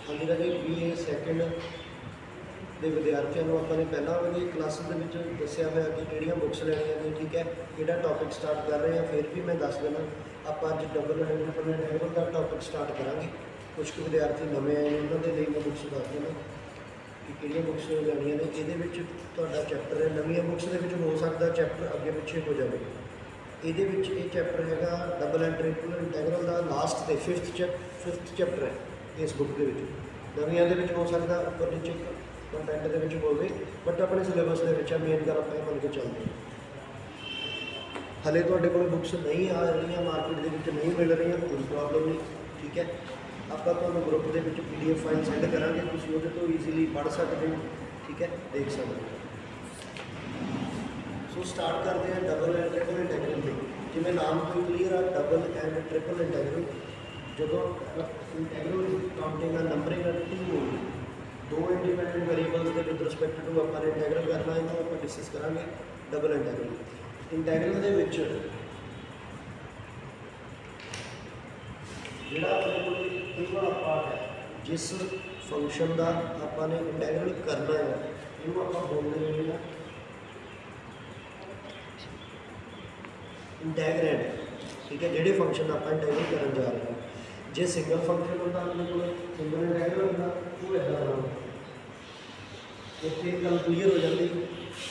ਹਾਂਜੀ ਰਾਜੇ BA second ਦੇ ਵਿਦਿਆਰਥੀਆਂ ਨੂੰ ਆਪਾਂ ਨੇ ਪਹਿਲਾਂ ਵਾਲੀ ਕਲਾਸਿਸ ਦੇ ਵਿੱਚ ਦੱਸਿਆ ਹੋਇਆ ਕਿ ਕਿਹੜੀਆਂ ਬੁੱਕਸ ਲੈਣੀਆਂ ਨੇ, ਠੀਕ ਹੈ। ਕਿਹੜਾ ਟੌਪਿਕ ਸਟਾਰਟ ਕਰ ਰਹੇ ਹਾਂ, ਫਿਰ ਵੀ ਮੈਂ ਦੱਸ ਦੇਣਾ ਆਪਾਂ ਅੱਜ ਡਬਲ ਇੰਟਰਪ੍ਰੀਨਿਓਰ ਦਾ ਟੌਪਿਕ ਸਟਾਰਟ ਕਰਾਂਗੇ। ਕੁਝ ਕੁ ਵਿਦਿਆਰਥੀ ਨਵੇਂ ਆਏ ਨੇ, ਉਹਨਾਂ ਦੇ ਲਈ ਮੈਂ ਬੁੱਕਸ ਦੱਸ ਦੇਣਾ ਕਿ ਕਿਹੜੀਆਂ ਬੁੱਕਸ ਲੈਣੀਆਂ ਨੇ। ਇਹਦੇ ਵਿੱਚ ਤੁਹਾਡਾ ਚੈਪਟਰ ਹੈ, ਨਵੀਆਂ ਬੁੱਕਸ ਦੇ ਵਿੱਚ ਹੋ ਸਕਦਾ ਚੈਪਟਰ ਅੱਗੇ ਪਿੱਛੇ ਹੋ ਜਾਵੇ। ਇਹਦੇ ਵਿੱਚ ਇਹ ਚੈਪਟਰ ਹੈਗਾ ਡਬਲ ਐਂਡ ਟ੍ਰਿਪਲ ਇੰਟੈਗਰਲ ਦਾ ਲਾਸਟ ਤੇ ਫਿਫਥ ਚੈਪਟਰ ਹੈ ਇਸ ਬੁੱਕ ਦੇ ਵਿੱਚ। ਨਵੀਆਂ ਦੇ ਵਿੱਚ ਹੋ ਸਕਦਾ ਉੱਪਰ ਨੀਚੇ ਕੰਟੈਂਟ ਦੇ ਵਿੱਚ ਹੋਵੇ, ਬਟ ਆਪਣੇ ਸਿਲੇਬਸ ਦੇ ਵਿੱਚ ਮੇਨ ਗੱਲ ਆਪਾਂ ਇਹ ਮੰਨ ਕੇ ਚੱਲਦੇ ਹਾਂ। ਹਲੇ ਤੁਹਾਡੇ ਕੋਲ ਬੁੱਕਸ ਨਹੀਂ ਆ ਰਹੀਆਂ, ਮਾਰਕੀਟ ਦੇ ਵਿੱਚ ਨਹੀਂ ਮਿਲ ਰਹੀਆਂ, ਕੋਈ ਪ੍ਰੋਬਲਮ ਨਹੀਂ, ਠੀਕ ਹੈ। ਆਪਾਂ ਤੁਹਾਨੂੰ ਗਰੁੱਪ ਦੇ ਵਿੱਚ PDF ਫਾਈਲ ਸੈਂਡ ਕਰਾਂਗੇ, ਤੁਸੀਂ ਉਹਦੇ ਤੋਂ ਈਜ਼ੀਲੀ ਪੜ੍ਹ ਸਕਦੇ ਹੋ, ਠੀਕ ਹੈ, ਦੇਖ ਸਕਦੇ ਹੋ। ਸੋ ਸਟਾਰਟ ਕਰਦੇ ਹਾਂ ਡਬਲ ਐਂਡ ਟ੍ਰਿਪਲ ਇੰਟੈਗਰਲ ਤੇ। ਜਿਵੇਂ ਨਾਮ ਤੋਂ ਕਲੀਅਰ ਆ, ਡਬਲ ਐਂਡ ਟ੍ਰਿਪਲ ਇੰਟੈਗਰਲ, ਜਦੋਂ ਇੰਟੈਗਰਲ ਕਾਊਂਟਿੰਗ ਆ, ਨੰਬਰਿੰਗ ਆ, 2 ਹੋਊਗੀ, ਦੋ ਇੰਡੀਪੈਂਡੈਂਟ ਵੇਰੀਏਬਲਸ ਦੇ ਵਿਦ ਰਿਸਪੈਕਟ ਟੂ ਆਪਾਂ ਨੇ ਇੰਟੈਗਰਲ ਕਰਨਾ, ਇਹਨੂੰ ਆਪਾਂ ਡਿਸਕਸ ਕਰਾਂਗੇ ਡਬਲ ਇੰਟੈਗਰਲ। ਇੰਟੈਗਰਲ ਦੇ ਵਿੱਚ ਜਿਹੜਾ ਆਪਣੇ ਕੋਲ ਇਹ ਵਾਲਾ ਪਾਰਟ ਹੈ, ਜਿਸ ਫੰਕਸ਼ਨ ਦਾ ਆਪਾਂ ਨੇ ਇੰਟੈਗਰਲ ਕਰਨਾ ਹੈ, ਇਹਨੂੰ ਆਪਾਂ ਬੋਲਦੇ ਹਾਂ ਇੰਟੈਗਰੈਂਡ, ਠੀਕ ਹੈ। ਜਿਹੜੇ ਫੰਕਸ਼ਨ ਆਪਾਂ ਇੰਟੈਗਰਲ ਕਰਨ ਜਾ ਰਹੇ ਹਾਂ, ਜੇ ਸਿੰਗਲ ਫੰਕਸ਼ਨ ਹੁੰਦਾ ਆਪਣੇ ਕੋਲ ਸਿੰਗਲ ਇੰਟੈਗਰਲ ਹੁੰਦਾ, ਉਹ ਇੱਦਾਂ ਦਾ ਇੱਥੇ ਗੱਲ ਕਲੀਅਰ ਹੋ ਜਾਂਦੀ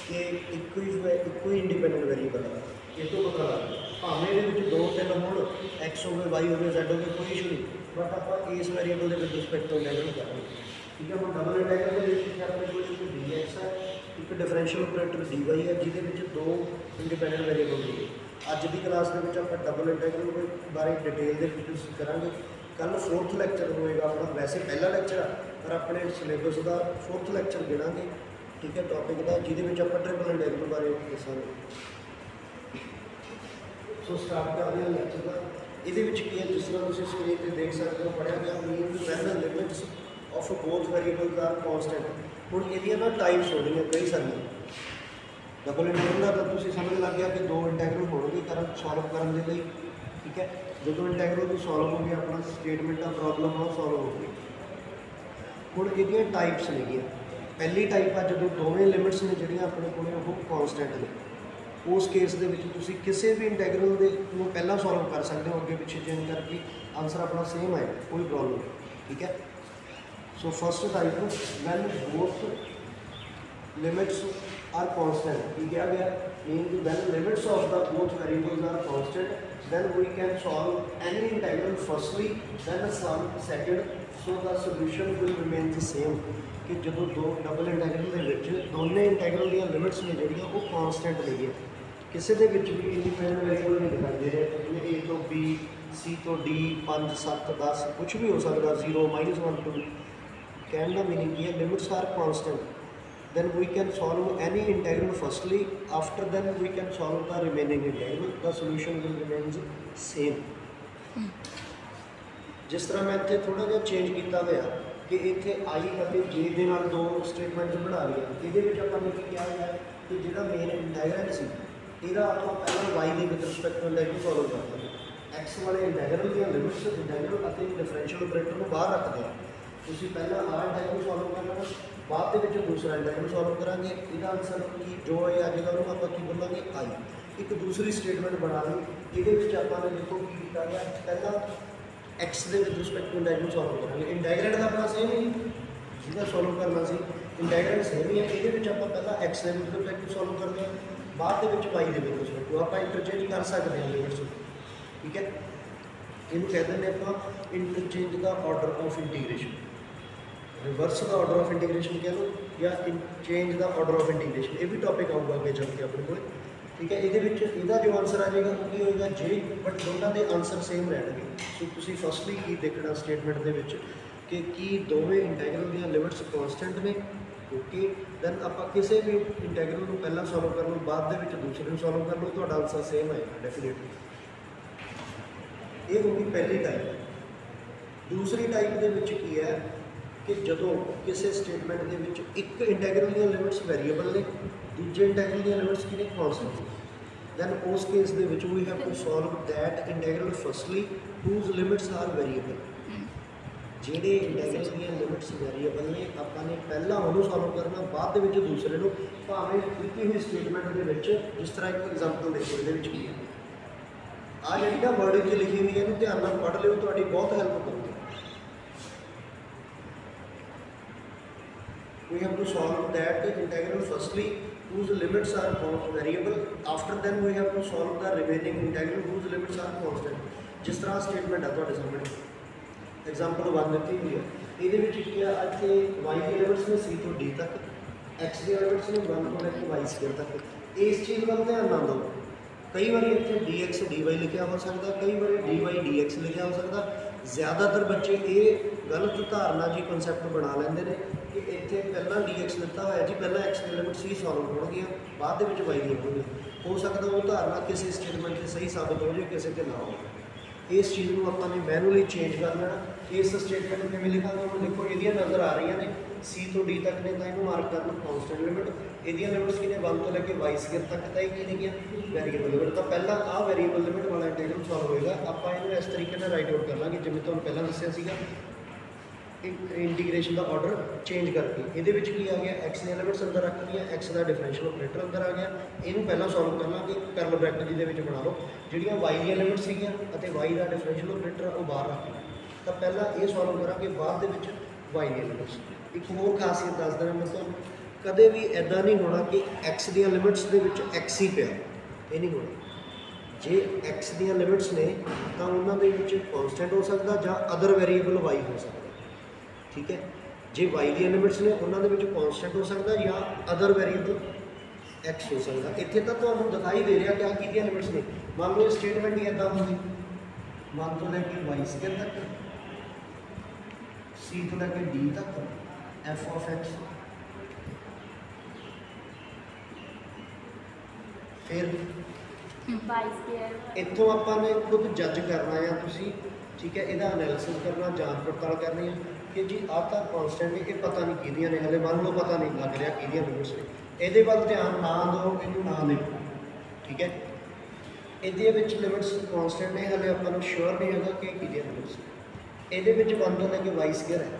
ਕਿ ਇੱਕੋ ਹੀ ਇੰਡੀਪੈਂਡੈਂਟ ਵੇਰੀਏਬਲ ਹੈ। ਇਹ ਤੋਂ ਪਤਾ ਲੱਗਦਾ ਭਾਵੇਂ ਇਹਦੇ ਵਿੱਚ 2-3 ਹੋਣ, X ਹੋਵੇ, Y ਹੋਵੇ, Z ਹੋਵੇ, ਕੋਈ ਇਸ਼ੂ ਨਹੀਂ, ਬਟ ਆਪਾਂ ਇਸ ਵੇਰੀਏਬਲ ਦੇ ਵਿੱਚ ਰਿਸਪੈਕਟ ਤੋਂ ਇੰਟੈਗਰਲ ਕਰਾਂਗੇ, ਠੀਕ ਹੈ। ਹੁਣ ਡਬਲ ਇੰਟੈਗਰਲ ਦੇ ਵਿੱਚ ਆਪਣੇ ਕੋਲ ਇੱਕ dx ਹੈ, ਇੱਕ ਡਿਫਰੈਂਸ਼ੀਅਲ ਆਪਰੇਟਰ dy ਹੈ, ਜਿਹਦੇ ਵਿੱਚ 2 ਇੰਡੀਪੈਂਡੈਂਟ ਵੇਰੀਏਬਲ ਨੇ। ਅੱਜ ਦੀ ਕਲਾਸ ਦੇ ਵਿੱਚ ਆਪਾਂ ਡਬਲ ਇੰਟੈਗਰਲ ਬਾਰੇ ਡਿਟੇਲ ਦੇ ਵਿੱਚ ਡਿਸਕਸ ਕਰਾਂਗੇ। ਕੱਲ੍ਹ 4th ਲੈਕਚਰ ਹੋਏਗਾ ਆਪਣਾ, ਵੈਸੇ ਪਹਿਲਾ ਲੈਕਚਰ ਆ ਪਰ ਆਪਣੇ ਸਿਲੇਬਸ ਦਾ 4th ਲੈਕਚਰ ਗਿਣਾਂਗੇ, ਠੀਕ ਹੈ, ਟੌਪਿਕ ਦਾ, ਜਿਹਦੇ ਵਿੱਚ ਆਪਾਂ ਟ੍ਰਿਪਲ ਇੰਟੈਗਰਲ ਬਾਰੇ ਦੱਸਾਂਗੇ। ਸੋ ਸਟਾਰਟ ਕਰਦੇ ਹਾਂ ਲੈਕਚਰ ਦਾ। ਇਹਦੇ ਵਿੱਚ ਕੀ ਹੈ, ਜਿਸ ਤਰ੍ਹਾਂ ਤੁਸੀਂ ਸਕਰੀਨ 'ਤੇ ਦੇਖ ਸਕਦੇ ਹੋ, ਪੜ੍ਹਿਆ ਗਿਆ mean when limits of both variables are constant. ਹੁਣ ਇਹਦੀਆਂ ਨਾ ਟਾਈਪਸ ਹੋਣਗੀਆਂ ਕਈ ਸਾਰੀਆਂ। ਡਬਲ ਇੰਟੈਗਰਲ ਦਾ ਤਾਂ ਤੁਸੀਂ ਸਮਝ ਲੱਗ ਗਿਆ ਕਿ 2 ਇੰਟੈਗਰਲ ਹੋਣਗੇ ਸੋਲਵ ਕਰਨ ਦੇ ਲਈ, ਠੀਕ ਹੈ। ਜਦੋਂ ਇੰਟੈਗਰਲ ਤੋਂ ਸੋਲਵ ਹੋ ਗਿਆ, ਆਪਣਾ ਸਟੇਟਮੈਂਟ ਆ, ਪ੍ਰੋਬਲਮ ਆ, ਸੋਲਵ ਹੋ ਗਈ। ਹੁਣ ਇਹਦੀਆਂ ਟਾਈਪਸ ਨੇਗੀਆਂ। ਪਹਿਲੀ ਟਾਈਪ ਆ ਜਦੋਂ ਦੋਵੇਂ ਲਿਮਿਟਸ ਨੇ ਜਿਹੜੀਆਂ ਆਪਣੇ ਕੋਲ ਉਹ ਕੌਨਸਟੈਂਟ ਨੇ। ਉਸ ਕੇਸ ਦੇ ਵਿੱਚ ਤੁਸੀਂ ਕਿਸੇ ਵੀ ਇੰਟੈਗਰਲ ਦੇ ਨੂੰ ਪਹਿਲਾਂ ਸੋਲਵ ਕਰ ਸਕਦੇ ਹੋ, ਅੱਗੇ ਪਿੱਛੇ ਚੇਂਜ ਕਰਕੇ ਆਨਸਰ ਆਪਣਾ ਸੇਮ ਆਏ, ਕੋਈ ਪ੍ਰੋਬਲਮ ਨਹੀਂ, ਠੀਕ ਹੈ। So first type when both limits are constant, ਕੀ ਕਿਹਾ ਗਿਆ, means when limits of the both variables are constant, then we can solve any integral firstly, then the sum second, so the solution will remain the same। ਕਿ ਜਦੋਂ ਦੋ double integral ਦੇ ਵਿੱਚ ਦੋਨੇ integral ਦੀਆਂ ਲਿਮਿਟਸ ਨੇ ਜਿਹੜੀਆਂ ਉਹ ਕੌਨਸਟੈਂਟ ਹੈਗੀਆਂ, ਕਿਸੇ ਦੇ ਵਿੱਚ ਵੀ ਇੰਡੀਪੈਂਡੈਂਟ ਵੇਰੀਏਬਲ ਨਹੀਂ ਦਿਖਾਈ ਦੇ ਰਹੇ, ਜਿਵੇਂ A ਤੋਂ B, C ਤੋਂ D, 5, 7, 10 ਕੁਛ ਵੀ ਹੋ ਸਕਦਾ, 0, -1, 2। ਕਹਿਣ ਦਾ ਮੀਨਿੰਗ ਕੀ ਹੈ, limits are constant, then we can solve any integral firstly, after then we can solve the remaining integral, the solution will remain same। ਜਿਸ ਤਰ੍ਹਾਂ ਮੈਂ ਇੱਥੇ ਥੋੜ੍ਹਾ ਜਿਹਾ ਚੇਂਜ ਕੀਤਾ ਹੋਇਆ ਕਿ ਇੱਥੇ I ਅਤੇ J ਦੇ ਨਾਲ 2 ਸਟੇਟਮੈਂਟਸ ਬਣਾ ਲਈਆਂ। ਇਹਦੇ ਵਿੱਚ ਆਪਾਂ ਨੇ ਕੀ ਕਿਹਾ ਹੈ ਕਿ ਜਿਹੜਾ ਮੇਨ ਇੰਟੈਗਰਲ ਸੀ, ਇਹਦਾ ਆਪਾਂ ਪਹਿਲਾਂ Y ਦੇ ਵਿਦ ਰਿਸਪੈਕਟ ਤੋਂ ਲੈ ਕੇ ਸੋਲਵ ਕਰਦੇ ਹਾਂ। X ਵਾਲੇ ਇੰਟੈਗਰਲ ਦੀਆਂ ਲਿਮਿਟਸ, ਇੰਟੈਗਰਲ ਅਤੇ ਡਿਫਰੈਂਸ਼ੀਅਲ ਆਪਰੇਟਰ ਨੂੰ ਬਾਹਰ ਰੱਖਦੇ ਹਾਂ। ਤੁਸੀਂ ਪਹਿਲਾਂ ਆਹ ਇੰਟੈਗਰਲ ਸੋਲਵ ਕਰਨਾ, ਬਾਅਦ ਦੇ ਵਿੱਚ ਦੂਸਰਾ ਇੰਟੈਗਰਲ ਸੋਲਵ ਕਰਾਂਗੇ। ਇਹਦਾ ਆਨਸਰ ਕੀ ਜੋ ਹੈ ਆ ਜਾਏਗਾ, ਉਹਨੂੰ ਆਪਾਂ ਕੀ ਬੋਲਾਂਗੇ, I। ਇੱਕ ਦੂਸਰੀ ਸਟੇਟਮੈਂਟ ਬਣਾ ਲਈ, ਇਹਦੇ ਵਿੱਚ ਆਪਾਂ ਨੇ ਦੇਖੋ ਕੀ ਕੀਤਾ ਗਿਆ, ਪਹਿਲਾਂ X ਦੇ with respect to integral solve ਕਰਾਂਗੇ। ਇੰਟੈਗਰੈਂਟ ਦਾ ਆਪਣਾ ਸੇਮ ਹੀ ਜਿਹਦਾ ਸੋਲਵ ਕਰਨਾ ਸੀ, ਇੰਟੈਗਰੈਂਟ ਸੇਮ ਹੀ ਹੈ। ਇਹਦੇ ਵਿੱਚ ਆਪਾਂ ਪਹਿਲਾਂ X ਦੇ ਵਿਦ ਰਿਸਪੈਕਟ ਟੂ ਸੋਲਵ ਕਰਦੇ ਹਾਂ, ਬਾਅਦ ਦੇ ਵਿੱਚ Y ਦੇ ਵਿਦ ਰਿਸਪੈਕਟ ਟੂ। ਆਪਾਂ ਇੰਟਰਚੇਂਜ ਕਰ ਸਕਦੇ ਹਾਂ ਲਿਮਿਟਸ, ਠੀਕ ਹੈ। ਇਹਨੂੰ ਕਹਿ ਦਿੰਦੇ ਆਪਾਂ interchange the order of integration, reverse the order of integration ਕਹਿ ਲਓ, ਜਾਂ change the order of integration. ਇਹ ਵੀ ਟੌਪਿਕ ਆਊਗਾ ਅੱਗੇ ਚੱਲ ਕੇ ਆਪਣੇ ਕੋਲ, ਠੀਕ ਹੈ। ਇਹਦੇ ਵਿੱਚ ਇਹਦਾ ਜੋ ਆਨਸਰ ਆ ਜਾਏਗਾ ਉਹ ਕੀ ਹੋਏਗਾ, J, ਬਟ ਦੋਨਾਂ ਦੇ ਆਨਸਰ ਸੇਮ ਰਹਿਣਗੇ। ਸੋ ਤੁਸੀਂ ਫਸਟਲੀ ਕੀ ਦੇਖਣਾ ਸਟੇਟਮੈਂਟ ਦੇ ਵਿੱਚ ਕਿ ਕੀ ਦੋਵੇਂ ਇੰਟੈਗਰਲ ਦੀਆਂ ਲਿਮਿਟਸ ਕੌਨਸਟੈਂਟ ਨੇ, ਓਕੇ। ਦੈਨ ਆਪਾਂ ਕਿਸੇ ਵੀ ਇੰਟੈਗਰਲ ਨੂੰ ਪਹਿਲਾਂ ਸੋਲਵ ਕਰ ਲਓ, ਬਾਅਦ ਦੇ ਵਿੱਚ ਦੂਸਰੇ ਨੂੰ ਸੋਲਵ ਕਰ ਲਓ, ਤੁਹਾਡਾ ਆਨਸਰ ਸੇਮ ਆਏਗਾ ਡੈਫੀਨੇਟਲੀ। ਇਹ ਹੋਊਗੀ ਪਹਿਲੀ ਟਾਈਪ। ਦੂਸਰੀ ਟਾਈਪ ਦੇ ਵਿੱਚ ਕੀ ਹੈ ਕਿ ਜਦੋਂ ਕਿਸੇ ਸਟੇਟਮੈਂਟ ਦੇ ਵਿੱਚ ਇੱਕ ਇੰਟੈਗਰਲ ਦੀਆਂ ਲਿਮਿਟਸ ਵੇਰੀਏਬਲ ਨੇ, ਦੂਜੇ ਇੰਟੈਗਰਲ ਦੀਆਂ ਲਿਮਿਟਸ ਕੀ ਨੇ, ਕੌਨਸਟੈਂਟ। ਦੈਨ ਉਸ ਕੇਸ ਦੇ ਵਿੱਚ ਵੀ have to solve that integral firstly whose limits are variable। ਜਿਹੜੇ ਇੰਟੈਗਰਲ ਦੀਆਂ ਲਿਮਿਟਸ ਵੈਰੀਏਬਲ ਨੇ ਆਪਾਂ ਨੇ ਪਹਿਲਾਂ ਉਹਨੂੰ ਸੋਲਵ ਕਰਨਾ, ਬਾਅਦ ਦੇ ਵਿੱਚ ਦੂਸਰੇ ਨੂੰ, ਭਾਵੇਂ ਦਿੱਤੀ ਹੋਈ ਸਟੇਟਮੈਂਟ ਦੇ ਵਿੱਚ। ਜਿਸ ਤਰ੍ਹਾਂ ਇੱਕ ਐਗਜ਼ਾਮਪਲ ਦੇਖੋ ਇਹਦੇ ਵਿੱਚ ਕੀ ਹੈ, ਆ ਜਿਹੜੀ ਨਾ ਵਰਡ ਵਿੱਚ ਲਿਖੀ ਹੋਈ ਹੈ, ਇਹਨੂੰ ਧਿਆਨ ਨਾਲ ਪੜ੍ਹ ਲਿਓ, ਤੁਹਾਡੀ ਬਹੁਤ ਹੈਲਪ ਕਰੂਗੀ। We have to solve that integral firstly whose limits are variable. After then we have to solve the remaining integral whose limits are constant. ਜਿਸ ਤਰ੍ਹਾਂ ਸਟੇਟਮੈਂਟ ਹੈ ਤੁਹਾਡੇ ਸਾਹਮਣੇ, ਐਗਜ਼ਾਮਪਲ 1 ਦਿੱਤੀ ਹੋਈ ਹੈ, ਇਹਦੇ ਵਿੱਚ ਕੀ ਹੈ, ਇੱਥੇ y ਦੀ ਲਿਮਿਟਸ ਨੇ c ਤੋਂ d ਤੱਕ, x ਦੀ ਲਿਮਿਟਸ ਨੇ 1 ਤੋਂ ਲੈ ਕੇ y ਸਕੁਅਰ ਤੱਕ। ਇਸ ਚੀਜ਼ ਵੱਲ ਧਿਆਨ ਨਾ ਦਿਓ, ਕਈ ਵਾਰੀ ਇੱਥੇ dx dy ਲਿਖਿਆ ਹੋ ਸਕਦਾ, ਕਈ ਵਾਰੀ dy dx ਲਿਖਿਆ ਹੋ ਸਕਦਾ। ਜ਼ਿਆਦਾਤਰ ਬੱਚੇ ਇਹ ਗਲਤ ਧਾਰਨਾ ਜੀ ਕਨਸੈਪਟ ਬਣਾ ਲੈਂਦੇ ਨੇ ਕਿ ਇੱਥੇ ਪਹਿਲਾਂ dx ਦਿੱਤਾ ਹੋਇਆ ਜੀ, ਪਹਿਲਾਂ x ਦੀ ਲਿਮਿਟ c ਸੋਲਵ ਹੋਣਗੀਆਂ, ਬਾਅਦ ਦੇ ਵਿੱਚ y ਦੀ ਹੋਣਗੀਆਂ। ਹੋ ਸਕਦਾ ਉਹ ਧਾਰਨਾ ਕਿਸੇ ਸਟੇਟਮੈਂਟ 'ਤੇ ਸਹੀ ਸਾਬਤ ਹੋ ਜਾਏ, ਕਿਸੇ 'ਤੇ ਨਾ ਹੋਵੇ। ਇਸ ਚੀਜ਼ ਨੂੰ ਆਪਾਂ ਨੇ ਮੈਨੂਅਲੀ ਚੇਂਜ ਕਰ ਲੈਣਾ। ਇਸ ਸਟੇਟਮੈਂਟ ਨੂੰ ਕਿਵੇਂ ਲਿਖਾਂਗੇ, ਹੁਣ ਦੇਖੋ ਇਹਦੀਆਂ ਨਜ਼ਰ ਆ ਰਹੀਆਂ ਨੇ, c ਤੋਂ d ਤੱਕ ਨੇ, ਤਾਂ ਇਹਨੂੰ ਮਾਰਕ ਕਰਨਾ ਕੌਨਸਟੈਂਟ ਲਿਮਿਟ। ਇਹਦੀਆਂ ਲਿਮਿਟਸ ਕਿਨੇ 1 ਤੋਂ ਲੈ ਕੇ y ਸਕੁਅਰ ਤੱਕ, ਤਾਂ ਇਹ ਕੀ ਨੇਗੀਆਂ ਵੈਰੀਏਬਲ ਲਿਮਿਟ। ਤਾਂ ਪਹਿਲਾਂ ਆਹ ਵੈਰੀਏਬਲ ਲਿਮਿਟ ਵਾਲਾ ਇੰਟੀਗਰਲ ਸੋਲਵ ਹੋਏਗਾ। ਆਪਾਂ ਇਹਨੂੰ ਇਸ ਤਰੀਕੇ ਨਾਲ ਰਾਈਟ ਆਊਟ ਕਰ ਲਾਂਗੇ, ਜਿਵੇਂ ਤੁਹਾਨੂੰ ਪਹਿਲਾਂ ਦੱਸਿਆ ਸੀਗਾ, ਇੰਟੀਗ੍ਰੇਸ਼ਨ ਦਾ ਆਰਡਰ ਚੇਂਜ ਕਰਕੇ। ਇਹਦੇ ਵਿੱਚ ਕੀ ਆ ਗਿਆ, x ਦੀਆਂ ਲਿਮਿਟਸ ਅੰਦਰ ਰੱਖ ਲਈਆਂ, x ਦਾ ਡਿਫਰੈਂਸ਼ੀਅਲ ਆਪਰੇਟਰ ਅੰਦਰ ਆ ਗਿਆ। ਇਹਨੂੰ ਪਹਿਲਾਂ ਸੋਲਵ ਕਰ ਲਾਂਗੇ, ਕਰਲ ਬ੍ਰੈਕਟ ਜਿਹਦੇ ਵਿੱਚ ਬਣਾ ਲਓ, ਜਿਹੜੀਆਂ y ਦੀਆਂ ਲਿਮਿਟਸ ਸੀਗੀਆਂ ਅਤੇ y ਦਾ ਡਿਫਰੈਂਸ਼ੀਅਲ ਆਪਰੇਟਰ ਉਹ ਬਾਹਰ ਰੱਖ ਲਓ। ਤਾਂ ਪਹਿਲਾਂ ਇਹ ਸੋਲਵ ਕਰਾਂਗੇ, ਬਾਅਦ ਦੇ ਵਿੱਚ y ਦੀਆਂ ਲਿਮਿਟਸ। ਇੱਕ ਹੋਰ ਖਾਸੀਅਤ ਦੱਸ ਦੇਣਾ ਮੈਂ ਤੁਹਾਨੂੰ, ਕਦੇ ਵੀ ਇੱਦਾਂ ਨਹੀਂ ਹੋਣਾ ਕਿ x ਦੀਆਂ ਲਿਮਿਟਸ ਦੇ ਵਿੱਚ x ਹੀ ਪਿਆ, ਇਹ ਨਹੀਂ ਹੋਣਾ। ਜੇ x ਦੀਆਂ ਲਿਮਿਟਸ ਨੇ ਤਾਂ ਉਹਨਾਂ ਦੇ ਵਿੱਚ ਕੌਨਸਟੈਂਟ ਹੋ ਸਕਦਾ ਜਾਂ ਅਦਰ ਵੇਰੀਏਬਲ y ਹੋ ਸਕਦਾ, ਠੀਕ ਹੈ। ਜੇ y ਦੀਆਂ ਲਿਮਿਟਸ ਨੇ ਉਹਨਾਂ ਦੇ ਵਿੱਚ ਕੌਨਸਟੈਂਟ ਹੋ ਸਕਦਾ ਜਾਂ ਅਦਰ ਵੇਰੀਏਬਲ x ਹੋ ਸਕਦਾ। ਇੱਥੇ ਤਾਂ ਤੁਹਾਨੂੰ ਦਿਖਾਈ ਦੇ ਰਿਹਾ ਕਿ ਆਹ ਕਿਹਦੀਆਂ ਲਿਮਿਟਸ ਨੇ। ਮੰਨ ਲਓ ਇਹ ਸਟੇਟਮੈਂਟ ਹੀ ਇੱਦਾਂ ਹੁੰਦੀ, 1 ਤੋਂ ਲੈ ਕੇ y ਸਕੁਅਰ ਤੱਕ, c ਤੋਂ ਲੈ ਕੇ d ਤੱਕ, f of x, ਫਿਰ ਇੱਥੋਂ ਆਪਾਂ ਨੇ ਖੁਦ ਜੱਜ ਕਰਨਾ ਆ ਤੁਸੀਂ, ਠੀਕ ਹੈ। ਇਹਦਾ ਐਨਾਲਿਸਿਸ ਕਰਨਾ, ਜਾਂਚ ਪੜਤਾਲ ਕਰਨੀ ਹੈ ਕਿ ਜੀ ਆਹ ਤਾਂ ਕੌਨਸਟੈਂਟ ਨੇ, ਇਹ ਪਤਾ ਨਹੀਂ ਕਿਹਦੀਆਂ ਨੇ, ਹਲੇ ਮੰਨ ਲਓ ਪਤਾ ਨਹੀਂ ਲੱਗ ਰਿਹਾ ਕਿਹਦੀਆਂ ਲਿਮਿਟਸ ਨੇ। ਇਹਦੇ ਵੱਲ ਧਿਆਨ ਨਾ ਦਿਓ, ਇਹਨੂੰ ਨਾ ਦੇਖੋ, ਠੀਕ ਹੈ। ਇਹਦੇ ਵਿੱਚ ਲਿਮਿਟਸ ਕੌਨਸਟੈਂਟ ਨੇ, ਹਲੇ ਆਪਾਂ ਨੂੰ ਸ਼ੋਰ ਨਹੀਂ ਹੈਗਾ ਕਿ ਕਿਹਦੀਆਂ ਲਿਮਿਟਸ। ਇਹਦੇ ਵਿੱਚ 1 ਤੋਂ ਲੈ ਕੇ y ਸਕੁਅਰ ਹੈ,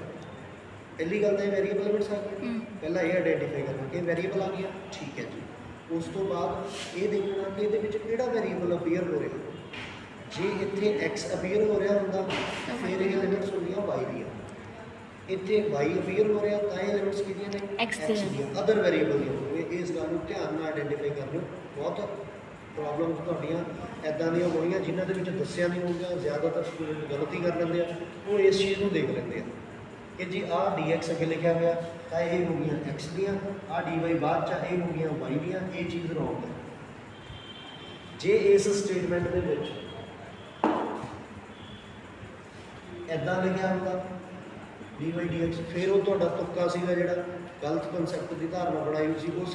ਪਹਿਲੀ ਗੱਲ ਤਾਂ ਇਹ ਵੈਰੀਏਬਲ ਲਿਮਿਟਸ ਆ ਗਈ। ਪਹਿਲਾਂ ਇਹ ਆਈਡੈਂਟੀਫਾਈ ਕਰਨਾ ਕਿ ਵੈਰੀਏਬਲ ਆ ਗਿਆ, ਠੀਕ ਹੈ ਜੀ। ਉਸ ਤੋਂ ਬਾਅਦ ਇਹ ਦੇਖਣਾ ਕਿ ਇਹਦੇ ਵਿੱਚ ਕਿਹੜਾ ਵੈਰੀਏਬਲ ਅਪੀਅਰ ਹੋ ਰਿਹਾ। ਜੇ ਇੱਥੇ x ਅਪੀਅਰ ਹੋ ਰਿਹਾ ਹੁੰਦਾ ਫਿਰ ਇਹ ਲਿਮਿਟਸ ਹੁੰਦੀਆਂ y ਦੀਆਂ, ਇੱਥੇ y ਅਪੀਅਰ ਹੋ ਰਿਹਾ ਤਾਂ ਇਹ ਲਿਮਿਟਸ ਕਿਹਦੀਆਂ ਨੇ, x ਦੀਆਂ, ਅਦਰ ਵੈਰੀਏਬਲ ਦੀਆਂ ਹੋਣਗੀਆਂ। ਇਸ ਗੱਲ ਨੂੰ ਧਿਆਨ ਨਾਲ ਆਈਡੈਂਟੀਫਾਈ ਕਰ ਲਿਓ। ਬਹੁਤ ਪ੍ਰੋਬਲਮਸ ਤੁਹਾਡੀਆਂ ਇੱਦਾਂ ਦੀਆਂ ਹੋਣੀਆਂ ਜਿਨ੍ਹਾਂ ਦੇ ਵਿੱਚ ਦੱਸਿਆ ਨਹੀਂ ਹੋਊਗਾ, ਜ਼ਿਆਦਾਤਰ ਸਟੂਡੈਂਟ ਗਲਤੀ ਕਰ ਲੈਂਦੇ ਆ, ਉਹ ਇਸ ਚੀਜ਼ ਨੂੰ ਦੇਖ ਲੈਂਦੇ ਆ ਕਿ ਜੀ ਆਹ dx ਅੱਗੇ ਲਿਖਿਆ ਹੋਇਆ ਤਾਂ ਇਹ ਹੋ ਗਈਆਂ x ਦੀਆਂ, ਆਹ dy ਬਾਅਦ 'ਚ ਇਹ ਹੋ ਗਈਆਂ y ਦੀਆਂ। ਇਹ ਚੀਜ਼ ਰੌਂਗ ਹੈ। ਜੇ ਇਸ ਸਟੇਟਮੈਂਟ ਦੇ ਵਿੱਚ ਇੱਦਾਂ ਲਿਖਿਆ ਹੁੰਦਾ dy dx, ਫਿਰ ਉਹ ਤੁਹਾਡਾ ਤੁੱਕਾ ਸੀਗਾ ਜਿਹੜਾ ਗਲਤ ਕਨਸੈਪਟ ਦੀ ਧਾਰਨਾ ਬਣਾਈ ਹੋਈ ਸੀ, ਉਹ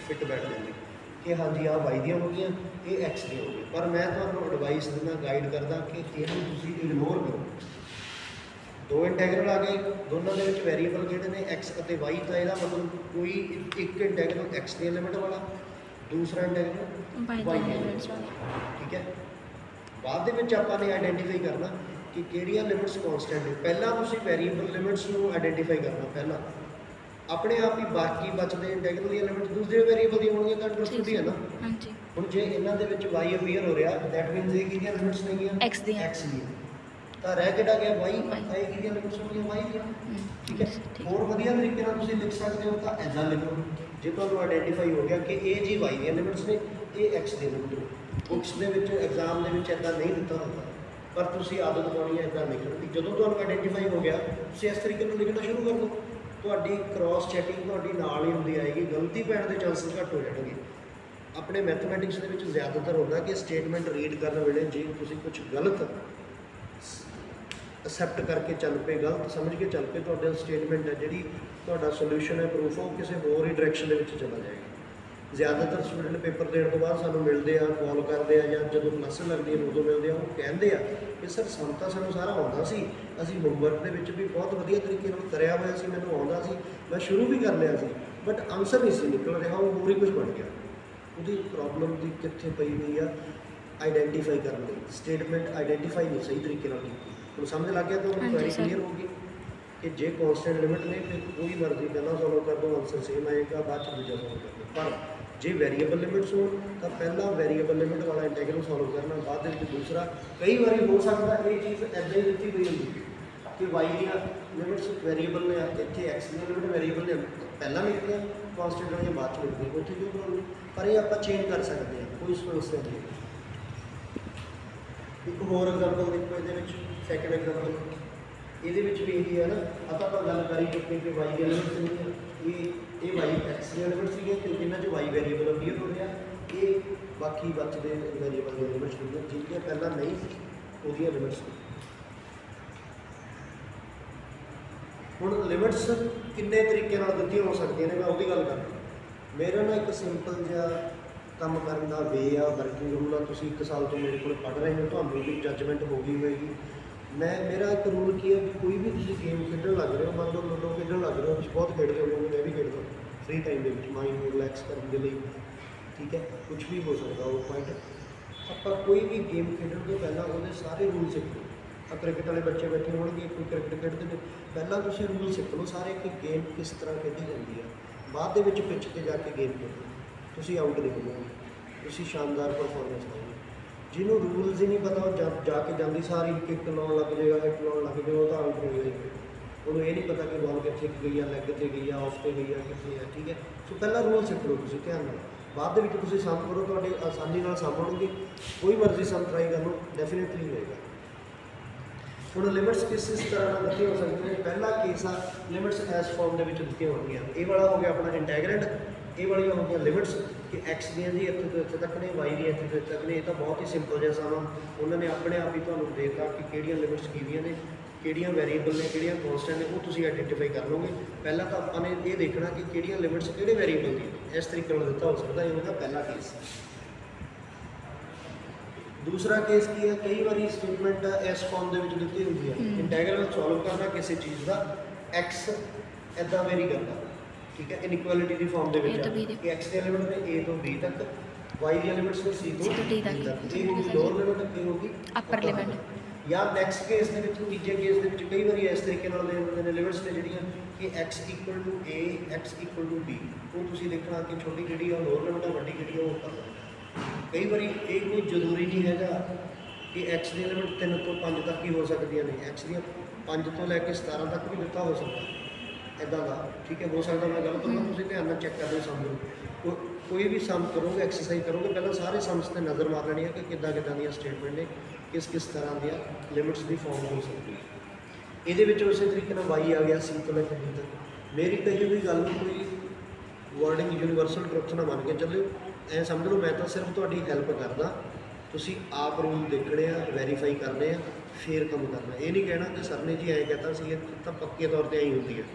ਫਿੱਟ ਬੈਠ ਜਾਂਦੀ ਕਿ ਹਾਂਜੀ ਆਹ y ਦੀਆਂ ਹੋ ਗਈਆਂ, ਇਹ x ਦੀਆਂ ਹੋ ਗਈਆਂ। ਪਰ ਮੈਂ ਤੁਹਾਨੂੰ ਐਡਵਾਈਸ ਦਿੰਦਾ, ਗਾਈਡ ਕਰਦਾ ਕਿ ਇਹਨੂੰ ਤੁਸੀਂ ਇਗਨੋਰ ਕਰੋ। ਦੋ ਇੰਟੈਗਰਲ ਆ ਗਏ, ਦੋਨਾਂ ਦੇ ਵਿੱਚ ਵੈਰੀਏਬਲ ਕਿਹੜੇ ਨੇ, x ਅਤੇ y। ਤਾਂ ਇਹਦਾ ਮਤਲਬ ਕੋਈ ਇੱਕ ਇੰਟੈਗਰਲ x ਦੀ ਲਿਮਿਟ ਵਾਲਾ, ਦੂਸਰਾ ਇੰਟੈਗਰਲ y ਦੀ ਲਿਮਿਟ ਵਾਲਾ, ਠੀਕ ਹੈ। ਬਾਅਦ ਦੇ ਵਿੱਚ ਆਪਾਂ ਨੇ ਆਈਡੈਂਟੀਫਾਈ ਕਰਨਾ ਕਿ ਕਿਹੜੀਆਂ ਲਿਮਿਟਸ ਕੌਨਸਟੈਂਟ ਨੇ। ਪਹਿਲਾਂ ਤੁਸੀਂ ਵੈਰੀਏਬਲ ਲਿਮਿਟਸ ਨੂੰ ਆਈਡੈਂਟੀਫਾਈ ਕਰਨਾ, ਪਹਿਲਾਂ ਆਪਣੇ ਆਪ ਹੀ ਬਾਕੀ ਬਚਦੇ ਇੰਟੈਗਰਲ ਦੀਆਂ ਲਿਮਿਟ ਦੂਸਰੇ ਵੈਰੀਏਬਲ ਦੀਆਂ ਹੋਣਗੀਆਂ ਤਾਂ ਅੰਡਰਸਟੂਡ ਹੀ ਹੈ ਨਾ। ਹਾਂਜੀ। ਹੁਣ ਜੇ ਇਹਨਾਂ ਦੇ ਵਿੱਚ y ਅਪੀਅਰ ਹੋ ਰਿਹਾ, ਦੈਟ ਮੀਨਸ ਇਹ ਕਿਹਦੀਆਂ ਲਿਮਿਟਸ ਨੇਗੀਆਂ, x ਦੀਆਂ। ਤਾਂ ਰਹਿ ਕਿਹੜਾ ਗਿਆ y, ਇਹ ਕਿਹਦੀਆਂ ਲਿਮਿਟਸ ਹੋਣਗੀਆਂ y ਦੀਆਂ, ਠੀਕ ਹੈ। ਹੋਰ ਵਧੀਆ ਤਰੀਕੇ ਨਾਲ ਤੁਸੀਂ ਲਿਖ ਸਕਦੇ ਹੋ ਤਾਂ ਇੱਦਾਂ ਲਿਖੋ। ਜੇ ਤੁਹਾਨੂੰ ਆਈਡੈਂਟੀਫਾਈ ਹੋ ਗਿਆ ਕਿ ਇਹ ਜੀ y ਦੀਆਂ ਲਿਮਿਟਸ ਨੇ, ਇਹ x ਦੀਆਂ ਲਿਮਿਟ ਨੇ। ਬੁੱਕਸ ਦੇ ਵਿੱਚ ਐਗਜ਼ਾਮ ਦੇ ਵਿੱਚ ਇੱਦਾਂ ਨਹੀਂ ਦਿੱਤਾ ਹੁੰਦਾ, ਪਰ ਤੁਸੀਂ ਆਦਤ ਪਾਉਣੀ ਹੈ ਇੱਦਾਂ ਲਿਖਣ ਦੀ। ਜਦੋਂ ਤੁਹਾਨੂੰ ਆਈਡੈਂਟੀਫਾਈ ਹੋ ਗਿਆ, ਤੁਸੀਂ ਇਸ ਤਰੀਕੇ ਨਾਲ ਲਿਖਣਾ ਸ਼ੁਰੂ ਕਰ ਦਿਓ। ਤੁਹਾਡੀ ਕ੍ਰਾਸ ਚੈਕਿੰਗ ਤੁਹਾਡੀ ਨਾਲ ਹੀ ਹੁੰਦੀ ਆਏਗੀ, ਗਲਤੀ ਪੈਣ ਦੇ ਚਾਂਸਸ ਘੱਟ ਹੋ ਜਾਣਗੇ। ਆਪਣੇ ਮੈਥਮੈਟਿਕਸ ਦੇ ਵਿੱਚ ਜ਼ਿਆਦਾਤਰ ਹੁੰਦਾ ਕਿ ਸਟੇਟਮੈਂਟ ਰੀਡ ਕਰਨ ਵੇਲੇ ਜੇ ਤੁਸੀਂ ਕੁਝ ਗਲਤ ਅਸੈਪਟ ਕਰਕੇ ਚੱਲ ਪਏ, ਗਲਤ ਸਮਝ ਕੇ ਚੱਲ ਪਏ, ਤੁਹਾਡਾ ਸਟੇਟਮੈਂਟ ਹੈ ਜਿਹੜੀ ਤੁਹਾਡਾ ਸੋਲੂਸ਼ਨ ਹੈ, ਪ੍ਰੂਫ, ਉਹ ਕਿਸੇ ਹੋਰ ਹੀ ਡਾਇਰੈਕਸ਼ਨ ਦੇ ਵਿੱਚ ਚਲਾ ਜਾਏਗਾ। ਜ਼ਿਆਦਾਤਰ ਸਟੂਡੈਂਟ ਪੇਪਰ ਦੇਣ ਤੋਂ ਬਾਅਦ ਸਾਨੂੰ ਮਿਲਦੇ ਆ, ਕਾਲ ਕਰਦੇ ਆ, ਜਾਂ ਜਦੋਂ ਕਲਾਸਾਂ ਲੱਗਦੀਆਂ ਉਦੋਂ ਮਿਲਦੇ ਆ, ਉਹ ਕਹਿੰਦੇ ਆ ਕਿ ਸਰ ਸਾਨੂੰ ਸਾਰਾ ਆਉਂਦਾ ਸੀ, ਅਸੀਂ ਹੋਮਵਰਕ ਦੇ ਵਿੱਚ ਵੀ ਬਹੁਤ ਵਧੀਆ ਤਰੀਕੇ ਨਾਲ ਕਰਿਆ ਹੋਇਆ ਸੀ, ਮੈਨੂੰ ਆਉਂਦਾ ਸੀ, ਮੈਂ ਸ਼ੁਰੂ ਵੀ ਕਰ ਲਿਆ ਸੀ, ਬਟ ਆਨਸਰ ਨਹੀਂ ਸੀ ਨਿਕਲ ਰਿਹਾ, ਉਹ ਹੋਰ ਹੀ ਕੁਝ ਬਣ ਗਿਆ। ਉਹਦੀ ਪ੍ਰੋਬਲਮ ਦੀ ਕਿੱਥੇ ਪਈ ਹੋਈ ਆ, ਆਈਡੈਂਟੀਫਾਈ ਕਰਨ ਲਈ। ਸਟੇਟਮੈਂਟ ਆਈਡੈਂਟੀਫਾਈ ਨਹੀਂ ਸਹੀ ਤਰੀਕੇ ਨਾਲ ਕੀਤੀ। ਹੁਣ ਸਮਝ ਲੱਗ ਗਿਆ, ਤੁਹਾਨੂੰ ਕੁਐਰੀ ਕਲੀਅਰ ਹੋ ਗਈ। कि जे कॉन्स्टेंट लिमिट ने फिर कोई मर्जी पहला सॉल्व कर दो आंसर सेम आएगा, बाद दूजा सॉल्व कर दो। पर जे वेरीएबल लिमिट्स हो तो पहला वेरीएबल लिमिट वाला इंटीग्रल सॉल्व करना, बाद दूसरा। कई बार हो सकता ये चीज़ ऐदा ही दी हुई होंगी कि वाई दियाँ लिमिट्स वेरीएबल ने, इतने एक्स दी लिमिट वेरीएबल ने पहला लिखते हैं, कॉन्स्टेंट वाली बाद च लिखते हैं, उत्थे कोई प्रॉब्लम नहीं। पर ये आप चेंज कर सकते हैं, कोई समस्या नहीं है। एक होर एग्जाम्पल देखो, ये सैकेंड एग्जाम्पल ये भी यही है ना, आप गल करी चुके कि वाई की लिमिट नहीं, ये वाई एक्स दी लिमिट सी, क्योंकि इन्होंने वाई वेरीएबल अपीयर हो रहा, ये बाकी बचते वेरीएबल की लिमिट्स होंगे जिनके पहला नहीं वो लिमिट्स। हुण लिमिट्स किन्ने तरीके दी हो सकती हैं, मैं वो गल कर। मेरा ना एक सिंपल जिहा काम करने का वे आ, वर्किंग रूल आ। तुसीं 1 साल तो मेरे को पढ़ रहे हो, तुहानूं भी जजमेंट हो गई होगी। मेरा एक रूल की है कि कोई भी तुसीं गेम खेडन लग रहे हो, मान लो लूडो खेडन लग रहे हो, तुसीं बहुत खेडते हो, मैं भी खेडदा फ्री टाइम के माइंड को रिलैक्स करने के लिए, ठीक है, कुछ भी हो सकता वो पॉइंट। आप कोई भी गेम खेडन तो पहला वो सारे रूल सीख लो। क्रिकेट वाले बच्चे बैठे होंगे, कोई क्रिकेट खेडते हैं, पहला तुसीं रूल सीख लो सारे कि गेम किस तरह खेडी जाती है। बाद पिच पर जाके गेम खेलो, तुसीं आउट नहीं होवोगे, तुसीं शानदार परफॉर्मेंस दोगे। जिन्हों रूल्स ही नहीं पता जाके जाती सारी किक लाउन लग जाएगा, हिट लाउन लग जाएगा, तो आउट हो जाएगा। उन्होंने ये नहीं पता कि बॉल कितने गई है, लैग से गई है, ऑफ से गई है, कितनी है, ठीक है। सो पहला रूल सीख लो तुसीं ध्यान नाल, बाद सम करो, तो आसानी सम होणगे। कोई मर्जी सम ट्राई कर लो, डेफिनेटली होएगा। हुण लिमिट्स किस तरह दिखी हो सकती हैं। पहला केस आ लिमिट्स एस फॉर्म के दिखी होंगे। ये वाला हो गया अपना इंटैग्रेंड, ये वाली हो गया लिमिट्स कि एक्स दी जी इत्थे तो इत्थे तक ने, वाई दी इत्थे तो इत्थे तक ने। ये तो बहुत ही सिंपल जैसा सम उन्होंने अपने आप ही तुहानूं देता कि किहड़ियां लिमिट्स कीदियां ने, किहड़ियां वेरीएबल ने, किहड़ियां कॉन्स्टेंट ने, वो तुसीं आइडेंटिफाई कर लोगे। पहला तो आपने ये देखना कि किहड़ियां लिमिट्स किहड़े वेरीएबल दी, इस तरीके नाल दिता हो सकता है। ये होगा पहला केस। दूसरा केस की है, कई बार स्टेटमेंट एस फॉर्म के दी होंगी है, इंटैग्रल सॉल्व करना किसी चीज़ का, एक्स इदा वेरी करना, ठीक है, इनइक्वालिटी की फॉर्म के एक्स की लिमिट ने ए तो बी तक, वाई दी लिमिट्स ने सी तो डी तक, ये होगी लोअर लिमिट, ये होगी अपर लिमिट। या नैक्सट केस के तीजे केस के कई बार इस तरीके देते हैं लिमिट्स ने जिहड़ियां कि x equal to a, x equal to b, वो तुसीं देखना कि छोटी जी लोअर लिमिट है, वड्डी जी अपर लिमिट। कई बार ये कोई जरूरी नहीं है कि एक्स की लिमिट 3 तो 5 तक ही हो सकती है, एक्स दी 5 तो लैके 17 तक भी दिता हो सकता इदा का, ठीक है। हो सकता मैं गलत होगा, तुम ध्यान में चेक कर लो सम कोई भी सम करोगे, एक्सरसाइज करोगे, पहले सारे सम्स से नज़र मार लेनी है कि किदा दी स्टेटमेंट ने किस तरह दी लिमिट्स की फॉर्म हो सकती है। ये उस तरीके वाई आ गया सी तो लैके डी तक। मेरी कही हुई गल कोई वर्डिंग यूनीवर्सल ट्रुथ ना मान के चलो, ऐ समझ लो मैं तो सिर्फ तुहाडी हैल्प करदा, तुसीं आप रूल देखने वैरीफाई करने फिर काम करना। ये नहीं कहना कि सर ने जी ऐ कहता सी, तो पक्के तौर पर आई होंगी है।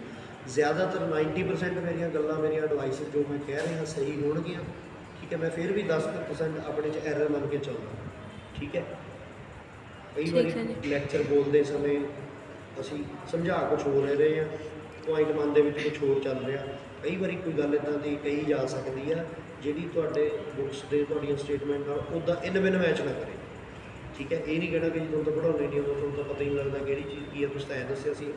ज़्यादातर 90% मेरिया गल्लां, मेरिया एडवाइस जो मैं कह रहा सही होणगियां, ठीक है। मैं फिर भी 10% अपने एरर मन के चलदा, ठीक है। कई बार लैक्चर बोलते समय असीं समझा कुछ हो रहे हैं, पॉइंट मन के कुछ होर चल रहा। कई बार कोई गल इदां दी कही जा सकती है जिहड़ी तुहाडे बुक्स दे तुहाडीआं स्टेटमेंट नाल उदां इन बिन मैच ना करे, ठीक है। ये नहीं कहना कि जो तो पढ़ाने नहीं हो तो पता ही नहीं लगता कि चीज़ की है, तुसीं ऐ दस्सिया सी।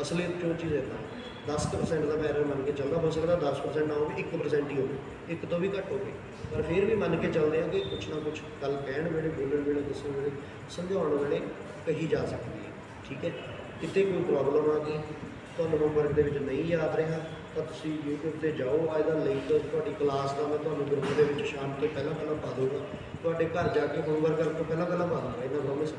असलियत जो चीज़ इदां 10% का मैं एरर मन के चलदा, हो सकता 10% ना हो, 1% ही हो, एक तो भी घट हो गई, पर फिर भी मन के चलते हैं कि कुछ ना कुछ गल कहण वेले, बोलण वेले, दस्सण वेले, समझाउण वेले कही जा सकती है, ठीक है। कितने कोई प्रॉब्लम आ गई, तुहानूं होमवर्क दे विच नहीं याद रहा, तो तुसीं यूट्यूब पर जाओ, अजदा लिंक तुहाडी क्लास का मैं तुहानूं ग्रुप दे विच शाम तो पहला पा दूँगा, तुहाडे घर जाके होमवर्क करन तो पहला पा दूँगा, इन्ना प्रॉमिस।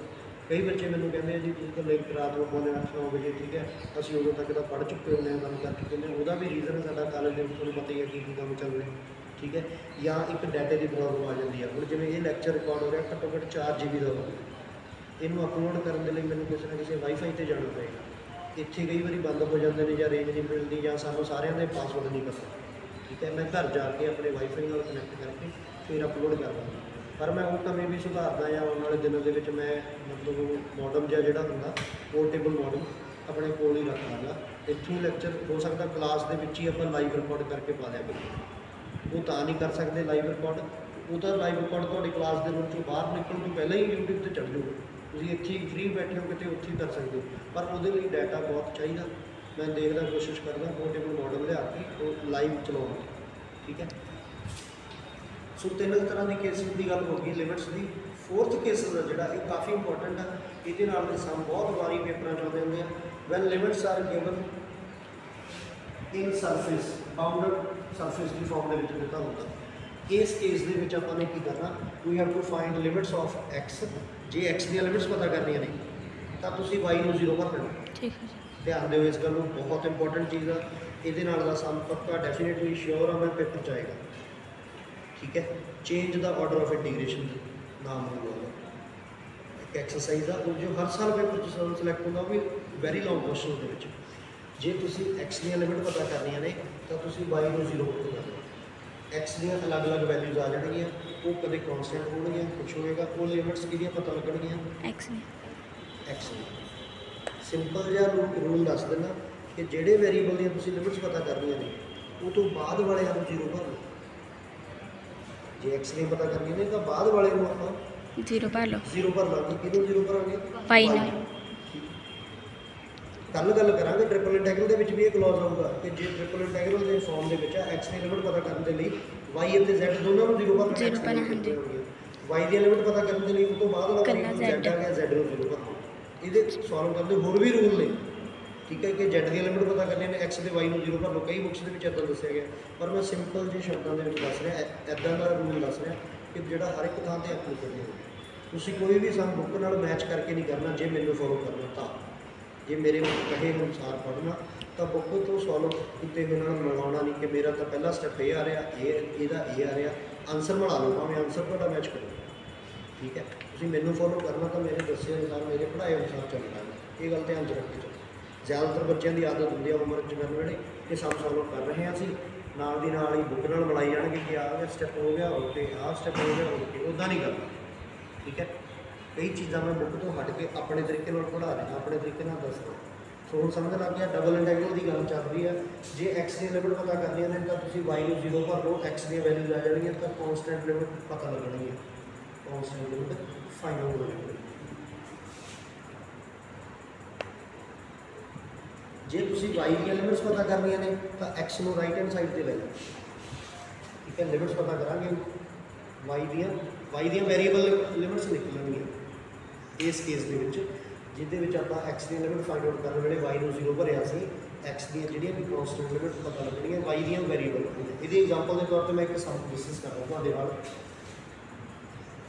कई बच्चे मैंने कहते हैं जी तुसीं तो लिंक रात को पौने 8-9 बजे, ठीक है, असीं उदों तक तो पढ़ चुके होंगे काम कर चुके हैं। वह भी रीज़न है साडा कॉलेज में तुहानूं पता ही है की काम चल रहा, ठीक है। या एक डाटे की प्रॉब्लम आ जाती है। हुण जिवें ये लैक्चर रिकॉर्ड हो रहा घट्टो घट्ट 4 GB का हो, इनू अपलोड करने के लिए मैंने किसी ना किसी वाईफाई से जाना पएगा। इत्थे कई बार बंद हो जाते हैं, या रेंज नहीं मिलती, या सानूं सारिਆਂ ਦੇ पासवर्ड नहीं पता, ठीक है। मैं घर जाके अपने वाईफाई नाल कनैक्ट करके फिर अपलोड कर दूँगा। पर मैं वो कमी भी सुधारदा, या आने वाले दिनों के मैं मतलब मॉडम जिहड़ा हुंदा पोर्टेबल मॉडम अपने कोल ही रख लाँगा। इत्थों लैक्चर हो सकता क्लास के विच ही आपां लाइव रिकॉर्ड करके पा लिया करिए। वो तो नहीं कर सकते लाइव रिकॉर्ड, वो तो लाइव रिकॉर्ड तुहाडी क्लास के रूम चों बाहर निकलण तो पहले ही यूट्यूब पर चढ़ जाऊगा, ਤੁਸੀਂ ਇੱਥੇ ਫ੍ਰੀ ਬੈਠੇ ਹੋ ਕਿਤੇ ਉੱਥੇ ਹੀ ਕਰ ਸਕਦੇ ਹੋ, ਪਰ ਉਹਦੇ ਲਈ ਡਾਟਾ ਬਹੁਤ ਚਾਹੀਦਾ। ਮੈਂ ਦੇਖਦਾ, ਕੋਸ਼ਿਸ਼ ਕਰਦਾ ਪੋਰਟੇਬਲ ਮਾਡਲ ਲਿਆ ਕੇ ਉਹ ਲਾਈਵ ਚਲਾਉਣ ਦੀ। ਠੀਕ ਹੈ। ਸੋ 3 ਤਰ੍ਹਾਂ ਦੀ ਕੇਸਿਸ ਦੀ ਗੱਲ ਹੋ ਗਈ ਲਿਮਿਟਸ ਦੀ। 4th ਕੇਸਿਸ ਆ ਜਿਹੜਾ ਇਹ ਕਾਫੀ ਇੰਪੋਰਟੈਂਟ ਆ, ਇਹਦੇ ਨਾਲ ਦੇ ਸਮ ਬਹੁਤ ਵਾਰੀ ਪੇਪਰਾਂ 'ਚ ਆਉਂਦੇ ਹੁੰਦੇ ਆ। ਵੈਨ ਲਿਮਿਟਸ ਆਰ ਗਿਵਨ ਇਨ ਸਰਫੇਸ, ਬਾਉਂਡਡ ਸਰਫੇਸ ਦੀ ਫਾਰਮ ਦੇ ਵਿੱਚ ਦਿੱਤਾ ਹੁੰਦਾ। ਇਸ ਕੇਸ ਦੇ ਵਿੱਚ ਆਪਾਂ ਨੇ ਕੀ ਕਰਨਾ, we have to find limits of x। ਜੇ x ਦੀਆਂ ਲਿਮਿਟਸ ਪਤਾ ਕਰਨੀਆਂ ਨੇ ਤਾਂ ਤੁਸੀਂ y ਨੂੰ 0 ਭਰ ਦੇਣਾ। ਠੀਕ ਹੈ ਜੀ। ਧਿਆਨ ਦਿਓ ਇਸ ਗੱਲ ਨੂੰ, ਬਹੁਤ ਇੰਪੋਰਟੈਂਟ ਚੀਜ਼ ਆ। ਇਹਦੇ ਨਾਲ ਦਾ ਸਮ ਪੱਕਾ ਡੈਫੀਨੇਟਲੀ ਸ਼ੋਰ ਆ ਮੈਂ ਪੇਪਰ 'ਚ ਆਏਗਾ। ਠੀਕ ਹੈ। Change the order of integration ਨਾਮ ਹੋਊਗਾ ਇੱਕ ਐਕਸਰਸਾਈਜ਼ ਆ, ਉਹ ਜੋ ਹਰ ਸਾਲ ਪੇਪਰ 'ਚ ਸਵਾਲ ਸਿਲੈਕਟ ਹੁੰਦਾ, ਉਹ ਵੀ ਵੈਰੀ ਲੌਂਗ ਕੁਐਸਚਨ ਦੇ ਵਿੱਚ। ਜੇ ਤੁਸੀਂ x ਦੀਆਂ ਲਿਮਿਟ ਪਤਾ ਕਰਨੀਆਂ ਨੇ ਤਾਂ ਤੁਸੀਂ y ਨੂੰ 0 ਪੁੱਟ ਕਰਨਾ। x ਦੀਆਂ ਅਲੱਗ-ਅਲੱਗ ਵੈਲਿਊਜ਼ ਆ ਜਾਣਗੀਆਂ, ਉਹ ਕਦੇ ਕੌਨਸਟੈਂਟ ਹੋਣਗੀਆਂ, ਕੁਛ ਹੋਏਗਾ। ਉਹ ਲਿਮਿਟਸ ਕਿਹਦੀਆਂ ਪਤਾ ਲੱਗਣਗੀਆਂ? x ਨੇ। x ਨੇ। ਸਿੰਪਲ ਜਿਹਾ ਰੂਲ ਦੱਸ ਦਿੰਦਾ ਕਿ ਜਿਹੜੇ ਵੇਰੀਏਬਲ ਦੀਆਂ ਤੁਸੀਂ ਲਿਮਿਟਸ ਪਤਾ ਕਰਨੀਆਂ ਨੇ ਉਹ ਤੋਂ ਬਾਅਦ ਵਾਲਿਆਂ ਨੂੰ 0 ਭਰ ਲਓ। ਜੇ x ਨੇ ਪਤਾ ਕਰਨੀ ਨੇ ਤਾਂ ਬਾਅਦ ਵਾਲੇ ਨੂੰ ਆਪਾਂ 0 ਭਰ ਲਓ। 0 ਭਰ ਲਾਂਗੇ। ਕਿਹਨੂੰ 0 ਭਰਾਂਗੇ? y ਨਾਲ। ਕੱਲ ਗੱਲ ਕਰਾਂਗੇ ਟ੍ਰਿਪਲ ਇੰਟੈਗਰਲ ਦੇ ਵਿੱਚ ਵੀ ਇਹ ਕਲੌਜ਼ ਆਊਗਾ ਕਿ ਜੇ ਟ੍ਰਿਪਲ ਇੰਟੈਗਰਲ ਦੇ ਫਾਰਮ ਦੇ ਵਿੱਚ x ਦੀ ਲਿਮਿਟ ਪਤਾ ਕਰਨ ਦੇ ਲਈ y ਅਤੇ z ਦੋਨਾਂ ਨੂੰ 0 ਭਰਨਾ। 0 ਭਰਨਾ, ਹਾਂਜੀ। y ਦੀ ਲਿਮਿਟ ਪਤਾ ਕਰਨ ਦੇ ਲਈ ਉਸ ਤੋਂ ਬਾਅਦ ਵਾਲਾ ਕੱਲਾ z ਆ ਗਿਆ, z ਨੂੰ 0 ਭਰਨਾ। ਇਹਦੇ ਸੋਲਵ ਕਰਨ ਦੇ ਹੋਰ ਵੀ ਰੂਲ ਨੇ। ਠੀਕ ਹੈ ਕਿ z ਦੀ ਲਿਮਿਟ ਪਤਾ ਕਰਨੀ ਨੇ x ਤੇ y ਨੂੰ 0 ਭਰ ਲਓ। ਕਈ ਬੁੱਕਸ ਦੇ ਵਿੱਚ ਇੱਦਾਂ ਦੱਸਿਆ ਗਿਆ, ਪਰ ਮੈਂ ਸਿੰਪਲ ਜਿਹੇ ਸ਼ਬਦਾਂ ਦੇ ਵਿੱਚ ਦੱਸ ਰਿਹਾ, ਇੱਦਾਂ ਦਾ ਰੂਲ ਦੱਸ ਰਿਹਾ ਕਿ ਜਿਹੜਾ ਹਰ ਇੱਕ ਥਾਂ 'ਤੇ ਐਪਲੀਕੇਬਲ ਹੋਵੇ। ਤੁਸੀਂ ਕੋਈ ਵੀ ਸਮ ਬੁੱਕ ਨਾਲ ਮੈਚ ਕਰਕੇ ਨਹੀਂ ਕਰਨਾ। ਜੇ ਮੈਨੂੰ ਫੋਲੋ ਕਰਨਾ ਤਾਂ, ਜੇ ਮੇਰੇ ਕਹੇ ਅਨੁਸਾਰ ਪੜ੍ਹਨਾ ਤਾਂ ਬੁੱਕ ਤੋਂ ਸੋਲਵ ਕੀਤੇ ਹੋਏ ਨਾਲ ਮਿਲਾਉਣਾ ਨਹੀਂ ਕਿ ਮੇਰਾ ਤਾਂ ਪਹਿਲਾ ਸਟੈਪ ਇਹ ਆ ਰਿਹਾ, ਇਹਦਾ ਇਹ ਆ ਰਿਹਾ। ਆਨਸਰ ਬਣਾ ਲਓ, ਭਾਵੇਂ ਆਨਸਰ ਤੁਹਾਡਾ ਮੈਚ ਕਰੋ। ਠੀਕ ਹੈ। ਤੁਸੀਂ ਮੈਨੂੰ ਫੋਲੋ ਕਰਨਾ ਤਾਂ ਮੇਰੇ ਦੱਸੇ ਅਨੁਸਾਰ, ਮੇਰੇ ਪੜ੍ਹਾਏ ਅਨੁਸਾਰ ਚੱਲਣਾ ਹੈ। ਇਹ ਗੱਲ ਧਿਆਨ 'ਚ ਰੱਖ ਕੇ ਚੱਲੋ। ਜ਼ਿਆਦਾਤਰ ਬੱਚਿਆਂ ਦੀ ਆਦਤ ਹੁੰਦੀ ਆ ਉਮਰ 'ਚ ਕਰਨ ਵੇਲੇ ਕਿ ਸਮ ਸੋਲਵ ਕਰ ਰਹੇ ਹਾਂ ਅਸੀਂ, ਨਾਲ ਦੀ ਨਾਲ ਹੀ ਬੁੱਕ ਨਾਲ ਮਿਲਾਈ ਜਾਣਗੇ ਕਿ ਆਹ ਸਟੈਪ ਹੋ ਗਿਆ, ਓਕੇ, ਆਹ ਸਟੈਪ ਹੋ ਗਿਆ, ਓਕੇ। ਉੱਦਾਂ ਨਹੀਂ ਕਰਨਾ। ਠੀਕ ਹੈ। ਕਈ ਚੀਜ਼ਾਂ ਮੈਂ ਬੁੱਕ ਤੋਂ ਹਟ ਕੇ ਆਪਣੇ ਤਰੀਕੇ ਨਾਲ ਪੜ੍ਹਾ ਰਿਹਾ, ਆਪਣੇ ਤਰੀਕੇ ਨਾਲ ਦੱਸਦਾ। ਸੋ ਹੁਣ ਸਮਝ ਲੱਗ ਗਿਆ ਡਬਲ ਇੰਟੈਗਰਲ ਦੀ ਗੱਲ ਚੱਲ ਰਹੀ ਹੈ। ਜੇ x ਦੀ ਲਿਮਿਟ ਪਤਾ ਕਰਨੀ ਹੈ ਤਾਂ ਤੁਸੀਂ y ਨੂੰ 0 ਭਰ ਲਓ, x ਦੀਆਂ ਵੈਲਿਊਜ਼ ਆ ਜਾਣਗੀਆਂ ਤਾਂ ਕੌਨਸਟੈਂਟ ਲਿਮਿਟ ਪਤਾ ਲੱਗਣੀ ਹੈ। ਕੌਨਸਟੈਂਟ ਲਿਮਿਟ ਫਾਈਨਲ ਹੋ ਜਾਣੀ। ਜੇ ਤੁਸੀਂ y ਦੀਆਂ ਲਿਮਿਟਸ ਪਤਾ ਕਰਨੀਆਂ ਨੇ ਤਾਂ x ਨੂੰ ਰਾਈਟ ਹੈਂਡ ਸਾਈਡ ਤੇ ਲੈ ਲਓ। ਠੀਕ ਹੈ। ਲਿਮਿਟਸ ਪਤਾ ਕਰਾਂਗੇ y ਦੀਆਂ ਵੇਰੀਏਬਲ ਲਿਮਿਟਸ ਨਿਕਲਣਗੀਆਂ ਇਸ ਕੇਸ ਦੇ ਵਿੱਚ, ਜਿਹਦੇ ਵਿੱਚ ਆਪਾਂ x ਦੀ ਲਿਮਿਟ ਫਾਈਂਡ ਆਊਟ ਕਰਨ ਵੇਲੇ y ਨੂੰ 0 ਭਰਿਆ ਸੀ। x ਦੀਆਂ ਜਿਹੜੀਆਂ ਵੀ ਕੌਨਸਟੈਂਟ ਲਿਮਿਟ ਪਤਾ ਲੱਗਣਗੀਆਂ y ਦੀਆਂ ਵੇਰੀਏਬਲ। ਇਹਦੀ ਐਗਜ਼ਾਮਪਲ ਦੇ ਤੌਰ ਤੇ ਮੈਂ ਇੱਕ ਸਮ ਡਿਸਕਸ ਕਰ ਰਿਹਾ ਤੁਹਾਡੇ ਨਾਲ।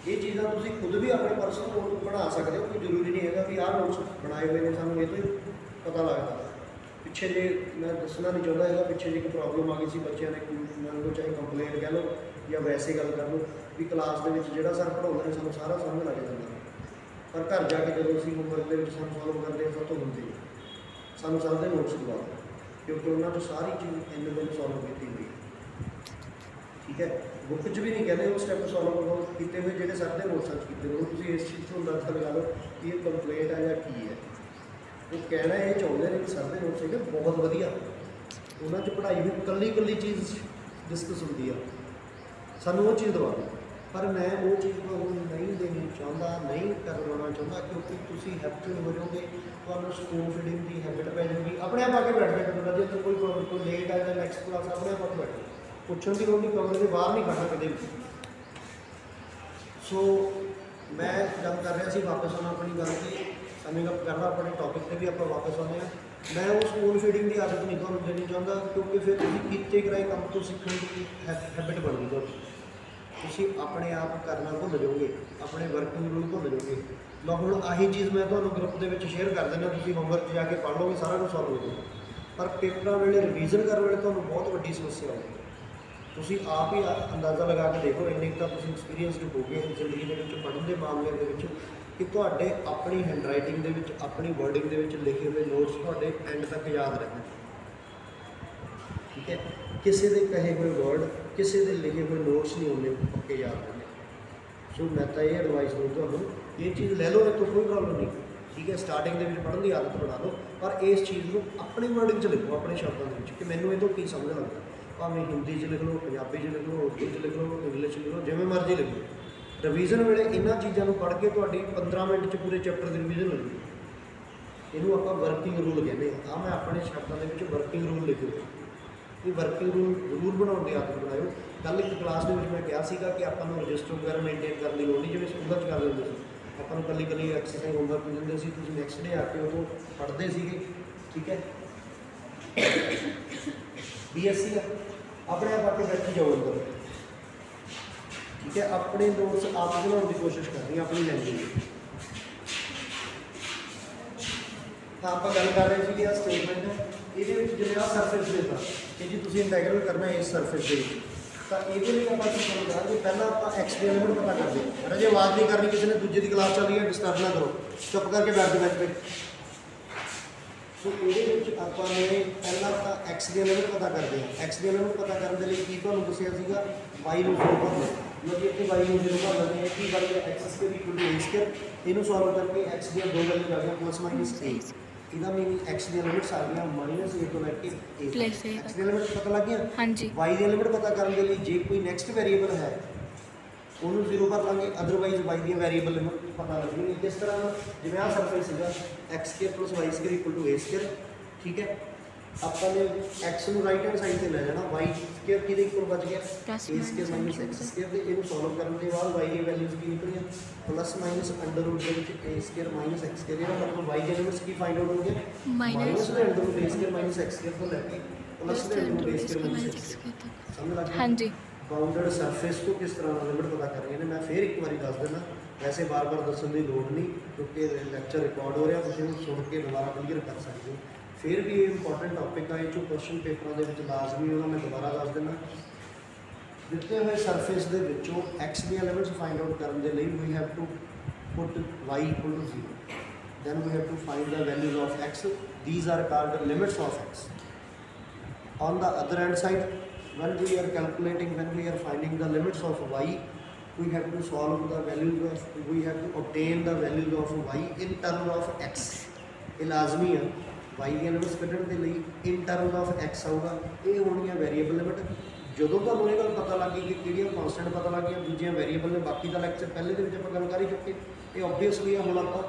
ਇਹ ਚੀਜ਼ਾਂ ਤੁਸੀਂ ਖੁਦ ਵੀ ਆਪਣੇ ਪਰਸਨਲ ਨੋਟ ਬਣਾ ਸਕਦੇ ਹੋ। ਕੋਈ ਜ਼ਰੂਰੀ ਨਹੀਂ ਹੈਗਾ ਵੀ ਆਹ ਨੋਟਸ ਬਣਾਏ ਹੋਏ ਨੇ ਸਾਨੂੰ ਇਹ ਤੋਂ ਹੀ ਪਤਾ ਲੱਗਦਾ। ਪਿੱਛੇ ਜੇ ਮੈਂ ਦੱਸਣਾ ਨਹੀਂ ਚਾਹੁੰਦਾ ਹੈਗਾ, ਪਿੱਛੇ ਜੇ ਇੱਕ ਪ੍ਰੋਬਲਮ ਆ ਗਈ ਸੀ ਬੱਚਿਆਂ ਨੇ, ਮੰਨ ਲਓ ਚਾਹੇ ਕੰਪਲੇਂਟ ਕਹਿ ਲਓ ਜਾਂ ਵੈਸੇ ਗੱਲ ਕਰ ਲਓ ਵੀ ਕਲਾਸ ਦੇ ਵਿੱਚ ਜਿਹੜਾ ਸਰ ਪੜ੍ਹਾਉਂਦੇ ਨੇ ਸਾਨੂੰ ਸਾਰਾ ਸਮਝ ਲੱਗ ਜਾਂਦਾ, ਪਰ ਘਰ ਜਾ ਕੇ ਜਦੋਂ ਅਸੀਂ ਹੋਮਵਰਕ ਦੇ ਵਿੱਚ ਸਾਨੂੰ ਸੋਲਵ ਕਰਦੇ ਹਾਂ ਤਾਂ ਤੋਂ ਹੁੰਦੇ ਸਾਨੂੰ ਸਰ ਦੇ ਨੋਟਸ ਦਵਾ ਦਿਓ, ਕਿਉਂਕਿ ਉਹਨਾਂ ਤੋਂ ਸਾਰੀ ਚੀਜ਼ ਇੰਨੇ ਦਿਨ ਸੋਲਵ ਕੀਤੀ ਹੋਈ ਹੈ। ਠੀਕ ਹੈ। ਬੁੱਕ 'ਚ ਵੀ ਨਹੀਂ ਕਹਿੰਦੇ ਉਹ ਸਟੈਪ ਸੋਲਵ ਕੀਤੇ ਹੋਏ ਜਿਹੜੇ ਸਰ ਦੇ ਨੋਟਸਾਂ 'ਚ ਕੀਤੇ ਹੋਏ। ਤੁਸੀਂ ਇਸ ਚੀਜ਼ ਤੋਂ ਅੰਦਾਜ਼ਾ ਲਗਾ ਲਓ ਕਿ ਇਹ ਕੰਪਲੇਂਟ ਹੈ ਜਾਂ ਕੀ ਹੈ। ਉਹ ਕਹਿਣਾ ਇਹ ਚਾਹੁੰਦੇ ਨੇ ਕਿ ਸਰ ਦੇ ਨੋਟਸ ਹੈਗੇ ਬਹੁਤ ਵਧੀਆ, ਉਹਨਾਂ 'ਚ ਪੜ੍ਹਾਈ ਹੋਈ ਇਕੱਲੀ ਚੀਜ਼ ਡਿਸਕਸ ਹੁੰਦੀ ਆ, ਸਾਨੂੰ ਉਹ ਚੀਜ਼ ਦਵਾ ਦਿਓ। ਪਰ ਮੈਂ ਉਹ ਚੀਜ਼ ਤੁਹਾਨੂੰ ਨਹੀਂ ਦੇਣੀ ਚਾਹੁੰਦਾ, ਨਹੀਂ ਕਰਵਾਉਣਾ ਚਾਹੁੰਦਾ, ਕਿਉਂਕਿ ਤੁਸੀਂ ਹੈਬਚੁਅਲ ਹੋ ਜਾਓਗੇ, ਤੁਹਾਨੂੰ ਸਕੂਲ ਫੀਡਿੰਗ ਦੀ ਹੈਬਿਟ ਪੈ ਜਾਊਗੀ। ਆਪਣੇ ਆਪ ਆ ਕੇ ਬੈਠ ਜਾਏਗਾ। ਜੇ ਕੋਈ ਲੇਟ ਆ ਜਾਂ ਨੈਕਸਟ ਕਲਾਸ ਆਪਣੇ ਆਪ ਆ ਕੇ ਬੈਠੋ, ਪੁੱਛਣ ਦੀ ਲੋੜ ਨਹੀਂ, ਕਮਰੇ ਦੇ ਬਾਹਰ ਨਹੀਂ ਖੜਨਾ ਕਦੇ ਵੀ। ਸੋ ਮੈਂ ਗੱਲ ਕਰ ਰਿਹਾ ਸੀ, ਵਾਪਸ ਆਉਣਾ ਆਪਣੀ ਗੱਲ 'ਤੇ, ਸਮਿੰਗ ਅਪ ਕਰਨਾ ਆਪਣੇ ਟੌਪਿਕ 'ਤੇ ਵੀ ਆਪਾਂ ਵਾਪਸ ਆਉਂਦੇ ਹਾਂ। ਮੈਂ ਉਹ ਸਕੂਲ ਫੀਡਿੰਗ ਦੀ ਆਦਤ ਨਹੀਂ ਤੁਹਾਨੂੰ ਦੇਣੀ ਚਾਹੁੰਦਾ, ਕਿਉਂਕਿ ਫਿਰ ਤੁਸੀਂ ਕੀਤੇ ਕਰਾਏ ਕੰਮ ਤੋਂ ਸਿੱਖਣ ਦੀ ਹੈਬਿਟ ਬਣ ਗਈ ਤੁਹਾਡੀ। ਤੁਸੀਂ ਆਪਣੇ ਆਪ ਕਰਨਾ ਭੁੱਲ ਜਾਓਗੇ, ਆਪਣੇ ਵਰਕਿੰਗ ਰੂਲ ਭੁੱਲ ਜਾਓਗੇ। ਮੈਂ ਹੁਣ ਆਹੀ ਚੀਜ਼ ਮੈਂ ਤੁਹਾਨੂੰ ਗਰੁੱਪ ਦੇ ਵਿੱਚ ਸ਼ੇਅਰ ਕਰ ਦਿੰਦਾ, ਤੁਸੀਂ ਹੋਮਵਰਕ 'ਚ ਜਾ ਕੇ ਪੜ੍ਹ ਲਓਗੇ, ਸਾਰਾ ਕੁਝ ਸੋਲਵ ਹੋ ਜਾਊਗਾ। ਪਰ ਪੇਪਰਾਂ ਵੇਲੇ ਰਿਵੀਜ਼ਨ ਕਰਨ ਵੇਲੇ ਤੁਹਾਨੂੰ ਬਹੁਤ ਵੱਡੀ ਸਮੱਸਿਆ ਆਉਂਦੀ ਹੈ। ਤੁਸੀਂ ਆਪ ਹੀ ਅੰਦਾਜ਼ਾ ਲਗਾ ਕੇ ਦੇਖੋ, ਇੰਨੇ ਤਾਂ ਤੁਸੀਂ ਐਕਸਪੀਰੀਅੰਸਡ ਹੋ ਗਏ ਜ਼ਿੰਦਗੀ ਦੇ ਵਿੱਚ ਪੜ੍ਹਨ ਦੇ ਮਾਮਲੇ ਦੇ ਵਿੱਚ, ਕਿ ਤੁਹਾਡੇ ਆਪਣੀ ਹੈਂਡ ਰਾਈਟਿੰਗ ਦੇ ਵਿੱਚ, ਆਪਣੀ ਵਰਡਿੰਗ ਦੇ ਵਿੱਚ ਲਿਖੇ ਹੋਏ ਨੋਟਸ ਤੁਹਾਡੇ ਐਂਡ ਤੱਕ ਯਾਦ ਰਹਿਣ। ਠੀਕ ਹੈ। ਕਿਸੇ ਦੇ ਕਹੇ ਹੋਏ ਵਰਡ, ਕਿਸੇ ਦੇ ਲਿਖੇ ਹੋਏ ਨੋਟਸ ਨਹੀਂ ਹੁੰਦੇ ਪੱਕੇ ਯਾਦ ਰਹਿੰਦੇ। ਸੋ ਮੈਂ ਤਾਂ ਇਹ ਐਡਵਾਈਸ ਦਊਂ ਤੁਹਾਨੂੰ, ਇਹ ਚੀਜ਼ ਲੈ ਲਓ, ਇਹ ਤੋਂ ਕੋਈ ਪ੍ਰੋਬਲਮ ਨਹੀਂ। ਠੀਕ ਹੈ। ਸਟਾਰਟਿੰਗ ਦੇ ਵਿੱਚ ਪੜ੍ਹਨ ਦੀ ਆਦਤ ਬਣਾ ਲਓ, ਪਰ ਇਸ ਚੀਜ਼ ਨੂੰ ਆਪਣੀ ਵਰਡਿੰਗ 'ਚ ਲਿਖੋ, ਆਪਣੇ ਸ਼ਬਦਾਂ ਦੇ ਵਿੱਚ, ਕਿ ਮੈਨੂੰ ਇਹ ਤੋਂ ਕੀ ਸਮਝ ਲੱਗਦਾ। ਭਾਵੇਂ ਹਿੰਦੀ 'ਚ ਲਿਖ ਲਓ, ਪੰਜਾਬੀ 'ਚ ਲਿਖ ਲਓ, ਉਰਦੂ 'ਚ ਲਿਖ ਲਓ, ਇੰਗਲਿਸ਼ 'ਚ ਲਿਖ ਲਓ, ਜਿਵੇਂ ਮਰਜ਼ੀ ਲਿਖ ਲਓ। रिवीजन वेले इन्हां चीज़ों को पढ़ के तुहाडी 15 मिनट च पूरे चैप्टर की रिवीजन हो जाएगी। इनू आप वर्किंग रूल कहते हैं। हाँ, मैं अपने शब्दों के वर्किंग रूल लिखे कि वर्किंग रूल जरूर बनाने की आदत बनाओ। कल एक क्लास में मैं कहा सीगा कि आपको रजिस्टर वगैरह मेनटेन करने की लोड़ नहीं, जिवें स्कूलों कर लेंगे आपको कली कली एक्सरसाइज होमवर्क देंगे सी, तुसीं नैक्सट डे आके उदों पढ़ते सीगे। ठीक है, BSc अपने आप आके बैठी जाओ अंदर। ठीक है, अपने नोट्स आप बनाने की कोशिश करनी अपनी लैंग्वेज। हाँ, आप गल कर रहे थे कि स्टेटमेंट है ये जिन्हें आ सरफेस देता कि जी तुम इंटैगरल करना है इस सरफेस के तो ये आप करा कि पहला आप एक्स के एलिमेंट पता कर दें। अरे जी आवाज़ नहीं करनी, किसी ने दूजे की क्लास चल रही है डिस्टर्ब ना करो, चुप करके बैठ जाओ बेंच पे। तो ये आपने पहला आप एक्स के एलिमेंट पता करते हैं। एक्स के एलिमेंट पता करने के लिए की तुहानूं दस्सिया सीगा वाई नूं 0 भरना, मतलब कि इतने वाई नूं 0 भर लेते हैं कि y x square equal to a square. इनू सॉल्व करके एक्स दी दो वैल्यूज आ गई प्लस माइनस ए। ਇਹਦਾ ਮੀਨਿੰਗ एक्स ਦੀ ਲਿਮਿਟਸ ਆ ਗਈਆਂ -a ਤੋਂ ਲੈ ਕੇ a। एक्स ਦੀ ਲਿਮਿਟ ਪਤਾ ਲੱਗ ਗਿਆ। ਹਾਂਜੀ, y ਦੀ ਲਿਮਿਟ ਪਤਾ ਕਰਨ ਦੇ ਲਈ ਜੇ ਕੋਈ ਨੈਕਸਟ ਵੇਰੀਏਬਲ ਹੈ ਉਹਨੂੰ 0 ਕਰ ਲਾਂਗੇ, ਅਦਰਵਾਈਜ਼ y ਦੀ ਵੇਰੀਏਬਲ ਲਿਮਿਟ ਪਤਾ ਲੱਗਣੀ। ਕਿਸ ਤਰ੍ਹਾਂ ਜਿਵੇਂ ਆ ਸਰਫੇਸ ਸੀਗਾ x² + y² = a²। ਠੀਕ ਹੈ, ਆਪਾਂ ਨੇ x ਨੂੰ ਰਾਈਟ ਹੈਂਡ ਸਾਈਡ ਤੇ ਲੈ ਜਾਣਾ, y² ਕਿਹਦੇ ਇਕੁਅਲ ਬਚ ਗਿਆ a² - x² ਤੇ ਇਹਨੂੰ ਸੋਲਵ ਕਰਨ ਦੇ ਬਾਅਦ y ਦੀ ਵੈਲਿਊਜ਼ ਕੀ ਨਿਕਲੀਆਂ प्लस माइनस अंडर रूट के a² - x²। ਇਹਦਾ ਮਤਲਬ y ਦੀ ਲਿਮਿਟਸ ਕੀ ਫਾਈਂਡ ਆਊਟ ਹੋਣਗੇ ਮਾਈਨਸ ਦੇ ਅੰਡਰ रूट a² - x² ਤੋਂ ਲੈ ਕੇ प्लस ਦੇ अंडर रूट a² - x² तक। समझ लग गई? ਹਾਂਜੀ। ਬਾਉਂਡਡ ਸਰਫੇਸ ਤੋਂ ਕਿਸ ਤਰ੍ਹਾਂ ਦਾ ਲਿਮਿਟ ਪਤਾ ਕਰ ਰਹੇ ਨੇ, ਮੈਂ ਫੇਰ ਇੱਕ ਵਾਰੀ ਦੱਸ ਦਿੰਦਾ, ਵੈਸੇ ਬਾਰ-ਬਾਰ ਦੱਸਣ ਦੀ ਲੋੜ ਨਹੀਂ ਕਿਉਂਕਿ ਲੈਕਚਰ ਰਿਕਾਰਡ ਹੋ ਰਿਹਾ, ਤੁਸੀਂ ਇਹਨੂੰ ਸੁਣ ਕੇ ਦੁਬਾਰਾ ਕਲੀਅਰ ਕਰ ਸਕਦੇ ਹੋ। ਫਿਰ ਵੀ ਇਹ ਇੰਪੋਰਟੈਂਟ ਟੌਪਿਕ ਆ, ਇਹ 'ਚੋਂ ਕੁਐਸਚਨ ਪੇਪਰਾਂ ਦੇ ਵਿੱਚ ਲਾਜ਼ਮੀ ਹੋਣਾ, ਮੈਂ ਦੁਬਾਰਾ ਦੱਸ ਦਿੰਦਾ। ਦਿੱਤੇ ਹੋਏ ਸਰਫੇਸ ਦੇ ਵਿੱਚੋਂ x ਦੀਆਂ ਲਿਮਿਟਸ ਫਾਈਂਡ ਆਊਟ ਕਰਨ ਦੇ ਲਈ we have to put y = 0, then we have to find the values of x. These are called the limits of x. On the other hand side, when we are calculating, when we are finding the limits of y, we have to solve the values of, we have to obtain the values of y in terms of x. ਇਹ ਲਾਜ਼ਮੀ ਆ y ਦੀਆਂ limits ਕੱਢਣ ਦੇ ਲਈ in terms of x ਆਊਗਾ। ਇਹ ਹੋਣਗੀਆਂ ਵੇਰੀਏਬਲ ਲਿਮਿਟ। ਜਦੋਂ ਤੁਹਾਨੂੰ ਇਹ ਗੱਲ ਪਤਾ ਲੱਗ ਗਈ ਕਿ ਕਿਹੜੀਆਂ ਕਨਸਟੈਂਟ ਪਤਾ ਲੱਗ ਗਈਆਂ, ਦੂਜੀਆਂ ਵੇਰੀਏਬਲ ਨੇ, ਬਾਕੀ ਦਾ ਲੈਕਚਰ ਪਹਿਲੇ ਦੇ ਵਿੱਚ ਆਪਾਂ ਗੱਲ ਕਰ ਹੀ ਚੁੱਕੇ। ਇਹ ਓਬਵੀਅਸਲੀ ਆ, ਹੁਣ ਆਪਾਂ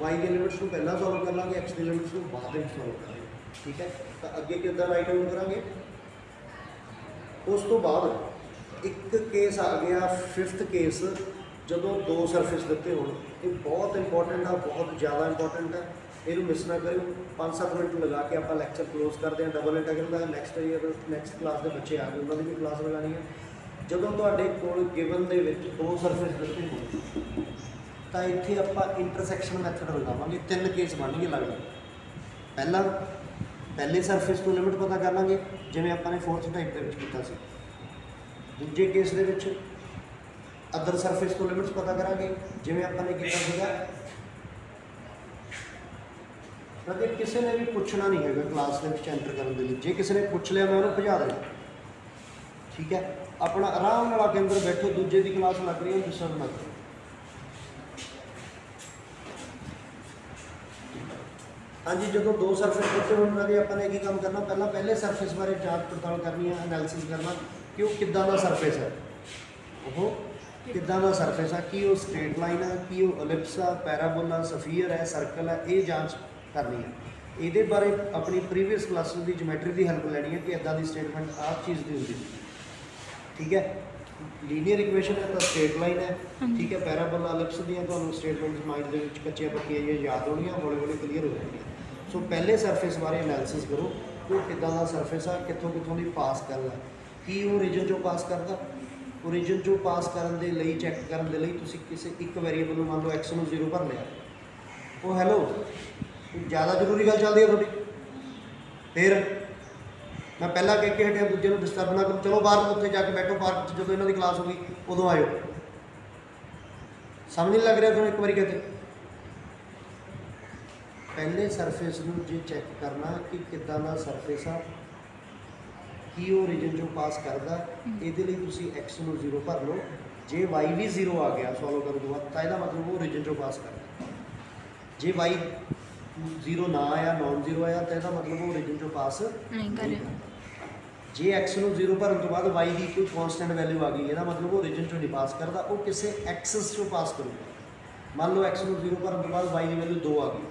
y ਦੀ ਲਿਮਿਟਸ ਨੂੰ ਪਹਿਲਾਂ ਸੋਲਵ ਕਰ ਲਾਂਗੇ, x ਦੀ ਲਿਮਿਟਸ ਨੂੰ ਬਾਅਦ ਵਿੱਚ ਸੋਲਵ ਕਰਾਂਗੇ। ਠੀਕ ਹੈ, ਤਾਂ ਅੱਗੇ ਕਿੱਦਾਂ ਰਾਈਟ ਆਊਟ ਕਰਾਂਗੇ। ਉਸ ਤੋਂ ਬਾਅਦ ਇੱਕ ਕੇਸ ਆ ਗਿਆ 5th ਕੇਸ, ਜਦੋਂ ਦੋ ਸਰਫੇਸ ਦਿੱਤੇ ਹੋਣ। ਇਹ ਬਹੁਤ ਇੰਪੋਰਟੈਂਟ ਆ, ਬਹੁਤ ਜ਼ਿਆਦਾ ਇੰਪੋਰਟੈਂਟ ਹੈ, ਇਹਨੂੰ ਮਿਸ ਨਾ ਕਰਿਓ। 5-7 ਮਿੰਟ ਲਗਾ ਕੇ ਆਪਾਂ ਲੈਕਚਰ ਕਲੋਜ਼ ਕਰਦੇ ਹਾਂ। ਡਬਲ ਇੰਟੈਗਰਲ ਦਾ ਨੈਕਸਟ ਕਲਾਸ ਦੇ ਬੱਚੇ ਆ ਗਏ, ਉਹਨਾਂ ਦੀ ਵੀ ਕਲਾਸ ਲਗਾਉਣੀ ਹੈ। ਜਦੋਂ ਤੁਹਾਡੇ ਕੋਲ ਗਿਵਨ ਦੇ ਵਿੱਚ ਦੋ ਸਰਫੇਸ ਦਿੱਤੇ ਹੋਣ ਤਾਂ ਇੱਥੇ ਆਪਾਂ ਇੰਟਰਸੈਕਸ਼ਨ ਮੈਥਡ ਲਗਾਵਾਂਗੇ। 3 ਕੇਸ ਬਣਨਗੇ ਅਲੱਗ-ਅਲੱਗ। ਪਹਿਲਾ, ਪਹਿਲੇ ਸਰਫੇਸ ਤੋਂ ਲਿਮਿਟ ਪਤਾ ਕਰ ਲਾਂਗੇ ਜਿਵੇਂ ਆਪਾਂ ਨੇ 4th ਟਾਈਪ ਦੇ ਵਿੱਚ ਕੀਤਾ ਸੀ। ਦੂਜੇ ਕੇਸ ਦੇ ਵਿੱਚ ਅਦਰ ਸਰਫੇਸ ਤੋਂ ਲਿਮਿਟਸ ਪਤਾ ਕਰਾਂਗੇ ਜਿਵੇਂ ਆਪਾਂ ਨੇ ਕੀਤਾ ਸੀਗਾ। ਅਤੇ ਕਿਸੇ ਨੇ ਵੀ ਪੁੱਛਣਾ ਨਹੀਂ ਹੈਗਾ ਕਲਾਸ ਦੇ ਵਿੱਚ ਐਂਟਰ ਕਰਨ ਦੇ ਲਈ। ਜੇ ਕਿਸੇ ਨੇ ਪੁੱਛ ਲਿਆ ਮੈਂ ਉਹਨੂੰ ਭਜਾ ਦੇਣਾ। ਠੀਕ ਹੈ, ਆਪਣਾ ਆਰਾਮ ਨਾਲ ਆ ਕੇ ਅੰਦਰ ਬੈਠੋ, ਦੂਜੇ ਦੀ ਕਲਾਸ ਲੱਗ ਰਹੀ ਹੈ ਡਿਸਟਰਬ ਨਾ ਕਰੋ। ਹਾਂਜੀ, ਜਦੋਂ ਦੋ ਸਰਫੇਸ ਦਿੱਤੇ ਹੋਣ ਉਹਨਾਂ ਦੇ ਆਪਾਂ ਨੇ ਕੀ ਕੰਮ ਕਰਨਾ, ਪਹਿਲਾਂ ਪਹਿਲੇ ਸਰਫੇਸ ਬਾਰੇ ਜਾਂਚ ਪੜਤਾਲ ਕਰਨੀ ਹੈ, ਐਨਾਲਿਸਿਸ ਕਰਨਾ ਕਿ ਉਹ ਕਿੱਦਾਂ ਦਾ ਸਰਫੇਸ ਹੈ, ਉਹ ਕਿੱਦਾਂ ਦਾ ਸਰਫੇਸ ਆ, ਕੀ ਉਹ ਸਟ੍ਰੇਟ ਲਾਈਨ ਆ, ਕੀ ਉਹ ਐਲਿਪਸ ਆ, ਪੈਰਾਬੋਲਾ, ਸਫੀਅਰ ਹੈ, ਸਰਕਲ ਹੈ, ਇਹ ਜਾਂਚ ਕਰਨੀ ਹੈ। ਇਹਦੇ ਬਾਰੇ ਆਪਣੀ ਪ੍ਰੀਵੀਅਸ ਕਲਾਸਿਸ ਦੀ ਜਿਓਮੈਟਰੀ ਦੀ ਹੈਲਪ ਲੈਣੀ ਹੈ ਕਿ ਇੱਦਾਂ ਦੀ ਸਟੇਟਮੈਂਟ ਆਹ ਚੀਜ਼ ਦੀ ਹੁੰਦੀ। ਠੀਕ ਹੈ, ਲੀਨੀਅਰ ਇਕੁਏਸ਼ਨ ਹੈ ਤਾਂ ਸਟ੍ਰੇਟ ਲਾਈਨ ਹੈ। ਠੀਕ ਹੈ, ਪੈਰਾਬੋਲਾ, ਐਲਿਪਸ ਦੀਆਂ ਤੁਹਾਨੂੰ ਸਟੇਟਮੈਂਟਸ ਮਾਈਂਡ ਦੇ ਵਿੱਚ ਕੱਚੀਆਂ ਪੱਕੀਆਂ ਜਿਹੀਆਂ ਯਾਦ ਹੋਣੀਆਂ, ਹੌਲੀ ਹੌਲੀ ਕਲੀਅਰ ਹੋ ਜਾਣਗੀਆਂ। ਸੋ ਪਹਿਲੇ ਸਰਫੇਸ ਬਾਰੇ ਐਨਾਲਿਸਿਸ ਕਰੋ ਕਿ ਉਹ ਕਿੱਦਾਂ ਦਾ ਸਰਫੇਸ ਆ, ਕਿੱਥੋਂ ਕਿੱਥੋਂ ਦੀ ਪਾਸ ਕਰਦਾ, ਕੀ ਉਹ ਰੀਜਨ 'ਚੋਂ ਪਾਸ ਕਰਦਾ। ਓਰੀਜਨ 'ਚੋਂ ਪਾਸ ਕਰਨ ਦੇ ਲਈ, ਚੈੱਕ ਕਰਨ ਦੇ ਲਈ ਤੁਸੀਂ ਕਿਸੇ ਇੱਕ ਵੇਰੀਏਬਲ ਨੂੰ ਮੰਨ ਲਓ x ਨੂੰ 0 ਭਰ ਲਿਆ। ਉਹ ਹੈਲੋ ਜ਼ਿਆਦਾ ਜ਼ਰੂਰੀ ਗੱਲ ਚੱਲਦੀ ਹੈ ਤੁਹਾਡੀ। ਫਿਰ ਮੈਂ ਪਹਿਲਾਂ ਕਹਿ ਕੇ ਹਟਿਆ ਦੂਜੇ ਨੂੰ ਡਿਸਟਰਬ ਨਾ ਕਰੋ, ਚਲੋ ਬਾਹਰ ਉੱਥੇ ਜਾ ਕੇ ਬੈਠੋ ਪਾਰਕ 'ਚ, ਜਦੋਂ ਇਹਨਾਂ ਦੀ ਕਲਾਸ ਹੋ ਗਈ ਉਦੋਂ ਆਇਓ। ਸਮਝ ਨਹੀਂ ਲੱਗ ਰਿਹਾ ਤੁਹਾਨੂੰ? ਇੱਕ ਵਾਰੀ ਕਹਿੰਦੇ ਪਹਿਲੇ ਸਰਫੇਸ ਨੂੰ ਜੇ ਚੈੱਕ ਕਰਨਾ ਕਿ ਕਿੱਦਾਂ ਦਾ ਸਰਫੇਸ ਆ, ਕੀ ਉਹ ਰੀਜਨ 'ਚੋਂ ਪਾਸ ਕਰਦਾ, ਇਹਦੇ ਲਈ ਤੁਸੀਂ x ਨੂੰ 0 ਭਰ ਲਓ। ਜੇ y ਵੀ 0 ਆ ਗਿਆ ਸੋਲਵ ਕਰਨ ਤੋਂ ਬਾਅਦ ਤਾਂ ਇਹਦਾ ਮਤਲਬ ਉਹ ਰੀਜਨ 'ਚੋਂ ਪਾਸ ਕਰਦਾ। ਜੇ y 0 ਨਾ ਆਇਆ, ਨੋਨ 0 ਆਇਆ, ਤਾਂ ਇਹਦਾ ਮਤਲਬ ਉਹ ਰੀਜਨ 'ਚੋਂ ਪਾਸ ਨਹੀਂ ਕਰ ਰਿਹਾ। जे एक्स ਨੂੰ 0 ਭਰਨ ਤੋਂ ਬਾਅਦ y ਦੀ ਕੋਈ ਕਨਸਟੈਂਟ ਵੈਲਿਊ ਆ ਗਈ, ਇਹਦਾ ਮਤਲਬ ਉਹ ਰੀਜਨ ਚੋਂ ਨਹੀਂ ਪਾਸ ਕਰਦਾ, ਉਹ ਕਿਸੇ ਐਕਸਿਸ ਚੋਂ ਪਾਸ ਕਰੂਗਾ। ਮੰਨ ਲਓ x ਨੂੰ 0 ਭਰਨ ਤੋਂ ਬਾਅਦ y ਦੀ ਵੈਲਿਊ 2 ਆ ਗਈ,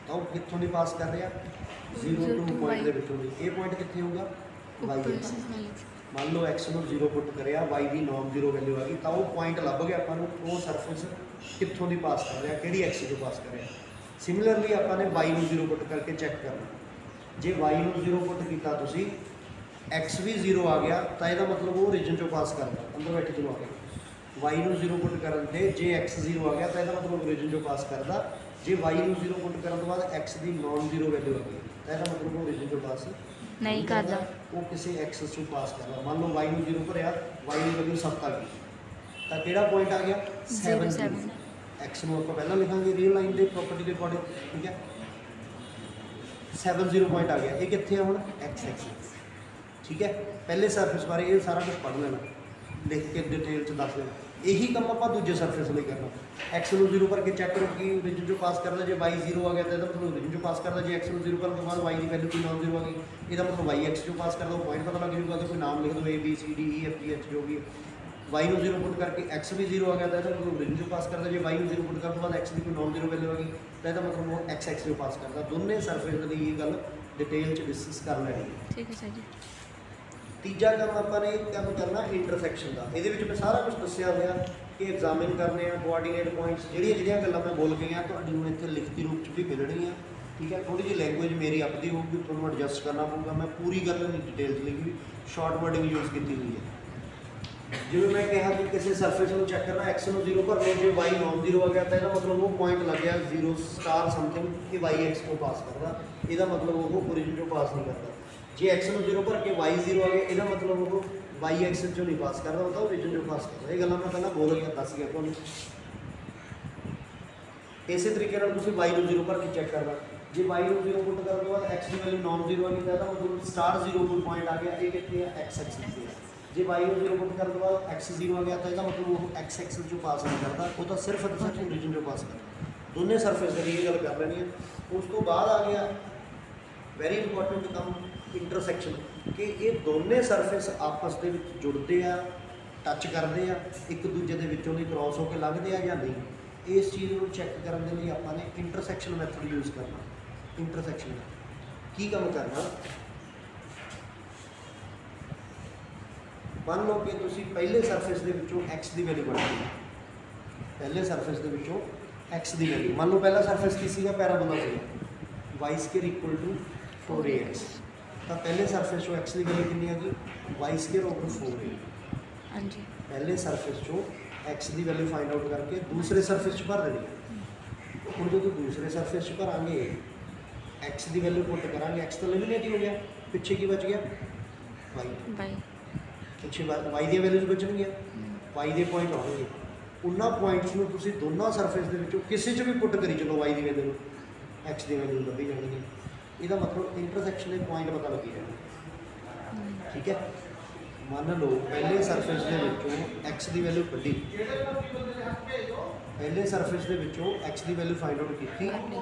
ਤਾਂ ਉਹ ਕਿੱਥੋਂ ਦੀ ਪਾਸ ਕਰ ਰਿਹਾ? 0 2 ਪੁਆਇੰਟ ਦੇ ਵਿੱਚੋਂ ਦੀ। ਇਹ ਪੁਆਇੰਟ ਕਿੱਥੇ ਹੋਊਗਾ? y Axis. ਮੰਨ ਲਓ x ਨੂੰ 0 ਪੁੱਟ ਕਰਿਆ, y ਦੀ ਨੋਨ 0 ਵੈਲਿਊ ਆ ਗਈ, ਤਾਂ ਉਹ ਪੁਆਇੰਟ ਲੱਭ ਗਿਆ ਆਪਾਂ ਨੂੰ, ਉਹ ਸਰਫੇਸ ਕਿੱਥੋਂ ਦੀ ਪਾਸ ਕਰ ਰਿਹਾ, ਕਿਹੜੀ ਐਕਸਿਸ ਤੋਂ ਪਾਸ ਕਰ ਰਿਹਾ। ਸਿਮਿਲਰਲੀ ਆਪਾਂ ਨੇ y ਨੂੰ 0 ਪੁੱਟ ਕਰਕੇ ਚੈੱਕ ਕਰਨਾ। ਜੇ y ਨੂੰ 0 ਪੁੱਟ ਕੀਤਾ ਤੁਸੀਂ, x ਵੀ 0 ਆ ਗਿਆ, ਤਾਂ ਇਹਦਾ ਮਤਲਬ ਉਹ ਰੀਜਨ ਚੋਂ ਪਾਸ ਕਰਦਾ, ਅੰਦਰ ਬੈਠੇ ਚਲੋ ਆ ਗਿਆ। y ਨੂੰ 0 ਪੁੱਟ ਕਰਨ ਤੇ ਜੇ x 0 ਆ ਗਿਆ, ਤਾਂ ਇਹਦਾ ਮਤਲਬ ਰੀਜਨ ਚੋਂ ਪਾਸ ਕਰਦਾ। ਜੇ y ਨੂੰ 0 ਪੁੱਟ ਕਰਨ ਤੋਂ ਬਾਅਦ x ਦੀ ਨੋਨ 0 ਵੈਲਿਊ ਆ ਗਈ, ਤਾਂ ਇਹਦਾ ਮਤਲਬ ਉਹ ਰੀਜਨ ਚੋਂ ਪਾਸ ਨਹੀਂ ਕਰਦਾ, ਉਹ ਕਿਸੇ ਐਕਸਿਸ ਚੋਂ ਪਾਸ ਕਰਦਾ। ਮੰਨ ਲਓ y ਨੂੰ 0 ਭਰਿਆ, y ਦੀ ਵੈਲਿਊ 7 ਆ ਗਈ, ਤਾਂ ਕਿਹੜਾ ਪੁਆਇੰਟ ਆ ਗਿਆ? 7। x ਨੂੰ ਆਪਾਂ ਪਹਿਲਾਂ ਲਿਖਾਂਗੇ ਰੀਅਲ ਲਾਈਨ ਦੇ ਪ੍ਰੋਪਰਟੀ ਦੇ ਅਕੋਰਡਿੰਗ, ਠੀਕ ਹੈ। 7 0 ਪੁਆਇੰਟ ਆ ਗਿਆ, ਇਹ ਕਿੱਥੇ ਆ ਹੁਣ? x ਐਕਸਿਸ, ਠੀਕ ਹੈ। ਪਹਿਲੇ ਸਰਫੇਸ ਬਾਰੇ ਇਹ ਸਾਰਾ ਕੁਝ ਪੜ੍ਹ ਲੈਣਾ, ਲਿਖ ਕੇ ਡਿਟੇਲ 'ਚ ਦੱਸ ਦੇਣਾ। ਇਹੀ ਕੰਮ ਆਪਾਂ ਦੂਜੇ ਸਰਫੇਸ ਲਈ ਕਰਨਾ। x ਨੂੰ 0 ਭਰ ਕੇ ਚੈੱਕ ਕਰੋ ਕਿ ਰੀਜਨ ਚੋਂ ਪਾਸ ਕਰਦਾ। ਜੇ y 0 ਆ ਗਿਆ ਤਾਂ ਇਹਦਾ ਮਤਲਬ ਰੀਜਨ ਚੋਂ ਪਾਸ ਕਰਦਾ। ਜੇ x ਨੂੰ 0 ਕਰਨ ਤੋਂ ਬਾਅਦ y ਦੀ ਵੈਲਿਊ ਕੋਈ ਨੋਨ 0 ਆ ਗਈ, ਇਹਦਾ ਮਤਲਬ y x ਚੋਂ ਪਾਸ ਕਰਦਾ। ਉਹ ਪੁਆਇੰਟ ਪਤਾ ਲੱਗ ਜੂਗਾ, ਤਾਂ ਕੋਈ ਨਾਮ ਲਿਖ ਦਿਓ A B C D E F G H ਜੋ ਵੀ। y ਨੂੰ 0 ਪੁੱਟ ਕਰਕੇ x ਵੀ 0 ਆ ਗਿਆ, ਤਾਂ ਇਹਦਾ ਮਤਲਬ ਰੀਜਨ ਚੋਂ ਪਾਸ ਕਰਦਾ। ਜੇ y ਨੂੰ 0 ਪੁੱਟ ਕਰਨ ਤੋਂ ਬਾਅਦ x ਦੀ ਕੋਈ ਨੋਨ 0 ਵੈਲਿਊ ਆ ਗਈ, ਤਾਂ ਇਹਦਾ ਮਤਲਬ ਉਹ x x ਚੋਂ ਪਾਸ ਕਰਦਾ। ਦੋਨੇ ਸਰਫੇਸ ਲਈ ਇਹ ਗੱਲ ਡਿਟੇਲ 'ਚ ਡਿਸਕਸ ਕਰ ਲੈਣੀ ਹੈ, ਠੀਕ ਹੈ ਸਰ ਜੀ। ਤੀਜਾ ਕੰਮ ਆਪਾਂ ਨੇ ਕੰਮ ਕਰਨਾ ਇੰਟਰਸੈਕਸ਼ਨ ਦਾ। ਇਹਦੇ ਵਿੱਚ ਮੈਂ ਸਾਰਾ ਕੁਝ ਦੱਸਿਆ ਹੋਇਆ ਕਿ ਐਗਜ਼ਾਮਿਨ ਕਰਨੇ ਆ ਕੋਆਰਡੀਨੇਟ ਪੁਆਇੰਟਸ। ਜਿਹੜੀਆਂ ਗੱਲਾਂ ਮੈਂ ਬੋਲ ਗਈਆਂ ਤੁਹਾਡੀ ਨੂੰ ਇੱਥੇ ਲਿਖਤੀ ਰੂਪ 'ਚ ਵੀ ਮਿਲਣਗੀਆਂ, ਠੀਕ ਹੈ। ਥੋੜੀ ਜਿਹੀ ਲੈਂਗੁਏਜ ਮੇਰੀ ਆਪਦੀ ਹੋਊਗੀ, ਤੁਹਾਨੂੰ ਐਡਜਸਟ ਕਰਨਾ ਪਊਗਾ। ਮੈਂ ਪੂਰੀ ਗੱਲ ਨਹੀਂ ਡਿਟੇਲ 'ਚ ਲਿਖੀ, ਸ਼ਾਰਟ ਵਰਡਿੰਗ ਯੂਜ਼ ਕੀਤੀ ਹੋਈ ਹੈ। ਜਿਵੇਂ ਮੈਂ ਕਿਹਾ ਕਿ ਕਿਸੇ ਸਰਫੇਸ ਨੂੰ ਚੈੱਕ ਕਰਨਾ, x ਨੂੰ 0 ਭਰ ਲਓ, ਜੇ y ਨੋਨ 0 ਆ ਗਿਆ, ਤਾਂ ਇਹਦਾ ਮਤਲਬ ਉਹ ਪੁਆਇੰਟ ਲੱਗਿਆ 0 ਸਟਾਰ ਸਮਥਿੰਗ ਕਿ y x ਤੋਂ ਪਾਸ ਕਰਦਾ। ਇਹਦਾ ਮਤਲਬ ਉਹ ਓਰੀਜਨ ਚੋਂ ਪਾਸ ਨਹੀਂ ਕਰਦਾ। ਜੇ x ਨੂੰ 0 ਭਰ ਕੇ y 0 ਆ ਗਿਆ, ਇਹਦਾ ਮਤਲਬ ਉਹ y x ਚੋਂ ਨਹੀਂ ਪਾਸ ਕਰਦਾ, ਉਹ ਤਾਂ ਓਰੀਜਨ ਚੋਂ ਪਾਸ ਕਰਦਾ। ਇਹ ਗੱਲਾਂ ਮੈਂ ਪਹਿਲਾਂ ਬੋਲ ਗਿਆ, ਦੱਸ ਗਿਆ ਤੁਹਾਨੂੰ। ਇਸੇ ਤਰੀਕੇ ਨਾਲ ਤੁਸੀਂ y ਨੂੰ 0 ਭਰ ਕੇ ਚੈੱਕ ਕਰਨਾ। ਜੇ y ਨੂੰ 0 ਪੁੱਟ ਕਰਨ ਤੋਂ ਬਾਅਦ x ਦੀ ਵੈਲਿਊ ਨੋਨ 0 ਆ ਗਈ, ਤਾਂ ਇਹਦਾ ਮਤਲਬ ਸਟਾਰ 0 ਕੋਈ ਪੁਆਇੰਟ ਆ ਗਿਆ, ਇਹ ਕਿੱਥੇ ਆ? x ਐਕਸਿਸ ਤੇ। ਜੇ y ਨੂੰ 0 ਪੁੱਟ ਕਰਨ ਤੋਂ ਬਾਅਦ x 0 ਆ ਗਿਆ, ਤਾਂ ਇਹਦਾ ਮਤਲਬ ਉਹ x ਐਕਸਿਸ ਚੋਂ ਪਾਸ ਨਹੀਂ ਕਰਦਾ, ਉਹ ਤਾਂ ਸਿਰਫ ਅਤੇ ਸਿਰਫ ਓਰੀਜਨ ਚੋਂ ਪਾਸ ਕਰਦਾ। ਦੋਨੇ ਸਰਫੇਸ ਦੇ ਲਈ ਇਹ ਗੱਲ ਕਰ ਲੈਣੀ ਹੈ। ਉਸ ਤੋਂ ਬਾਅਦ ਆ ਗਿਆ ਵੈਰੀ ਇੰਪੋਰਟੈਂਟ ਕੰਮ ਇੰਟਰਸੈਕਸ਼ਨ, ਕਿ ਇਹ ਦੋਨੇ ਸਰਫੇਸ ਆਪਸ ਦੇ ਵਿੱਚ ਜੁੜਦੇ ਆ, ਟੱਚ ਕਰਦੇ ਆ, ਇੱਕ ਦੂਜੇ ਦੇ ਵਿੱਚੋਂ ਦੀ ਕ੍ਰਾਸ ਹੋ ਕੇ ਲੰਘਦੇ ਆ ਜਾਂ ਨਹੀਂ। ਇਸ ਚੀਜ਼ ਨੂੰ ਚੈੱਕ ਕਰਨ ਦੇ ਲਈ ਆਪਾਂ ਨੇ ਇੰਟਰਸੈਕਸ਼ਨ ਮੈਥਡ ਯੂਜ਼ ਕਰਨਾ। ਇੰਟਰਸੈਕਸ਼ਨ ਦਾ ਕੀ ਕੰਮ ਕਰਨਾ? ਮੰਨ ਲਓ ਕਿ ਤੁਸੀਂ ਪਹਿਲੇ ਸਰਫੇਸ ਦੇ ਵਿੱਚੋਂ x ਦੀ ਵੈਲਿਊ ਕੱਢੀ, ਪਹਿਲੇ ਸਰਫੇਸ ਦੇ ਵਿੱਚੋਂ x ਦੀ ਵੈਲਿਊ। ਮੰਨ ਲਓ ਪਹਿਲਾ ਸਰਫੇਸ ਕੀ ਸੀਗਾ? ਪੈਰਾਬੋਲਾ ਸੀਗਾ, y square equal to 4ax। ਤਾਂ ਪਹਿਲੇ ਸਰਫੇਸ ਚੋਂ x ਦੀ ਵੈਲਿਊ ਕਿੰਨੀ ਆ ਗਈ? y square over 4a। ਹਾਂਜੀ, ਪਹਿਲੇ ਸਰਫੇਸ ਚੋਂ x ਦੀ ਵੈਲਿਊ ਫਾਈਂਡ ਆਊਟ ਕਰਕੇ ਦੂਸਰੇ ਸਰਫੇਸ 'ਚ ਭਰ ਦੇਣੀ। ਹੁਣ ਜਦੋਂ ਦੂਸਰੇ ਸਰਫੇਸ 'ਚ ਭਰਾਂਗੇ, x ਦੀ ਵੈਲਿਊ ਪੁੱਟ ਕਰਾਂਗੇ, x ਤਾਂ ਐਲੀਮੀਨੇਟ ਹੀ ਹੋ ਗਿਆ, ਪਿੱਛੇ ਕੀ ਬਚ ਗਿਆ? y। ਪਿੱਛੇ y ਦੀਆਂ ਵੈਲਿਊਜ਼ ਬਚਣਗੀਆਂ, y ਦੇ ਪੁਆਇੰਟ ਆਉਣਗੇ। ਉਹਨਾਂ ਪੁਆਇੰਟਸ ਨੂੰ ਤੁਸੀਂ ਦੋਨਾਂ ਸਰਫੇਸ ਦੇ ਵਿੱਚੋਂ ਕਿਸੇ 'ਚ ਵੀ ਪੁੱਟ ਕਰੀ ਚਲੋ, y ਦੀ ਵੈਲਿਊ x ਦੀ ਵੈਲਿਊ ਲੱਭੀ ਜਾਣਗੀ। ਇਹਦਾ ਮਤਲਬ ਇੰਟਰਸੈਕਸ਼ਨ ਦੇ ਪੁਆਇੰਟ ਪਤਾ ਲੱਗੀ ਜਾਣਾ, ਠੀਕ ਹੈ। ਮੰਨ ਲਓ ਪਹਿਲੇ ਸਰਫੇਸ ਦੇ ਵਿੱਚੋਂ x ਦੀ ਵੈਲਿਊ ਕੱਢੀ, ਪਹਿਲੇ ਸਰਫੇਸ ਦੇ ਵਿੱਚੋਂ x ਦੀ ਵੈਲਿਊ ਫਾਈਂਡ ਆਊਟ ਕੀਤੀ,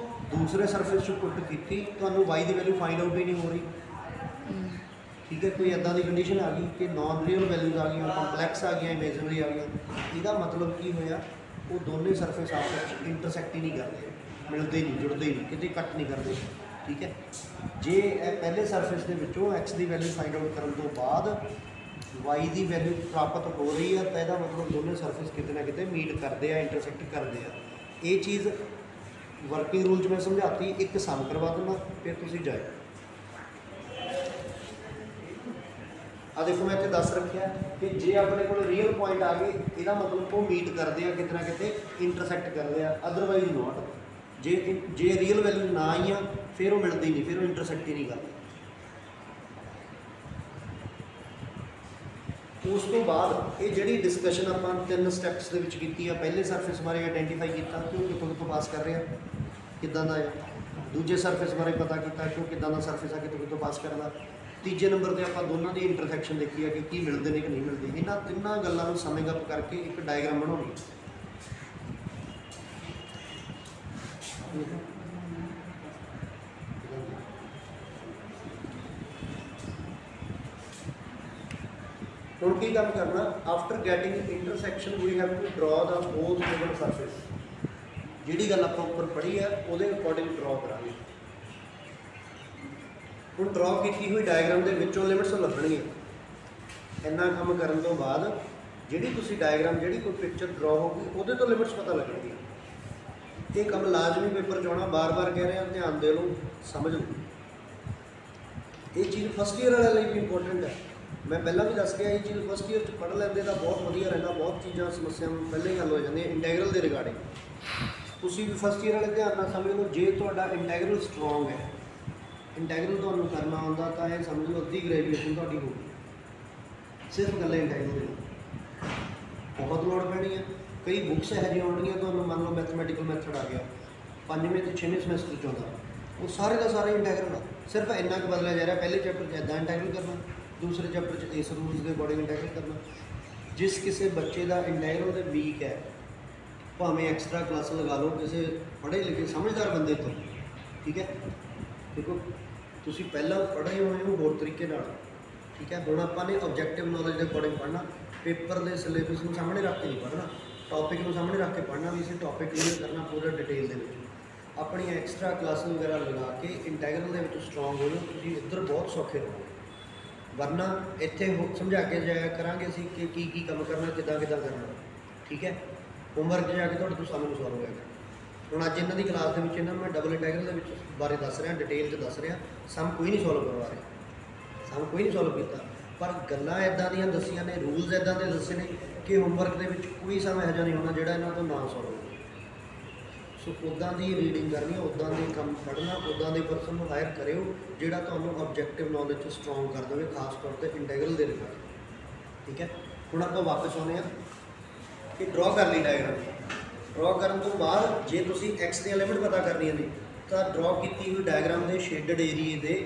ਦੂਸਰੇ ਸਰਫੇਸ 'ਚ ਪੁੱਟ ਕੀਤੀ, ਤੁਹਾਨੂੰ y ਦੀ ਵੈਲਿਊ ਫਾਈਂਡ ਆਊਟ ਹੀ ਨਹੀਂ ਹੋ ਰਹੀ, ਠੀਕ ਹੈ। ਕੋਈ ਇੱਦਾਂ ਦੀ ਕੰਡੀਸ਼ਨ ਆ ਗਈ ਕਿ ਨॉन ਰੀਅਲ ਵੈਲਿਊਜ਼ ਆ ਗਈਆਂ, ਕੰਪਲੈਕਸ ਆ ਗਈਆਂ, ਇਮੇਜਨਰੀ ਆ ਗਈਆਂ। ਇਹਦਾ ਮਤਲਬ ਕੀ ਹੋਇਆ? ਉਹ ਦੋਨੇ ਸਰਫੇਸ ਆਪਸ ਵਿੱਚ ਇੰਟਰਸੈਕਟ ਹੀ ਨਹੀਂ ਕਰਦੇ, ਮਿਲਦੇ ਨਹੀਂ, ਜੁੜਦੇ ਹੀ ਨਹੀਂ, ਕਿਤੇ ਕੱਟ ਨਹੀਂ ਕਰਦੇ, ਠੀਕ ਹੈ। ਜੇ ਇਹ ਪਹਿਲੇ ਸਰਫੇਸ ਦੇ ਵਿੱਚੋਂ x ਦੀ ਵੈਲਿਊ ਫਾਈਂਡ ਆਊਟ ਕਰਨ ਤੋਂ ਬਾਅਦ y ਦੀ ਵੈਲਿਊ ਪ੍ਰਾਪਤ ਹੋ ਰਹੀ ਹੈ, ਤਾਂ ਇਹਦਾ ਮਤਲਬ ਦੋਨੇ ਸਰਫੇਸ ਕਿਤੇ ਨਾ ਕਿਤੇ ਮੀਟ ਕਰਦੇ ਆ, ਇੰਟਰਸੈਕਟ ਕਰਦੇ ਆ। ਇਹ ਚੀਜ਼ ਵਰਕਿੰਗ ਰੂਲ 'ਚ ਮੈਂ ਸਮਝਾਤੀ, ਇੱਕ ਸਮ ਕਰਵਾ ਦਿੰਦਾ, ਫਿਰ ਤੁਸੀਂ ਜਾਓ। ਆ ਦੇਖੋ ਮੈਂ ਇੱਥੇ ਦੱਸ ਰੱਖਿਆ ਕਿ ਜੇ ਆਪਣੇ ਕੋਲ ਰੀਅਲ ਪੁਆਇੰਟ ਆ ਗਏ, ਇਹਦਾ ਮਤਲਬ ਉਹ ਮੀਟ ਕਰਦੇ ਆ, ਕਿਤੇ ਨਾ ਕਿਤੇ ਇੰਟਰਸੈਕਟ ਕਰਦੇ ਆ, ਅਦਰਵਾਈਜ਼ ਨੋਟ। ਜੇ ਰੀਅਲ ਵੈਲਿਊ ਨਾ ਆਈਆਂ, ਫਿਰ ਉਹ ਮਿਲਦੀ ਨਹੀਂ, ਫਿਰ ਉਹ ਇੰਟਰਸੈਕਟ ਹੀ ਨਹੀਂ ਕਰਦੇ। ਉਸ ਤੋਂ ਬਾਅਦ ਇਹ ਜਿਹੜੀ ਡਿਸਕਸ਼ਨ ਆਪਾਂ 3 ਸਟੈਪਸ ਦੇ ਵਿੱਚ ਕੀਤੀ ਆ, ਪਹਿਲੇ ਸਰਫੇਸ ਬਾਰੇ ਆਈਡੈਂਟੀਫਾਈ ਕੀਤਾ ਕਿ ਉਹ ਕਿੱਥੋਂ ਪਾਸ ਕਰ ਰਿਹਾ, ਕਿੱਦਾਂ ਦਾ ਹੈ। ਦੂਜੇ ਸਰਫੇਸ ਬਾਰੇ ਪਤਾ ਕੀਤਾ ਕਿ ਉਹ ਕਿੱਦਾਂ ਦਾ ਸਰਫੇਸ ਆ, ਕਿੱਥੋਂ ਪਾਸ ਕਰਦਾ। ਤੀਜੇ ਨੰਬਰ 'ਤੇ ਆਪਾਂ ਦੋਨਾਂ ਦੀ ਇੰਟਰਸੈਕਸ਼ਨ ਦੇਖੀ ਹੈ ਕਿ ਕੀ ਮਿਲਦੇ ਨੇ ਕਿ ਨਹੀਂ ਮਿਲਦੇ। ਇਹਨਾਂ ਤਿੰਨਾਂ ਗੱਲਾਂ ਨੂੰ ਸਮਿੰਗ ਅਪ ਕਰਕੇ ਇੱਕ ਡਾਇਗਰਾਮ ਬਣਾਉਣੀ। ਹੁਣ ਕੀ ਕੰਮ ਕਰਨਾ, after getting intersection we have to draw the both given surface. ਜਿਹੜੀ ਗੱਲ ਆਪਾਂ ਉੱਪਰ ਪੜ੍ਹੀ ਆ ਉਹਦੇ ਅਕੋਰਡਿੰਗ ਡਰਾ ਕਰਾਂਗੇ। ਹੁਣ ਡਰਾ ਕੀਤੀ ਹੋਈ ਡਾਇਗਰਾਮ ਦੇ ਵਿੱਚੋਂ ਲਿਮਿਟਸ ਲੱਭਣੀਆਂ। ਇੰਨਾ ਕੰਮ ਕਰਨ ਤੋਂ ਬਾਅਦ ਜਿਹੜੀ ਤੁਸੀਂ ਡਾਇਗਰਾਮ, ਜਿਹੜੀ ਕੋਈ ਪਿਕਚਰ ਡਰਾ ਹੋਊਗੀ ਉਹਦੇ ਤੋਂ ਲਿਮਿਟਸ ਪਤਾ ਲੱਗਣਗੀਆਂ। ਇਹ ਕੰਮ ਲਾਜ਼ਮੀ ਪੇਪਰ 'ਚ ਆਉਣਾ, ਬਾਰ-ਬਾਰ ਕਹਿ ਰਿਹਾ, ਧਿਆਨ ਦੇ ਲਓ, ਸਮਝ ਲਓ। ਇਹ ਚੀਜ਼ ਫਸਟ ਈਅਰ ਵਾਲਿਆਂ ਲਈ ਵੀ ਇੰਪੋਰਟੈਂਟ ਹੈ। ਮੈਂ ਪਹਿਲਾਂ ਵੀ ਦੱਸ ਗਿਆ, ਇਹ ਚੀਜ਼ ਫਸਟ ਈਅਰ 'ਚ ਪੜ੍ਹ ਲੈਂਦੇ ਤਾਂ ਬਹੁਤ ਵਧੀਆ ਰਹਿੰਦਾ। ਬਹੁਤ ਚੀਜ਼ਾਂ ਸਮੱਸਿਆਵਾਂ ਪਹਿਲਾਂ ਹੀ ਹੱਲ ਹੋ ਜਾਂਦੀਆਂ ਇੰਟੈਗਰਲ ਦੇ ਰਿਗਾਰਡਿੰਗ। ਤੁਸੀਂ ਵੀ ਫਸਟ ਈਅਰ ਵਾਲੇ ਧਿਆਨ ਨਾਲ ਸਮਝ ਲਓ। ਜੇ ਤੁਹਾਡਾ ਇੰਟੈਗਰਲ ਸਟਰੋਂਗ ਹੈ, ਇੰਟੈਗਰਲ ਤੁਹਾਨੂੰ ਕਰਨਾ ਆਉਂਦਾ, ਤਾਂ ਇਹ ਸਮਝ ਲਓ ਅੱਧੀ ਗ੍ਰੈਜੂਏਸ਼ਨ ਤੁਹਾਡੀ ਹੋਊਗੀ ਸਿਰਫ ਇਕੱਲੇ ਇੰਟੈਗਰਲ ਦੀ। ਬਹੁਤ ਲੋੜ ਪੈਣੀ ਹੈ। ਕਈ ਬੁੱਕਸ ਇਹੋ ਜਿਹੀਆਂ ਆਉਣਗੀਆਂ ਤੁਹਾਨੂੰ, ਮੰਨ ਲਓ ਮੈਥਮੈਟੀਕਲ ਮੈਥਡ ਆ ਗਿਆ 5ਵੇਂ ਤੇ 6ਵੇਂ ਸਮੈਸਟਰ 'ਚ ਆਉਂਦਾ, ਉਹ ਸਾਰੇ ਦਾ ਸਾਰਾ ਇੰਟੈਗਰਲ ਆ। ਸਿਰਫ ਇੰਨਾ ਕੁ ਬਦਲਿਆ ਜਾ ਰਿਹਾ, ਪਹਿਲੇ ਚੈਪਟਰ 'ਚ ਇੱਦਾਂ ਇੰਟੈਗਰਲ ਕਰਨਾ, ਦੂਸਰੇ ਚੈਪਟਰ 'ਚ ਇਸ ਰੂਲਸ ਦੇ ਅਕੋਰਡਿੰਗ ਇੰਟੈਗਰਲ ਕਰਨਾ। ਜਿਸ ਕਿਸੇ ਬੱਚੇ ਦਾ ਇੰਟੈਗਰਲ ਦੇ ਵੀਕ ਹੈ, ਭਾਵੇਂ ਐਕਸਟਰਾ ਕਲਾਸ ਲਗਾ ਲਓ ਕਿਸੇ ਪੜ੍ਹੇ ਲਿਖੇ ਸਮਝਦਾਰ ਬੰਦੇ ਤੋਂ, ਠੀਕ ਹੈ। ਦੇਖੋ ਤੁਸੀਂ ਪਹਿਲਾਂ ਪੜ੍ਹੇ ਹੋਏ ਹੋ ਹੋਰ ਤਰੀਕੇ ਨਾਲ, ਠੀਕ ਹੈ। ਹੁਣ ਆਪਾਂ ਨੇ ਆਬਜੈਕਟਿਵ ਨੌਲੇਜ ਦੇ ਅਕੋਰਡਿੰਗ ਪੜ੍ਹਨਾ, ਪੇਪਰ ਦੇ ਸਿਲੇਬਸ ਨੂੰ ਸਾਹਮਣੇ ਰੱਖ ਕੇ ਨਹੀਂ ਪੜ੍ਹਨਾ, ਟੌਪਿਕ ਨੂੰ ਸਾਹਮਣੇ ਰੱਖ ਕੇ ਪੜ੍ਹਨਾ ਵੀ ਅਸੀਂ ਟੌਪਿਕ ਕਲੀਅਰ ਕਰਨਾ ਪੂਰਾ ਡਿਟੇਲ ਦੇ ਵਿੱਚ। ਆਪਣੀਆਂ ਐਕਸਟਰਾ ਕਲਾਸਾਂ ਵਗੈਰਾ ਲਗਾ ਕੇ ਇੰਟੈਗਰਲ ਦੇ ਵਿੱਚ ਸਟਰੋਂਗ ਹੋ ਜਾਓ, ਤੁਸੀਂ ਇੱਧਰ ਬਹੁਤ ਸੌਖੇ ਰਹੋਗੇ। ਵਰਨਾ ਇੱਥੇ ਸਮਝਾ ਕੇ ਜਾਇਆ ਕਰਾਂਗੇ ਅਸੀਂ ਕਿ ਕੀ ਕੰਮ ਕਰਨਾ, ਕਿੱਦਾਂ ਕਰਨਾ, ਠੀਕ ਹੈ। ਹੋਮਵਰਕ ਜਾ ਕੇ ਤੁਹਾਡੇ ਤੋਂ ਸਾਨੂੰ ਸੋਲਵ ਹੋਏਗਾ। ਹੁਣ ਅੱਜ ਇਹਨਾਂ ਦੀ ਕਲਾਸ ਦੇ ਵਿੱਚ ਇਹਨਾਂ ਨੂੰ ਮੈਂ ਡਬਲ ਇੰਟੈਗਰਲ ਦੇ ਵਿੱਚ ਬਾਰੇ ਦੱਸ ਰਿਹਾ, ਡਿਟੇਲ 'ਚ ਦੱਸ ਰਿਹਾ। ਸਮ ਕੋਈ ਨਹੀਂ ਸੋਲਵ ਕਰਵਾ ਰਿਹਾ, ਸਮ ਕੋਈ ਨਹੀਂ ਸੋਲਵ ਕੀਤਾ, ਪਰ ਗੱਲਾਂ ਇੱਦਾਂ ਦੀਆਂ ਦੱਸੀਆਂ ਨੇ, ਰੂਲਸ ਇੱਦਾਂ ਦੇ ਦੱਸੇ ਨੇ ਕਿ ਹੋਮਵਰਕ ਦੇ ਵਿੱਚ ਕੋਈ ਸਮ ਇਹੋ ਜਿਹਾ ਨਹੀਂ ਹੋਣਾ ਜਿਹੜਾ ਇਹਨਾਂ ਤੋਂ ਨਾ ਸੋਲਵ ਹੋਵੇ। ਸੋ ਉੱਦਾਂ ਦੀ ਰੀਡਿੰਗ ਕਰਨੀ, ਉੱਦਾਂ ਦੇ ਕੰਮ ਪੜ੍ਹਨਾ, ਉੱਦਾਂ ਦੇ ਪਰਸਨ ਨੂੰ ਹਾਇਰ ਕਰਿਓ ਜਿਹੜਾ ਤੁਹਾਨੂੰ ਆਬਜੈਕਟਿਵ ਨੌਲੇਜ 'ਚ ਸਟਰੋਂਗ ਕਰ ਦੇਵੇ, ਖਾਸ ਤੌਰ 'ਤੇ ਇੰਟੈਗਰਲ ਦੇ ਰਿਗਾਰਡਿੰਗ, ਠੀਕ ਹੈ। ਹੁਣ ਆਪਾਂ ਵਾਪਸ ਆਉਂਦੇ ਹਾਂ ਕਿ ਡਰਾ ਕਰ ਲਈ ਡਾਇਗਰਾਮ। ਡਰਾ ਕਰਨ ਤੋਂ ਬਾਅਦ ਜੇ ਤੁਸੀਂ ਐਕਸ ਦੀਆਂ ਲਿਮਿਟ ਪਤਾ ਕਰਨੀਆਂ ਨੇ ਤਾਂ ਡਰਾ ਕੀਤੀ ਹੋਈ ਡਾਇਗਰਾਮ ਦੇ ਸ਼ੇਡਡ ਏਰੀਏ ਦੇ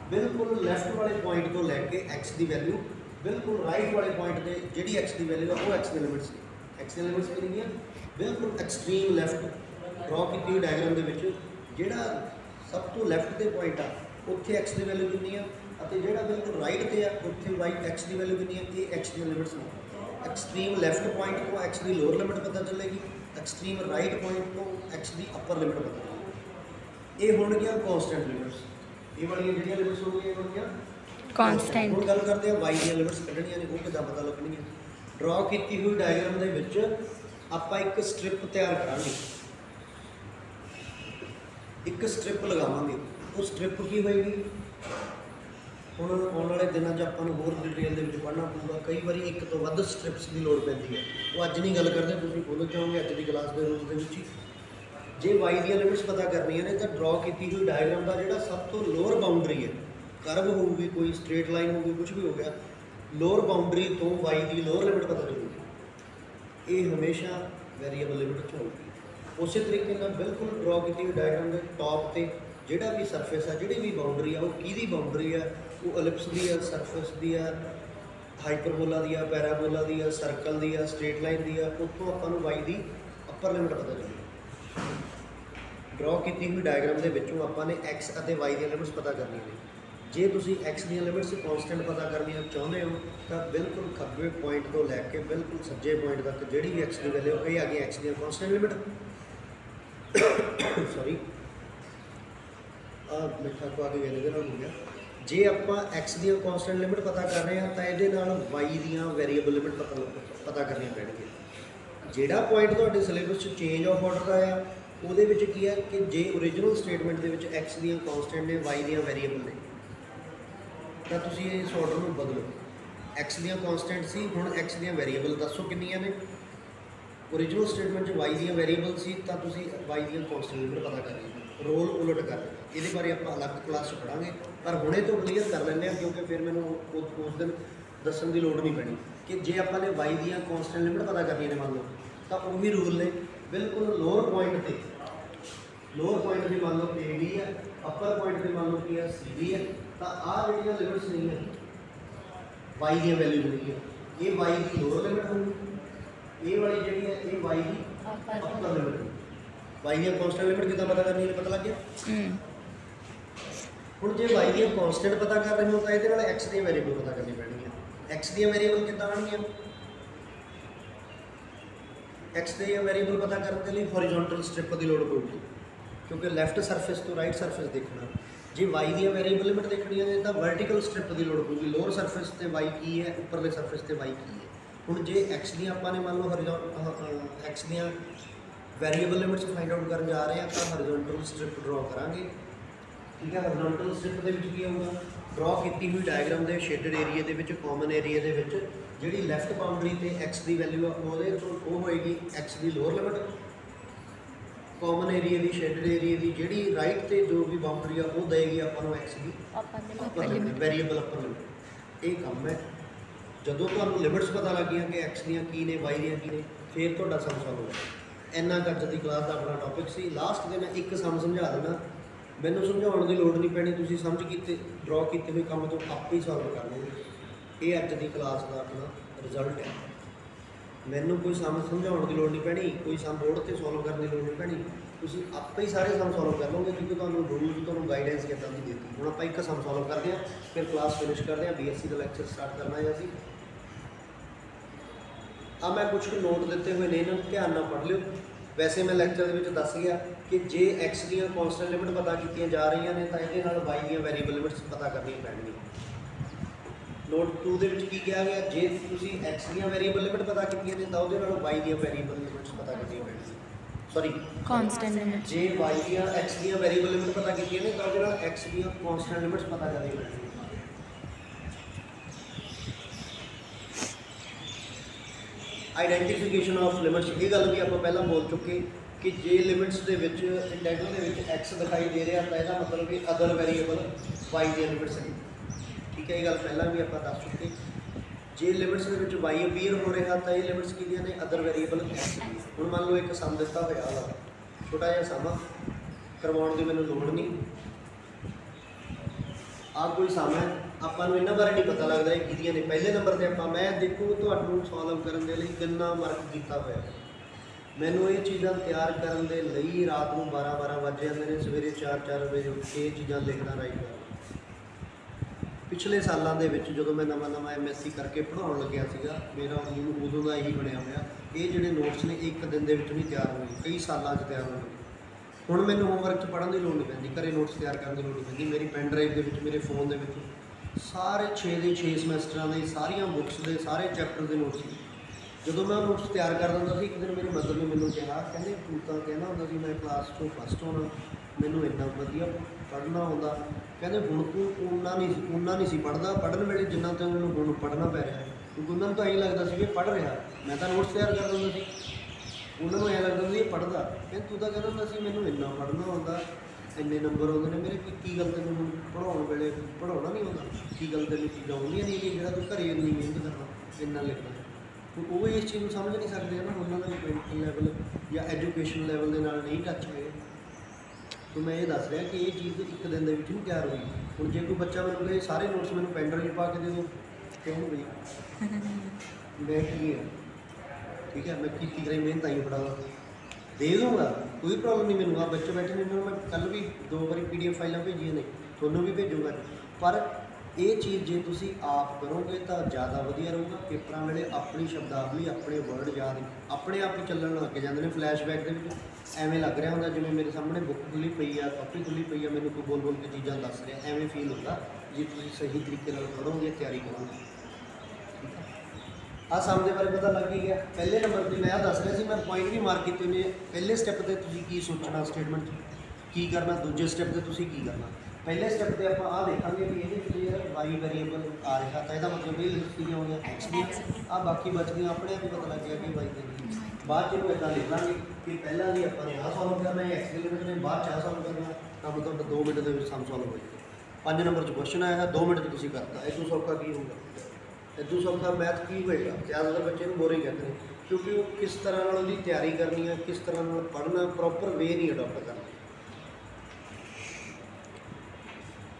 ਬਿਲਕੁਲ ਲੈਫਟ ਵਾਲੇ ਪੁਆਇੰਟ ਤੋਂ ਲੈ ਕੇ ਐਕਸ ਦੀ ਵੈਲਿਊ ਬਿਲਕੁਲ ਰਾਈਟ ਵਾਲੇ ਪੁਆਇੰਟ 'ਤੇ ਜਿਹੜੀ ਐਕਸ ਦੀ ਵੈਲਿਊ ਆ ਉਹ ਐਕਸ ਦੀ ਲਿਮਿਟਸ ਨੇ। ਐਕਸ ਦੀਆਂ ਲਿਮਿਟਸ ਕਿੰਨੀਆਂ? ਬਿਲਕੁਲ ਐਕਸਟ੍ਰੀਮ ਲੈਫਟ ਡਰਾ ਕੀਤੀ ਹੋਈ ਡਾਇਗਰਾਮ ਦੇ ਵਿੱਚ ਜਿਹੜਾ ਸਭ ਤੋਂ ਲੈਫਟ ਦੇ ਪੁਆਇੰਟ ਆ ਉੱਥੇ ਐਕਸ ਦੀ ਵੈਲਿਊ ਕਿੰਨੀ ਆ, ਅਤੇ ਜਿਹੜਾ ਬਿਲਕੁਲ ਰਾਈਟ 'ਤੇ ਆ ਉੱਥੇ ਵਾਈ ਐਕਸ ਦੀ ਵੈਲਿਊ ਕਿੰਨੀ ਆ। ਇਹ ਐਕਸ ਦੀਆਂ ਲਿਮਿਟਸ ਨੇ। ਐਕਸਟ੍ਰੀਮ ਲੈਫਟ ਪੁਆਇੰਟ ਤੋਂ ਐਕਸ ਦੀ ਲੋਅਰ ਲਿਮਿਟ ਪਤਾ ਚੱਲੇਗੀ, ਐਕਸਟ੍ਰੀਮ ਰਾਈਟ ਪੁਆਇੰਟ ਤੋਂ ਐਕਸ ਦੀ ਅੱਪਰ ਲਿਮਿਟ ਪਤਾ ਚੱਲੇਗੀ। ਇਹ ਹੋਣਗੀਆਂ ਕੌਨਸਟੈਂਟ ਲਿਮਿਟਸ। ਇਹ ਵਾਲੀਆਂ ਜਿਹੜੀਆਂ ਲਿਮਿਟਸ ਹੋਣਗੀਆਂ ਇਹ ਹੋਣਗੀਆਂ ਕੌਨਸਟੈਂਟ। ਹੁਣ ਗੱਲ ਕਰਦੇ ਆ ਵਾਈ ਦੀਆਂ ਲਿਮਿਟਸ ਕੱਢਣੀਆਂ ਨੇ, ਉਹ ਕਿੱਦਾਂ ਪਤਾ ਲੱਗਣਗੀਆਂ। ਡਰਾ ਕੀਤੀ ਹੋਈ ਡਾਇਗਰਾਮ ਦੇ ਵਿੱਚ ਆਪਾਂ ਇੱਕ ਸਟ੍ਰਿਪ ਤਿਆਰ ਕਰਾਂਗੇ, ਇੱਕ ਸਟ੍ਰਿਪ ਲਗਾਵਾਂਗੇ। ਉਹ ਸਟ੍ਰਿਪ ਕੀ ਹੋਏਗੀ, ਹੁਣ ਆਉਣ ਵਾਲੇ ਦਿਨਾਂ 'ਚ ਆਪਾਂ ਨੂੰ ਹੋਰ ਡਿਟੇਲ ਦੇ ਵਿੱਚ ਪੜ੍ਹਨਾ ਪਊਗਾ। ਕਈ ਵਾਰੀ ਇੱਕ ਤੋਂ ਵੱਧ ਸਟ੍ਰਿਪਸ ਦੀ ਲੋੜ ਪੈਂਦੀ ਹੈ, ਉਹ ਅੱਜ ਨਹੀਂ ਗੱਲ ਕਰਦੇ, ਤੁਸੀਂ ਭੁੱਲ ਜਾਓਗੇ ਅੱਜ ਦੀ ਕਲਾਸ ਦੇ ਰੂਲ ਦੇ ਵਿੱਚ ਹੀ। ਜੇ ਵਾਈ ਦੀਆਂ ਲਿਮਿਟਸ ਪਤਾ ਕਰਨੀਆਂ ਨੇ ਤਾਂ ਡਰਾ ਕੀਤੀ ਹੋਈ ਡਾਇਗਰਾਮ ਦਾ ਜਿਹੜਾ ਸਭ ਤੋਂ ਲੋਅਰ ਬਾਊਂਡਰੀ ਹੈ, ਕਰਵ ਹੋਊਗੀ, ਕੋਈ ਸਟ੍ਰੇਟ ਲਾਈਨ ਹੋਊਗੀ, ਕੁਝ ਵੀ ਹੋ ਗਿਆ, ਲੋਅਰ ਬਾਊਂਡਰੀ ਤੋਂ ਵਾਈ ਦੀ ਲੋਅਰ ਲਿਮਿਟ ਪਤਾ ਚੱਲੂਗੀ। ਇਹ ਹਮੇਸ਼ਾ ਵੇਰੀਏਬਲ ਲਿਮਿਟ 'ਚ ਹੋਊਗੀ। ਉਸੇ ਤਰੀਕੇ ਨਾਲ ਬਿਲਕੁਲ ਡਰਾ ਕੀਤੀ ਹੋਈ ਡਾਇਗਰਾਮ ਦੇ ਟੌਪ 'ਤੇ ਜਿਹੜਾ ਵੀ ਸਰਫੇਸ ਆ, ਜਿਹੜੀ ਵੀ ਬਾਊਂਡਰੀ ਆ, ਉਹ ਕਿਹਦੀ ਬਾਊਂਡਰੀ ਆ, ਉਹ ਐਲਿਪਸ ਦੀ ਆ, ਸਰਫੇਸ ਦੀ ਆ, ਹਾਈਪਰਬੋਲਾ ਦੀ ਆ, ਪੈਰਾਬੋਲਾ ਦੀ ਆ, ਸਰਕਲ ਦੀ ਆ, ਸਟ੍ਰੇਟ ਲਾਈਨ ਦੀ ਆ, ਉੱਥੋਂ ਆਪਾਂ ਨੂੰ ਵਾਈ ਦੀ ਅੱਪਰ ਲਿਮਿਟ ਪਤਾ ਚੱਲੇਗੀ। ਡਰਾ ਕੀਤੀ ਹੋਈ ਡਾਇਗਰਾਮ ਦੇ ਵਿੱਚੋਂ ਆਪਾਂ ਨੇ ਐਕਸ ਅਤੇ ਵਾਈ ਦੀਆਂ ਲਿਮਿਟਸ ਪਤਾ ਕਰਨੀਆਂ ਨੇ। ਜੇ ਤੁਸੀਂ ਐਕਸ ਦੀਆਂ ਲਿਮਿਟਸ ਕੌਨਸਟੈਂਟ ਪਤਾ ਕਰਨੀਆਂ ਚਾਹੁੰਦੇ ਹੋ ਤਾਂ ਬਿਲਕੁਲ ਖੱਬੇ ਪੁਆਇੰਟ ਤੋਂ ਲੈ ਕੇ ਬਿਲਕੁਲ ਸੱਜੇ ਪੁਆਇੰਟ ਤੱਕ ਜਿਹੜੀ ਵੀ ਐਕਸ ਦੀ ਵੈਲਿਊ, ਇਹ ਆ ਗਈ ਐਕਸ ਦੀਆਂ ਕੌਨਸਟੈਂਟ ਲਿਮਿਟ। ਸੌਰੀ ਮਿੱਠਾ ਪਾ ਕੇ ਇਹਦੇ ਨਾਲ ਹੋ ਗਿਆ। ਜੇ ਆਪਾਂ ਐਕਸ ਦੀਆਂ ਕੌਨਸਟੈਂਟ ਲਿਮਿਟ ਪਤਾ ਕਰ ਰਹੇ ਹਾਂ ਤਾਂ ਇਹਦੇ ਨਾਲ ਵਾਈ ਦੀਆਂ ਵੇਰੀਏਬਲ ਲਿਮਿਟ ਪਤਾ ਕਰਨੀਆਂ ਪੈਣਗੀਆਂ। ਜਿਹੜਾ ਪੁਆਇੰਟ ਤੁਹਾਡੇ ਸਿਲੇਬਸ 'ਚ ਚੇਂਜ ਆਫ ਆਰਡਰ ਦਾ ਆ, ਉਹਦੇ ਵਿੱਚ ਕੀ ਹੈ ਕਿ ਜੇ ਓਰੀਜਨਲ ਸਟੇਟਮੈਂਟ ਦੇ ਵਿੱਚ ਐਕਸ ਦੀਆਂ ਕੌਨਸਟੈਂਟ ਨੇ, ਵਾਈ ਦੀਆਂ ਵੇਰੀਏਬਲ ਨੇ, ਤਾਂ ਤੁਸੀਂ ਇਸ ਆਰਡਰ ਨੂੰ ਬਦਲੋ। ਐਕਸ ਦੀਆਂ ਕੌਨਸਟੈਂਟ ਸੀ, ਹੁਣ ਐਕਸ ਦੀਆਂ ਵੇਰੀਏਬਲ ਦੱਸੋ ਕਿੰਨੀਆਂ ਨੇ। ਓਰੀਜਨਲ ਸਟੇਟਮੈਂਟ 'ਚ ਵਾਈ ਦੀਆਂ ਵੇਰੀਏਬਲ ਸੀ ਤਾਂ ਤੁਸੀਂ ਵਾਈ ਦੀਆਂ ਕੌਨਸਟੈਂਟ ਲਿਮਿਟ ਪਤਾ ਕਰਨੀ, ਰੋਲ ਉਲਟ ਕਰ ਲੈਣਾ। ਇਹਦੇ ਬਾਰੇ ਆਪਾਂ ਅਲੱਗ ਕਲਾਸ 'ਚ ਪੜ੍ਹਾਂਗੇ, ਪਰ ਹੁਣੇ ਤੋਂ ਕਲੀਅਰ ਕਰ ਲੈਂਦੇ ਹਾਂ ਕਿਉਂਕਿ ਫਿਰ ਮੈਨੂੰ ਉਸ ਦਿਨ ਦੱਸਣ ਦੀ ਲੋੜ ਨਹੀਂ ਪੈਣੀ ਕਿ ਜੇ ਆਪਾਂ ਨੇ ਵਾਈ ਦੀਆਂ ਕੌਨਸਟੈਂਟ ਲਿਮਿਟ ਪਤਾ ਕਰਨੀ ਨੇ ਮੰਨ ਲਓ, ਤਾਂ ਉਹੀ ਰੂਲ ਨੇ। ਬਿਲਕੁਲ ਲੋਅਰ ਪੁਆਇੰਟ 'ਤੇ, ਲੋਅਰ ਪੁਆਇੰਟ 'ਤੇ ਮੰਨ ਲਓ ਏ ਬੀ ਹੈ, ਅੱਪਰ ਪੁਆਇੰਟ 'ਤੇ ਮੰਨ ਲਓ ਕੀ ਹੈ ਸੀ ਬੀ ਹੈ, ਤਾਂ ਆਹ ਜਿਹੜੀਆਂ ਲਿਮਿਟਸ ਨਹੀਂ ਹੈ ਵਾਈ ਦੀਆਂ ਵੈਲਿਊ ਜਿਹੜੀ ਹੈ, ਇਹ ਵਾਈ ਦੀ ਲੋਅਰ ਲਿਮਿਟ ਹੋਊਗੀ, ਇਹ ਵਾਲੀ ਜਿਹੜੀ ਹੈ ਇਹ ਵਾਈ ਦੀ ਅੱਪਰ ਲਿਮਿਟ ਹੋਊਗੀ। ਵਾਈ ਦੀਆਂ ਕੌਨਸਟੈਂਟ ਲਿਮਿਟ ਕਿੱਦਾਂ ਪਤਾ ਕਰਨੀ ਹੈ, ਪਤਾ ਲੱਗ ਗਿਆ। ਹੁਣ ਜੇ ਵਾਈ ਦੀਆਂ ਕੌਨਸਟੈਂਟ ਪਤਾ ਕਰ ਰਹੇ ਹੋ ਤਾਂ ਇਹਦੇ ਨਾਲ ਐਕਸ ਦੀਆਂ ਵੈਰੀਏਬਲ ਪਤਾ ਕਰਨੀ ਪੈਣੀ ਹੈ। एक्स दी वेरीएबल कितना आएंगे? एक्स दी वेरीएबल पता करने के लिए हॉरिजॉन्टल स्ट्रिप की लोड़ पड़ेगी, क्योंकि लैफ्ट सरफेस तो राइट सरफेस देखना। जे वाई दी वेरीएबल लिमिट देखनी है तो वर्टिकल स्ट्रिप की लोड़ पड़ेगी, लोअर सरफेस से वाई की है, उपरले सरफेस से वाई की है। हुण जे एक्स दी आपां ने मान लो एक्स दी वेरीएबल लिमिट्स फाइंड आउट करन जा रहे हैं तो हॉरिजॉन्टल स्ट्रिप ड्रॉ करांगे। ठीक है, हॉरिजॉन्टल स्ट्रिप दे विच की होगा, ड्रॉ की हुई डायग्राम के शेडड एरिए के कॉमन एरिए के जी लैफ्ट बाउंड्री से एक्स की वैल्यू वो होएगी एक्स की लोअर लिमिट, कॉमन एरिए की शेडड एरिए की जी राइट से जो भी बाउंड्री है वो देगी आपको एक्स की upper limit, variable upper limit. ये काम है जो तो लिमिट्स पता लग गई कि एक्स दियाँ की ने वाई दियाँ की ने, फिर तो सम सॉल्व होगा। इन्ना अज की क्लास का अपना टॉपिक सी। लास्ट में मैं एक सम समझा देना, मैनू समझाने की लोड़ नहीं पैनी, तुसीं समझ किते ड्रॉ किए हुए काम तो आप ही सॉल्व कर लोगे। ये अज की क्लास का अपना रिजल्ट है। मैनू कोई सम समझाने की लोड़ नहीं पैनी, कोई सम बोर्ड से सॉल्व करने की लोड़ नहीं पैनी, तुसीं आप ही सारे सम सॉल्व कर लोगे, क्योंकि तुहानूं रूल तुहानूं गाइडेंस कितना की देती। हुण आपां एक सम सॉल्व करते हैं, फिर क्लास फिनिश करते हैं, BSc का लैक्चर स्टार्ट करना है असीं। अब मैं कुछ नोट दिते हुए ने, इन्होंने ध्यान नाल पढ़ लिओ। वैसे मैं लैक्चर के दस गया कि जे एक्स दी कॉन्सटेंट लिमिट पता की जा रही ने तो ये वाई दी वेरीएबल लिमिट्स पता करनी पैणगी। नोट 2 की कहा गया, जे तुसी एक्स दी वेरीएबल लिमिट पता की ने तो वो वाई दी वेरीएबल लिमिट्स पता करनी पैणगी। सॉरी कॉन्सटेंट लिमिट, जे वाई दी एक्स दी वेरीएबल लिमिट पता की ने तो वो एक्स दी कॉन्सटेंट लिमिट्स पता करनी पैणगी। आइडेंटिफिकेशन ऑफ लिमिट्स, ये गल भी आप पहला बोल चुके कि जे लिमिट्स के इंटैगल के एक्स दिखाई दे रहा तो यह मतलब कि अदर वेरीएबल वाई दी लिमिट्स है। ठीक है, ये गल पहला भी आप दस चुके। जे लिमिट्स के वाई अपीयर हो रहा तो ये लिमिट्स की ने अदर वेरीएबल एक्स। हुण मान लो एक सम दिता हुआ छोटा जिहा सम करवाउण की मैनूं लोड़ नहीं, आप कोई सम है ਆਪਾਂ ਨੂੰ ਇਹਨਾਂ ਬਾਰੇ नहीं पता लगता है किदियां ने। पहले नंबर पर आप मैं देखो ਤੁਹਾਨੂੰ सॉल्व करने के लिए कितना वर्क किया हुआ। मैनू ये चीज़ां तैयार करने के लिए रात को 12-12 बज जाते हैं, सवेरे 4-4 बजे उठ के चीज़ां लिखना राइट कर। पिछले सालों के जो मैं नवा MSc करके पढ़ाने लग्या सीगा, मेरा उदों का यही बनया हुआ। ये जोड़े नोट्स ने एक दिन के नहीं तैयार हुए, कई सालों तैयार हुए। हुण मैनू होमवर्क पढ़ने की लोड़ नहीं पैंदी, घरे नोट्स तैयार करने की लोड़ नहीं पैंदी। मेरी पेन ड्राइव के मेरे फोन के सारे 6 के 6 समैसटर के सारिया बुक्स के सारे चैप्टर के नोट्स सी। जो मैं नोट्स तैयार कर दिंदा सी, एक दिन मेरी मदर ने मैनू कहा, कहते तू तो कहना होंदा सी मैं क्लास चों फस्ट होना, मैनू इन्ना वधिया पढ़ना आउंदा, कहते हुण तू उन्ना नहीं सी पढ़दा, पढ़न वेले जिन्ना तैनूं हुण पढ़ना पै रहा है। क्योंकि उन्होंने तो ऐ लगता सी कि पढ़ रहा, मैं तो नोट्स तैयार कर दिंदा सी, उन्होंने ऐ लगता सी पढ़दा। कहते तू तो कहना होंदा सी मैनू इन्ना पढ़ना आउंदा, इन्ने नंबर आते हैं मेरे, की गल तेन पढ़ाने वेले पढ़ाना नहीं आता, की गल तेन चीज़ां आउंदियां नहीं जो तू घरे इन्नी मेहनत करना इन्ना लिखना। तो वो इस चीज़ को समझ नहीं सकते ना, उन्होंने मेंटल लैवल या एजुकेशन लैवल के नाल नहीं टच हुए। तो मैं ये दस रहा कि ये चीज़ एक दिन के नहीं तैयार हुई। हुण जे कोई बच्चा मैंने कहे सारे नोट्स मैंने पेन ड्राइव पा के दे दो, क्यों भाई मैं की है, ठीक है, मैं की मेहनत आई पढ़ावा दे दूँगा, कोई प्रॉब्लम नहीं। मैंने बच्चे बैठे ने, मैं कल भी 2 बार PDF फाइलें भेजिया ने, थोनों भी भेजूँगा। पर ये चीज़ जे तुसी आप करोगे तो ज़्यादा वधिया रहूगा। पेपरों वेले अपनी शब्दावली अपने वर्ड याद अपने आप ही चलन लग जाते हैं। फ्लैशबैक के एवं लग रहा होंगे जिवें मेरे सामने बुक खुली पई है, कॉपी खुली पई है, मैंने कोई बोल बोल के चीज़ां दस रहा, एवं फील होगा जे तुसी सही तरीके पढ़ोगे, तैयारी करोगे। आ सम के बारे पता लग ही गया। पहले नंबर पर मैं दस रहा सी, मैं पॉइंट भी मार्क किए ने। पहले स्टैप पर तुसीं की सोचना, स्टेटमेंट की करना, दूजे स्टैप पर तुसीं की करना। पहले स्टैप पर आप आ देखेंगे भी ये वाई वेरीएबल आ रहा तो यह मतलब ये लिखी हो गया एक्स दी, आ बाकी बच गई अपने आप ही पता लग गया कि वाई वेरीएबल। बाद में इदा लिख लाँगे कि पहला भी अपने आ सॉल्व करना है एक्स दी लिमिट ने, बाद आ सॉल्व करना, काम तो 2 मिनट के सम सॉल्व हो जाए। 5 नंबर क्वेश्चन आया 2 मिनट तुसीं करता, इस सौखा की होगा, इदू सौखा मैथ की होएगा। ज़्यादातर बच्चे बोरिंग कहते हैं, क्योंकि वो किस तरह उसकी तैयारी करनी है, किस तरह पढ़ना, प्रॉपर वे नहीं अडोप्ट करना।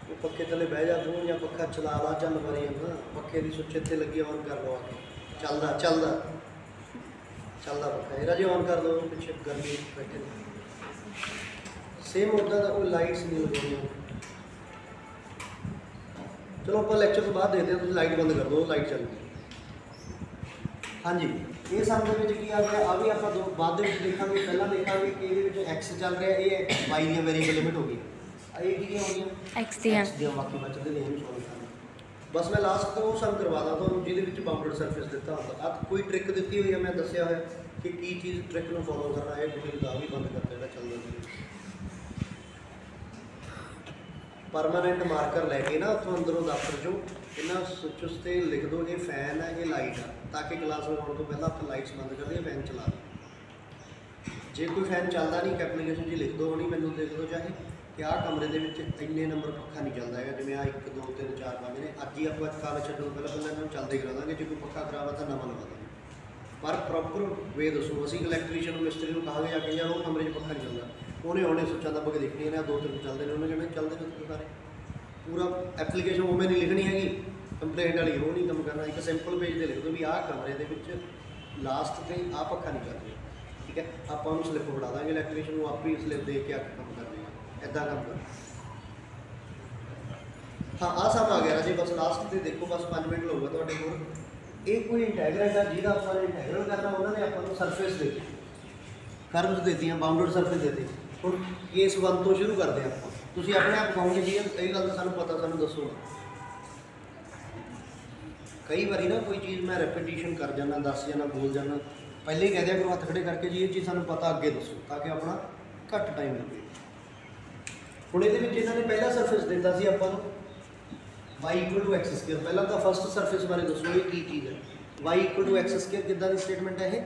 वो पक्खे थले बह जा तू, या पक्खा चला ला, चल मरी जाना, पक्खे की सुच इतने लगी ऑन कर लो, आके चलता चलता चलता पक्खा यरा जी ऑन कर दो, पिछले गर्मी बैठे सेम उदा का कोई लाइट्स नहीं लगानी। चलो आप लेक्चर तो बाद देखते हैं, तुम लाइट बंद कर दो, लाइट चल गई। हाँ जी, ये सम के की आ गया। आ भी आप बाद देखा, पहला देखा कि ये एक्स चल रहा है, ये वाई दी वेरीएबल लिमिट हो गई, ये की हो गई एक्स दी, बाकी बचते नहीं सॉल्व करना। बस मैं लास्ट तो वो सम करवादा तो जिहदे बाउंडेड सरफेस दिता होता। अब कोई ट्रिक दी हुई है, मैं दसिया है कि की चीज़ ट्रिक में फॉलो करना है। गुडी का भी बंद कर देना चल रहा परमानेंट मार्कर लैके ना उतों अंदरों दफ्तर चो इन्होंने स्विच उस पर लिख दो ये फैन है, ये लाइट है, ताकि क्लास में आने तो पहले आप लाइट्स बंद कर दिए, फैन चला दो। जे कोई फैन चलता नहीं, एप्लीकेशन जी लिख दो, नहीं मैनू देख दो चाहे कि आह कमरे के इन्ने नंबर पक्खा नहीं चलता है, जिमें आ 1 2 3 4 5 ने अज ही आप काल छड्डो पहले इन्होंने चलते करा देंगे। जो कोई पक्खा खराब है तो नवा लगा देंगे, पर प्रॉपर वे दसो। असी इलैक्ट्रीशियन मिस्त्री को कहा जाके यार वो कमरे में पक्खा नहीं चलता, उन्हें आने स्विचा दब के देखनी है, 2 3 चलते हैं, उन्हें कहना चलते हैं सारे। पूरा एप्लीकेशन उमें नहीं लिखनी हैगी, कंप्लेंट वाली वो नहीं कम करना। एक सिंपल पेज से लिख दो भी आह कमरे के लास्ट से आ पक्खा नहीं चल रहा, ठीक है। आप स्लिप फड़ा देंगे इलैक्ट्रीशियन को, आप ही स्लिप दे के आके काम कर देगा, इदा काम कर। हाँ आ सब आ गया जी, बस लास्ट से देखो, बस 5 मिनट लगेगा थोड़े को। ये कोई इंटैगरल है जिहदा आपने इंटैगरल करना, उन्होंने आपको सरफेस दी, कर्व्स देती, बाउंडेड सरफेस देती। हुण केस 1 तो शुरू करते हैं आप, तुसीं अपने आप कहोगे जी ये गल तो सानूं पता, सानूं दसो। कई बारी ना कोई चीज़ मैं रेपीटिशन कर जाना, दस जाना, बोल जाना, पहले ही कह दिया करो हथ खड़े करके जी ये चीज़ सानूं पता, अगे दसो, ताकि अपना घट टाइम लगे। हुण इहदे विच इन्हां ने पहला सरफेस दिता सी आपां नूं y = x स्क्वायर। पहला तो फस्ट सरफेस बारे दसो, ये की चीज़ है y = x स्क्वायर, किद्दां दी स्टेटमेंट है ये?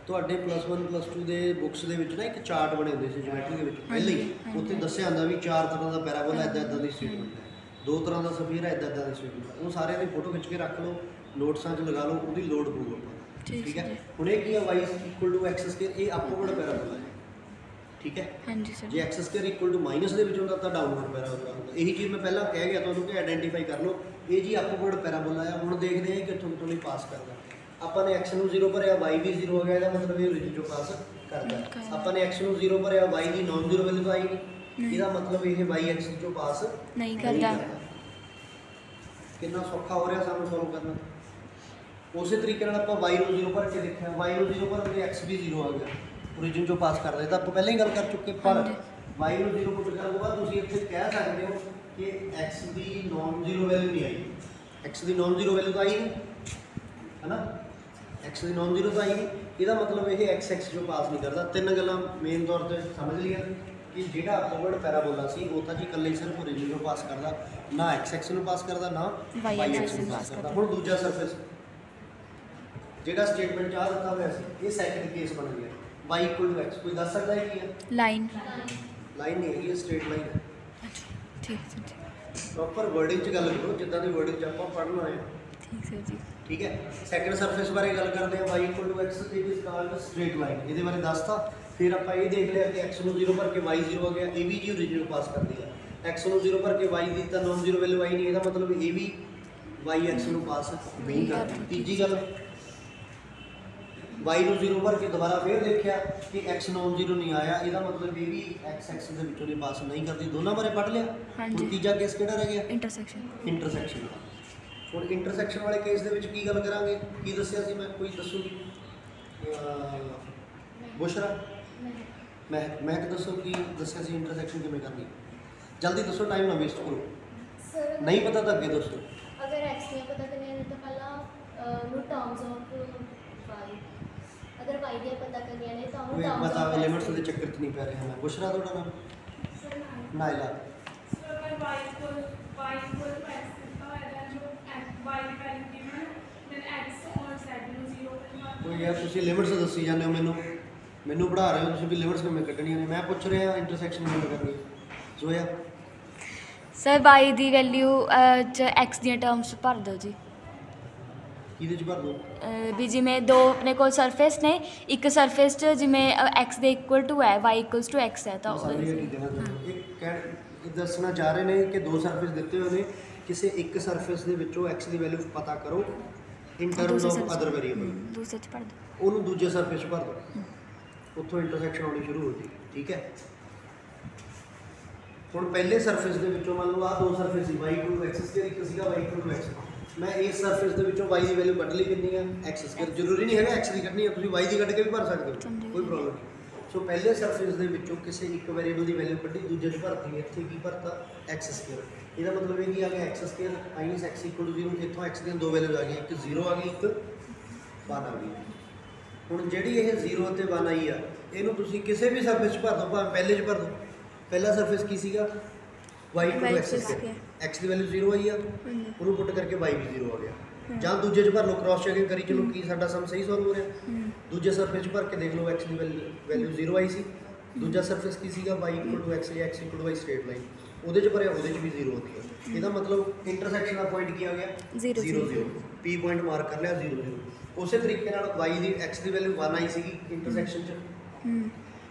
ਤੁਹਾਡੇ +1 +2 ਦੇ ਬੁੱਕਸ ਦੇ ਵਿੱਚ ਨਾ ਇੱਕ ਚਾਰਟ ਬਣੇ ਹੁੰਦੇ ਸੀ ਜਿਓਮੈਟਰੀ ਦੇ ਵਿੱਚ, ਪਹਿਲੇ ਹੀ ਉੱਥੇ ਦੱਸਿਆ ਹੁੰਦਾ ਵੀ 4 ਤਰ੍ਹਾਂ ਦਾ ਪੈਰਾਬੋਲਾ ਇੱਦਾਂ ਦੀ ਸਟੇਟਮੈਂਟ ਹੈ, 2 ਤਰ੍ਹਾਂ ਦਾ ਸਫੀਰ ਹੈ ਇੱਦਾਂ ਦੀ ਸਟੇਟਮੈਂਟ ਹੈ। ਉਹ ਸਾਰਿਆਂ ਦੀ ਫੋਟੋ ਖਿੱਚ ਕੇ ਰੱਖ ਲਓ, ਨੋਟਸਾਂ 'ਚ ਲਗਾ ਲਓ, ਉਹਦੀ ਲੋਡ ਪਊ ਆਪਾਂ, ਠੀਕ ਹੈ। ਹੁਣ ਇਹ ਕੀ ਹੈ y = x स्क्वायर, ਇਹ ਅਪਵਰਡ ਪੈਰਾਬੋਲਾ ਹੈ, ਠੀਕ ਹੈ। ਹਾਂਜੀ ਸਰ, ਜੇ x स्क्वायर = ਮਾਈਨਸ ਦੇ ਵਿੱਚ ਹੁੰਦਾ ਤਾਂ ਡਾਊਨਵਰਡ ਪੈਰਾਬੋਲਾ ਹੁੰਦਾ। ਇਹੀ ਚੀਜ਼ ਮੈਂ ਪਹਿਲਾਂ ਕਹਿ ਗਿਆ ਤੁਹਾਨੂੰ ਕਿ ਆਇਡੈਂਟੀਫਾਈ ਕਰ ਲਓ, ਇਹ ਜੀ ਅਪਵਰਡ ਪੈਰਾਬੋਲਾ ਆ। ਹੁਣ ਦੇਖਦੇ ਹਾਂ ਕਿੱਥੋਂ ਕਿੱਥੋਂ ਨਹੀਂ ਪਾਸ ਕਰਦਾ। आपने x ਨੂੰ 0 ਭਰਿਆ, y भी 0 हो गया, ਇਹਦਾ मतलब ये ओरिजिन जो पास करता। आपने x ਨੂੰ 0 ਭਰਿਆ, y ਦੀ नॉन जीरो वैल्यू तो आई नहीं, ਇਹਦਾ मतलब ये y x जो पास नहीं करता। कितना सौखा हो रहा सानू सॉल्व करना। उस तरीके नाल आपां y ਨੂੰ 0 भर के देखा, y ਨੂੰ 0 भर के x भी 0 आ गया, ओरिजिन जो पास करता। ये तो आप पहले ही गल कर चुके, पर y ਨੂੰ 0 पुट करने के बाद तुसीं इत्थे कह सकते हो कि x की नॉन जीरो वैल्यू नहीं आई, x की नॉन जीरो वैल्यू तो आई नहीं, है ना, एक्स की नॉन जीरो तो आई नहीं, इसका मतलब ये एक्स जो पास नहीं करता। 3 गल्लां मेन तौर पर समझ लिया कि जिहड़ा अपवर्ड पैराबोला सी वो तो जी कल्ले सिर्फ ओरिजिन को पास करता, ना एक्स नूं पास करता, ना वाई एक्स नूं पास करता। हुण दूजा सरफेस जिहड़ा स्टेटमेंट चाह दिता होया सी, ये सैकंड केस बन गया, y = x। कोई दस सकता है की है? लाइन, लाइन नहीं है, स्ट्रेट लाइन है। ठीक है, प्रॉपर वर्डिंग च गल करो, जिद्दां दी वर्डिंग च आपां पढ़ना है, ठीक है जी, ठीक है। सैकंड सरफेस बारे गल करते हैं, y = x, it is called straight line. ये बारे दसता, फिर आप ये देख लिया कि x ਨੂੰ 0 भर के y 0 आ गया, ये भी जी ओरिजिन पास कर दिया। x ਨੂੰ 0 भर के y दी तो नॉन जीरो वैल्यू आई नहीं, इसका मतलब ये भी y x ਨੂੰ पास नहीं करती। तीजी गल y ਨੂੰ 0 भर के दोबारा फिर देखा कि x नॉन जीरो नहीं आया, इसका मतलब ये भी x के विचों ने पास नहीं करती। दोनों बारे पढ़ लिया। हुण तीजा केस किहड़ा रह गया? इंटरसैक्शन। इंटरसैक्शन ਹੁਣ इंटरसैक्शन वाले केस की गल करांगे, की दसिया सी मैं, कोई दसूगी? बुशरा महक दसो की दसिया सी इंटरसैक्शन किवें करनी? जल्दी दसो, टाइम ना वेस्ट करो। नहीं पता तो अगे दसो। अगर एक्स नहीं पता करनी है तो पहला टर्म्स ऑफ वाई, अगर वाई दी पता करनी है तो टर्म्स ऑफ पता लिमिट्स दे चक्कर च नहीं पै रहे हैं। बुशरा थोड़ा नाम? नाइला। सर अगर y को x कोई यार तुम लिमिट्स दसी जाने हो, मैनू पढ़ा रहे हो, तुम भी लिमिट्स किवें कड्ढणियां ने, मैं पूछ रहा इंटरसैक्शन किवें करनी। जोया सर y दी वैल्यू x दी टर्म्स भर दो जी। किहदे च भर दो? भी जिमें दो अपने को सरफेस ने, एक सरफेस च जिमें x दे इक्वल टू है, y इक्वल्स टू x है, तो एक दसना चाह रहे हैं कि 2 सरफेस दिते हुए हैं, किसी एक सरफेस के विचों x की वैल्यू पता करो in terms of other variable, दूसरे च भर दो, उन्होंने दूजे सरफेस भर दो, उत्थों इंटरसैक्शन आनी शुरू हो जाएगी, ठीक है। ਹੁਣ ਪਹਿਲੇ ਸਰਫੇਸ ਦੇ ਵਿੱਚੋਂ ਮੰਨ ਲਓ ਆਹ ਦੋ ਸਰਫੇਸ ਸੀ y = x ਸਕੁਅਰ, ਇੱਕ ਸੀਗਾ y = x। ਮੈਂ ਇਸ ਸਰਫੇਸ ਦੇ ਵਿੱਚੋਂ y ਦੀ ਵੈਲਿਊ ਕੱਢ ਲਈ, ਕਿੰਨੀ ਆ x ਸਕੁਅਰ। ਜ਼ਰੂਰੀ ਨਹੀਂ ਹੈਗਾ x ਦੀ ਕੱਢਣੀ ਹੈ, ਤੁਸੀਂ y ਦੀ ਕੱਢ ਕੇ ਵੀ ਭਰ ਸਕਦੇ ਹੋ, ਕੋਈ ਪ੍ਰੋਬਲਮ ਨਹੀਂ। ਸੋ ਪਹਿਲੇ ਸਰਫੇਸ ਦੇ ਵਿੱਚੋਂ ਕਿਸੇ ਇੱਕ ਵੇਰੀਏਬਲ ਦੀ ਵੈਲਿਊ ਕੱਢੀ, ਦੂਜੇ 'ਚ ਭਰਤੀ, ਇੱਥੇ ਕੀ ਭਰਤਾ x ਸਕੁਅਰ। ਇਹਦਾ ਮਤਲਬ ਇਹ ਕੀ ਆ ਗਿਆ x ਸਕੁਅਰ ਮਾਈਨਸ x = 0। ਇੱਥੋਂ x ਦੀਆਂ ਦੋ ਵੈਲਿਊ ਆ ਗਈਆਂ, ਇੱਕ 0 ਆ ਗਈ, ਇੱਕ 1 ਆ ਗਈ। ਹੁਣ ਜਿਹੜੀ ਇਹ 0 ਅਤੇ 1 ਆਈ ਆ, ਇਹਨੂੰ ਤੁਸੀਂ ਕਿਸੇ ਵੀ ਸਰਫੇਸ 'ਚ ਭਰ ਦਿਓ, ਭਾਵੇਂ ਪਹਿਲੇ 'ਚ ਭਰ ਦਿਓ। ਪਹਿਲਾ ਸਰਫੇਸ ਕੀ ਸੀਗਾ y = x ਸਕੁਅਰ, x ਦੀ ਵੈਲਿਊ 0 ਆਈ ਆ, ਉਹਨੂੰ ਪੁੱਟ ਕਰਕੇ y ਵੀ 0 ਆ ਗਿਆ। ਜਾਂ ਦੂਜੇ 'ਚ ਭਰ ਲਓ, ਕ੍ਰਾਸ ਚੈਕਿੰਗ ਕਰੀ ਚਲੋ ਕੀ ਸਾਡਾ ਸਮ ਸਹੀ ਸੋਲਵ ਹੋ ਰਿਹਾ। ਦੂਜੇ ਸਰਫੇਸ 'ਚ ਭਰ ਕੇ ਦੇਖ ਲਓ, x ਦੀ ਵੈਲਿਊ 0 ਆਈ ਸੀ। ਦੂਜਾ ਸਰਫੇਸ ਕੀ ਸੀਗਾ y = x ਜਾਂ x = y ਸਟ੍ਰੇਟ ਲਾਈਨ, ਉਹਦੇ 'ਚ ਭਰਿਆ, ਉਹਦੇ 'ਚ ਵੀ 0 ਹੁੰਦੀ ਹੈ। ਇਹਦਾ ਮਤਲਬ ਇੰਟਰਸੈਕਸ਼ਨ ਦਾ ਪੁਆਇੰਟ ਕੀ ਆ ਗਿਆ 0 0। P ਪੁਆਇੰਟ ਮਾਰਕ ਕਰ ਲਿਆ 0 0। ਉਸੇ ਤਰੀਕੇ ਨਾਲ y ਦੀ x ਦੀ ਵੈਲਿਊ 1 ਆਈ ਸੀਗੀ ਇੰਟਰਸੈਕਸ਼ਨ 'ਚ,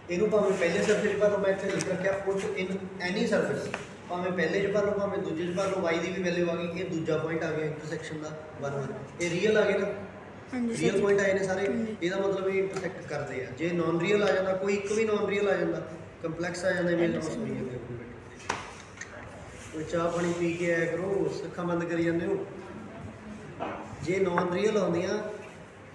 ਇਹਨੂੰ ਭਾਵੇਂ ਪਹਿਲੇ ਸਰਫੇਸ 'ਚ ਭਰ ਲਓ, ਮੈਂ ਇੱਥੇ ਲਿਖ ਰੱਖਿਆ ਪੁੱਟ ਇਨ ਐਨੀ ਸਰਫੇਸ, ਭਾਵੇਂ ਪਹਿਲੇ 'ਚ ਭਰ ਲਓ ਭਾਵੇਂ ਦੂਜੇ 'ਚ ਭਰ ਲਓ, y ਦੀ ਵੀ ਵੈਲਿਊ ਆ ਗਈ। ਇਹ ਦੂਜਾ ਪੁਆਇੰਟ ਆ ਗਿਆ ਇੰਟਰਸੈਕਸ਼ਨ ਦਾ 1 1। ਇਹ ਰੀਅਲ ਆ ਗਏ ਨਾ, ਰੀਅਲ ਪੁਆਇੰਟ ਆਏ ਨੇ ਸਾਰੇ। ਇਹਦਾ ਮਤਲਬ ਇਹ ਇੰਟਰਸੈਕਟ ਕਰਦੇ ਆ। ਜੇ ਨਾਨ ਰੀਅਲ ਆ ਜਾਂਦਾ, ਕੋਈ ਇੱਕ ਵੀ ਨਾਨ ਰੀਅਲ ਆ ਜਾਂਦਾ, ਕੰਪਲੈਕਸ ਆ ਜਾਂਦਾ, ਇਮੇਜ ਲਾਸ ਹੋਈ ਜਾਂਦੀ। ਕੋਈ ਚਾਹ ਪਾਣੀ ਪੀ ਕੇ ਆਇਆ ਕਰੋ, ਅੱਖਾਂ ਬੰਦ ਕਰੀ ਜਾਂਦੇ ਹੋ। ਜੇ ਨਾਨ ਰੀਅਲ ਆਉਂਦੀਆਂ,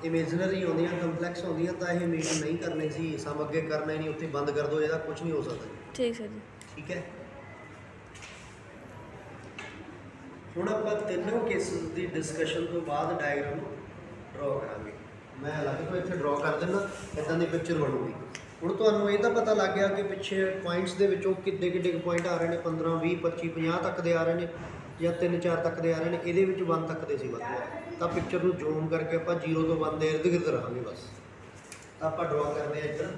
ਇਮੇਜਨਰੀ ਆਉਂਦੀਆਂ, ਕੰਪਲੈਕਸ ਆਉਂਦੀਆਂ, ਤਾਂ ਇਹ ਮੀਟ ਨਹੀਂ ਕਰਨੇ ਸੀ, ਸਮ ਅੱਗੇ ਕਰਨਾ ਹੀ ਨਹੀਂ, ਉੱਥੇ ਬੰਦ ਕਰ ਦਿਓ, ਇਹਦਾ ਕੁਝ ਨਹੀਂ ਹੋ ਸਕਦਾ। ਠੀਕ ਸਰ ਜੀ। ਠੀਕ ਹੈ। ਹੁਣ ਆਪਾਂ ਤਿੰਨੋਂ ਕੇਸਿਸ ਦੀ ਡਿਸਕਸ਼ਨ ਤੋਂ ਬਾਅਦ ਡਾਇਗਰਾਮ ਨੂੰ ਡਰਾਅ ਕਰਾਂਗੇ। ਮੈਂ ਅਲੱਗ ਤੋਂ ਇੱਥੇ ਡਰਾਅ ਕਰ ਦਿੰਦਾ, ਇੱਦਾਂ ਦੀ ਪਿਕਚਰ ਬਣੂਗੀ। ਹੁਣ ਤੁਹਾਨੂੰ ਇਹ ਤਾਂ ਪਤਾ ਲੱਗ ਗਿਆ ਕਿ ਪਿੱਛੇ ਪੁਆਇੰਟਸ ਦੇ ਵਿੱਚੋਂ ਕਿੱਡੇ ਕਿੱਡੇ ਪੁਆਇੰਟ ਆ ਰਹੇ ਨੇ, 15 20 25 50 ਤੱਕ ਦੇ ਆ ਰਹੇ ਨੇ, ਜਾਂ 3 4 ਤੱਕ ਦੇ ਆ ਰਹੇ ਨੇ। ਇਹਦੇ ਵਿੱਚ 1 ਤੱਕ ਦੇ ਸੀ ਵੱਧ, ਤਾਂ ਪਿਕਚਰ ਨੂੰ ਜ਼ੂਮ ਕਰਕੇ ਆਪਾਂ 0 ਤੋਂ 1 ਦੇ ਇਰਦ ਗਿਰਦ ਰਹਾਂਗੇ ਬਸ। ਤਾਂ ਆਪਾਂ ਡਰਾਅ ਕਰਦੇ ਹਾਂ ਇੱਧਰ।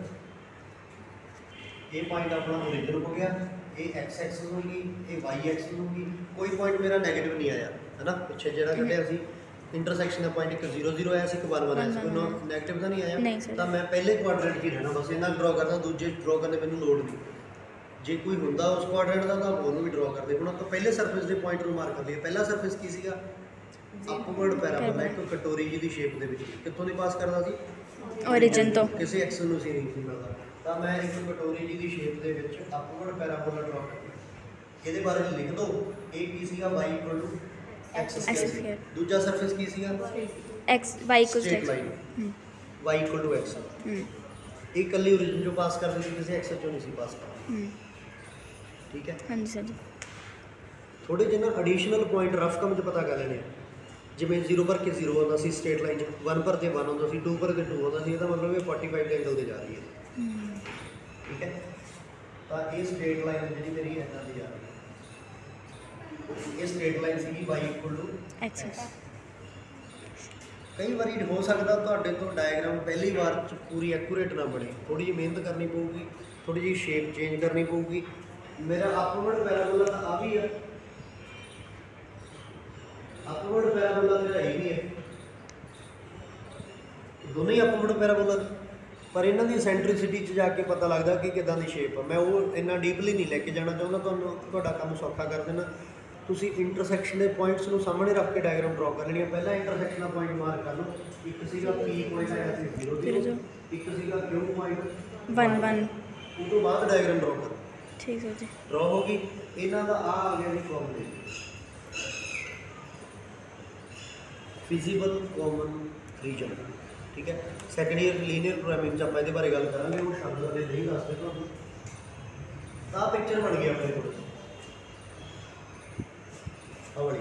ਇਹ ਪੁਆਇੰਟ ਆਪਣਾ ਓਰੀਜਨ ਹੋ ਗਿਆ, ਇਹ x ਐਕਸਿਸ ਹੋਊਗੀ, ਇਹ y ਐਕਸਿਸ ਹੋਊਗੀ। ਕੋਈ ਪੁਆਇੰਟ ਮੇਰਾ ਨੈਗੇਟਿਵ ਨਹੀਂ ਆਇਆ ਹੈ ਨਾ, ਪਿੱਛੇ ਜਿਹੜਾ ਕੱਢਿਆ ਸੀ ਇੰਟਰਸੈਕਸ਼ਨ ਦਾ ਪੁਆਇੰਟ, ਇੱਕ 0 0 ਆਇਆ ਸੀ, ਇੱਕ 1 1 ਆਇਆ ਸੀ, ਕੋਈ ਨੈਗੇਟਿਵ ਤਾਂ ਨਹੀਂ ਆਇਆ। ਤਾਂ ਮੈਂ ਪਹਿਲੇ ਕੁਆਡਰੈਂਟ 'ਚ ਹੀ ਰਹਿਣਾ ਬਸ, ਇਹਨਾਂ ਡਰਾਅ ਕਰਦਾ, ਦੂਜੇ ਡਰਾਅ ਕਰਨ ਦੀ ਮੈਨੂੰ ਲੋੜ ਨਹੀਂ। ਜੇ ਕੋਈ ਹੁੰਦਾ ਉਸ ਕੁਆਡਰੈਂਟ ਦਾ ਤਾਂ ਉਹਨੂੰ ਵੀ ਡਰਾਅ ਕਰਦੇ। ਹੁਣ ਆਪਾਂ ਪਹਿਲੇ ਸਰਫੇਸ ਦੇ ਪੁਆਇੰਟ ਨੂੰ ਮਾਰਕ ਕਰ ਲਈਏ। ਪਹਿਲਾ ਸਰਫੇਸ ਕੀ ਸੀਗਾ ਅਪਵਰਡ ਪੈਰਾਬੋਲਾ, ਇੱਕ ਕਟੋਰੀ ਜੀ ਦੀ ਸ਼ੇਪ ਦੇ ਵਿੱਚ। ਕਿੱਥੋਂ ਦੀ ਪਾਸ ਕਰਦਾ ਸੀ ਓਰੀਜਨ ਤੋਂ, ਕਿਸੇ ਐਕਸ ਨੂੰ ਸੀ ਨਹੀਂ ਸੀ ਮਿਲਦਾ। ਤਾਂ ਮੈਂ ਇੱਕ ਕਟੋਰੀ ਜੀ ਦੀ ਸ਼ੇਪ ਦੇ ਵਿੱਚ ਅਪਵਰਡ ਪੈਰਾਬੋਲਾ ਡਰਾਅ ਕਰਦਾ। ਇਹਦੇ ਬਾਰੇ ਲਿਖ ਦਿਓ, ਇਹ ਕੀ ਸੀਗਾ y = x ਸਕੁਅਰ। ਦੂਜਾ ਸਰਫੇਸ ਕੀ ਸੀਗਾ x y = x, y = x। ਇਹ ਇਕੱਲੀ ਓਰੀਜਨ ਚੋਂ ਪਾਸ ਕਰਦੇ ਸੀ, ਕਿਸੇ ਐਕਸ ਚੋਂ ਨਹੀਂ ਸੀ ਪਾਸ ਕਰਦਾ। ਠੀਕ ਹੈ। ਹਾਂਜੀ ਸਰ ਜੀ। ਥੋੜੇ ਜਿਹੇ ਨਾ ਐਡੀਸ਼ਨਲ ਪੁਆਇੰਟ ਰਫ ਕੰਮ 'ਚ ਪਤਾ ਕਰ ਲੈਣੇ। ਜਿਵੇਂ 0 ਭਰ ਕੇ 0 ਆਉਂਦਾ ਸੀ ਸਟ੍ਰੇਟ ਲਾਈਨ 'ਚ, 1 ਭਰ ਕੇ 1 ਆਉਂਦਾ ਸੀ, 2 ਭਰ ਕੇ 2 ਆਉਂਦਾ ਸੀ। ਇਹਦਾ ਮਤਲਬ ਇਹ 45 ਦੇ ਐਂਗਲ 'ਤੇ ਜਾ ਰਹੀ ਹੈ। ਠੀਕ ਹੈ। ਤਾਂ ਇਹ ਸਟ੍ਰੇਟ ਲਾਈਨ ਜਿਹੜੀ ਮੇਰੀ ਇੱਦਾਂ ਦੀ ਜਾ ਰਹੀ ਹੈ, ਇਹ ਸਟ੍ਰੇਟ ਲਾਈਨ ਸੀਗੀ y = x। ਕਈ ਵਾਰੀ ਹੋ ਸਕਦਾ ਤੁਹਾਡੇ ਤੋਂ ਡਾਇਗਰਾਮ ਪਹਿਲੀ ਵਾਰ 'ਚ ਪੂਰੀ ਐਕੂਰੇਟ ਨਾ ਬਣੇ, ਥੋੜੀ ਜਿਹੀ ਮਿਹਨਤ ਕਰਨੀ ਪਊਗੀ, ਥੋੜੀ ਜਿਹੀ ਸ਼ੇਪ ਚੇਂਜ ਕਰਨੀ ਪਊਗੀ। ਮੇਰਾ ਅਪਵਰਡ ਪੈਰਾਬੋਲਾ ਤਾਂ ਆ ਵੀ ਆ, ਅਪਵਰਡ ਪੈਰਾਬੋਲਾ ਮੇਰਾ ਇਹ ਵੀ ਹੈ, ਦੋਨੇ ਹੀ ਅਪਵਰਡ ਪੈਰਾਬੋਲਾ, ਪਰ ਇਹਨਾਂ ਦੀ ਸੈਂਟਰੀਸਿਟੀ 'ਚ ਜਾ ਕੇ ਪਤਾ ਲੱਗਦਾ ਕਿ ਕਿੱਦਾਂ ਦੀ ਸ਼ੇਪ ਆ। ਮੈਂ ਉਹ ਇੰਨਾ ਡੀਪਲੀ ਨਹੀਂ ਲੈ ਕੇ ਜਾਣਾ ਚਾਹੁੰਦਾ, ਤੁਹਾਨੂੰ ਤੁਹਾਡਾ ਕੰਮ ਸੌਖਾ ਕਰ ਦੇਣਾ। ਤੁਸੀਂ ਇੰਟਰਸੈਕਸ਼ਨ ਦੇ ਪੁਆਇੰਟਸ ਨੂੰ ਸਾਹਮਣੇ ਰੱਖ ਕੇ ਡਾਇਗਰਾਮ ਡਰਾਅ ਕਰ ਲੈਣੀ ਹੈ। ਪਹਿਲਾਂ ਇੰਟਰਸੈਕਸ਼ਨ ਦਾ ਪੁਆਇੰਟ ਮਾਰਕ ਕਰ ਲਓ, ਇੱਕ ਸੀਗਾ P ਪੁਆਇੰਟ ਆਇਆ ਸੀ 0 0, ਇੱਕ ਸੀਗਾ Q ਪੁਆਇੰਟ 1 1। ਉਸ ਤੋਂ ਬਾਅਦ ਡਾਇਗਰਾਮ ਡਰਾਅ ਕਰੋ। ਠੀਕ ਹੈ ਜੀ। ਡਰਾਅ ਹੋ ਗਈ। ਇਹਨਾਂ ਦਾ ਆ ਗਿਆ ਜੀ ਫਾਰਮੂਲੇ, ਫਿਜ਼ੀਬਲ ਕਾਮਨ ਰੀਜਨ। ਠੀਕ ਹੈ। ਸੈਕੰਡ ਈਅਰ ਲੀਨੀਅਰ ਪ੍ਰੋਗਰਾਮਿੰਗ 'ਚ ਆਪਾਂ ਇਹਦੇ ਬਾਰੇ ਗੱਲ ਕਰਾਂਗੇ, ਉਹ ਸ਼ਬਦ ਦੇ ਨਹੀਂ ਦੱਸਦੇ ਤੁਹਾਨੂੰ। ਤਾਂ ਪਿਕਚਰ ਬਣ ਗਈ ਆਪਣੇ ਕੋਲ ਹੌਲੀ।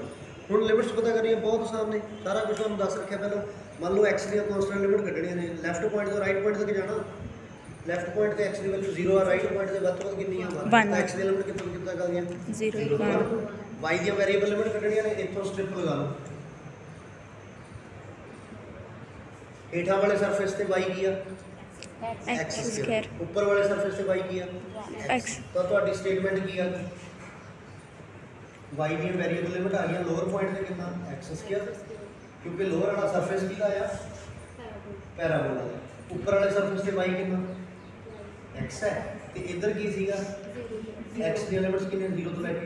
ਹੁਣ ਲਿਮਿਟਸ ਪਤਾ ਕਰਨੀਆਂ ਬਹੁਤ ਆਸਾਨ ਨੇ, ਸਾਰਾ ਕੁਝ ਤੁਹਾਨੂੰ ਦੱਸ ਰੱਖਿਆ ਪਹਿਲਾਂ। ਮੰਨ ਲਓ x ਦੀਆਂ ਕੌਂਸਟੈਂਟ ਲਿਮਿਟ ਕੱਢਣੀਆਂ ਨੇ, ਲੈਫਟ ਪੁਆਇੰਟ ਤੋਂ ਰਾਈਟ ਪੁਆਇੰਟ ਤੱਕ ਜਾਣਾ। ਲੈਫਟ ਪੁਆਇੰਟ ਤੇ x ਦੀ ਵੈਲਿਊ 0 ਆ, ਰਾਈਟ ਪੁਆਇੰਟ ਤੇ ਵੱਧ ਤੋਂ ਵੱਧ ਕਿੰਨੀ ਆ 1। ਤਾਂ x ਦੀ ਲਿਮਿਟ ਕਿੱਥੋਂ ਕਿੱਥੇ ਤੱਕ ਆ ਗਈਆਂ 0 ਤੋਂ 1। y ਦੀਆਂ ਵੈਰੀਏਬਲ ਲਿਮਿਟ ਕੱਢਣੀਆਂ ਨੇ, ਇੱਥੋਂ ਸਟ੍ਰਿਪ ਲਗਾ ਲਓ। ਹੇਠਾਂ ਵਾਲੇ ਸਰਫੇਸ ਤੇ y ਕੀ ਆ x ਸਕੁਅਰ, ਉੱਪਰ ਵਾਲੇ ਸਰਫੇਸ ਤੇ y ਕੀ ਆ x। ਤਾਂ ਤੁਹਾਡੀ ਸਟੇਟਮੈਂਟ ਕੀ ਆ y ਦੀਆਂ ਵੈਰੀਏਬਲ ਲਿਮਿਟ ਆ ਗਈਆਂ ਲੋਅਰ ਪੁਆਇੰਟ ਤੇ ਕਿੰਨਾ x ਸਕੁਅਰ, ਕਿਉਂਕਿ ਲੋਅਰ ਵਾਲਾ ਸਰਫੇਸ ਕਿਹਦਾ ਆ ਪੈਰਾਬੋਲਾ ਦਾ। ਉੱਪਰ ਵਾਲੇ ਸਰਫੇਸ ਤੇ y ਕਿੰਨਾ x ਹੈ। ਤੇ ਇੱਧਰ ਕੀ ਸੀਗਾ x ਦੀਆਂ ਲਿਮਿਟਸ ਕਿੰਨੇ 0 ਤੋਂ ਲੈ ਕੇ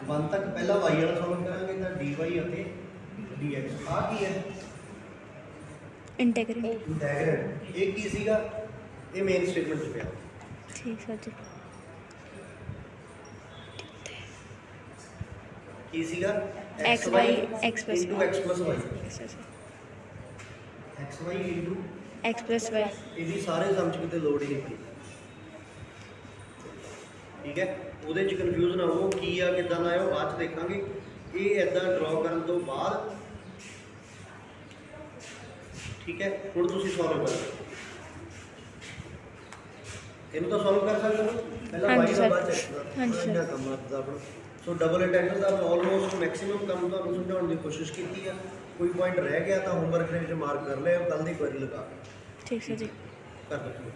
1 ਤੱਕ। ਪਹਿਲਾਂ y ਵਾਲਾ ਸੋਲਵ ਕਰਾਂਗੇ ਤਾਂ dy ਅਤੇ dx। ਆ ਕੀ ਹੈ ਇੰਟੈਗਰੇਟ। ਇਹ ਕੀ ਸੀਗਾ, ਇਹ ਮੇਨ ਸਟੇਟਮੈਂਟ 'ਚ ਪਿਆ। ਠੀਕ ਸਰ ਜੀ। ਕੀ ਸੀਗਾ X, Y, X plus into Y. x plus y ਅੱਛਾ ਅੱਛਾ x y into x plus y ਇਹਦੀ ਸਾਰੇ ਸਮ ਚ ਕਿਤੇ ਲੋੜ ਹੀ ਨਹੀਂ ਪਈ ਠੀਕ ਹੈ ਉਹਦੇ ਚ ਕਨਫਿਊਜ਼ਨ ਆਉ ਕੀ ਆ ਕਿੱਦਾਂ ਦਾ ਆ ਉਹ ਬਾਅਦ ਚ ਦੇਖਾਂਗੇ ਇਹ ਇਦਾਂ ਡਰਾ ਕਰਨ ਤੋਂ ਬਾਅਦ ਠੀਕ ਹੈ ਹੁਣ ਤੁਸੀਂ ਸੋਲਵ ਕਰੋ ਇਹਨੂੰ ਤਾਂ ਸੋਲਵ ਕਰ ਸਕਦੇ ਹੋ ਪਹਿਲਾਂ ਹਾਂਜੀ y ਦਾ sir. ਬਾਅਦ ਚੈੱਕ ਹਾਂਜੀ sir. ਇੰਨਾ ਕੰਮ ਆਪਦਾ ਆਪਣਾ ਸੋ ਡਬਲ ਇੰਟੈਗਰਲ ਦਾ ਆਲਮੋਸਟ ਮੈਕਸਿਮਮ ਕੰਮ ਤੁਹਾਨੂੰ ਸਮਝਾਉਣ ਦੀ ਕੋਸ਼ਿਸ਼ ਕੀਤੀ ਆ ਕੋਈ ਪੁਆਇੰਟ ਰਹਿ ਗਿਆ ਤਾਂ ਹੋਮਵਰਕ ਦੇ ਵਿੱਚ ਮਾਰਕ ਕਰ ਲਿਆ ਕੱਲ ਦੀ ਕੁਐਰੀ ਲਗਾ ਕੇ ਠੀਕ ਹੈ ਜੀ ਕਰ ਦਿਓ